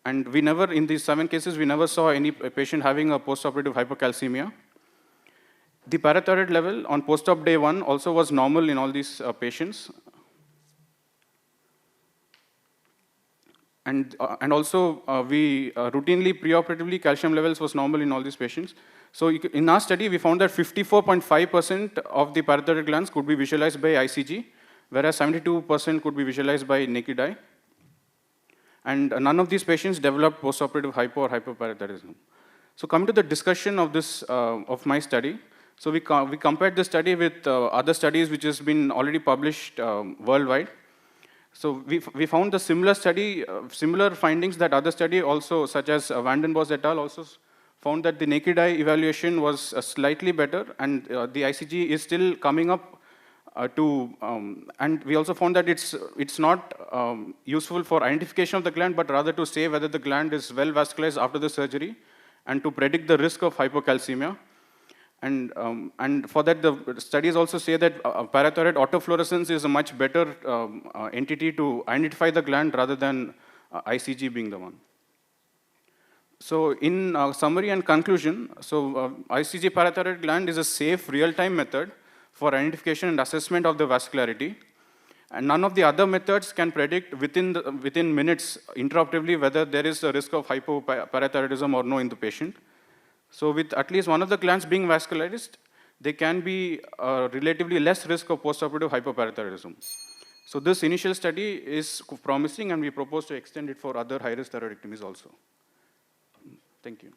And we never, in these 7 cases, we never saw any patient having a postoperative hypocalcemia. The parathyroid level on post-op day 1 also was normal in all these patients. And also, we routinely, preoperatively, calcium levels was normal in all these patients. So in our study, we found that 54.5% of the parathyroid glands could be visualized by ICG, whereas 72% could be visualized by naked eye. And none of these patients developed postoperative hypo or hypoparathyroidism. So coming to the discussion of this, of my study, so we compared the study with other studies which has been already published worldwide. So we found the similar study, similar findings that other study also, such as Vandenbos et al. Also found that the naked eye evaluation was slightly better, and the ICG is still coming up and we also found that it's not useful for identification of the gland, but rather to say whether the gland is well vascularized after the surgery, and to predict the risk of hypocalcemia. And for that, the studies also say that parathyroid autofluorescence is a much better entity to identify the gland rather than ICG being the one. So in summary and conclusion, ICG parathyroid gland is a safe real-time method for identification and assessment of the vascularity. And none of the other methods can predict within minutes interruptively whether there is a risk of hypoparathyroidism or no in the patient. So with at least one of the glands being vascularized, there can be relatively less risk of postoperative hypoparathyroidism. So this initial study is promising, and we propose to extend it for other high-risk thyroidectomies also. Thank you.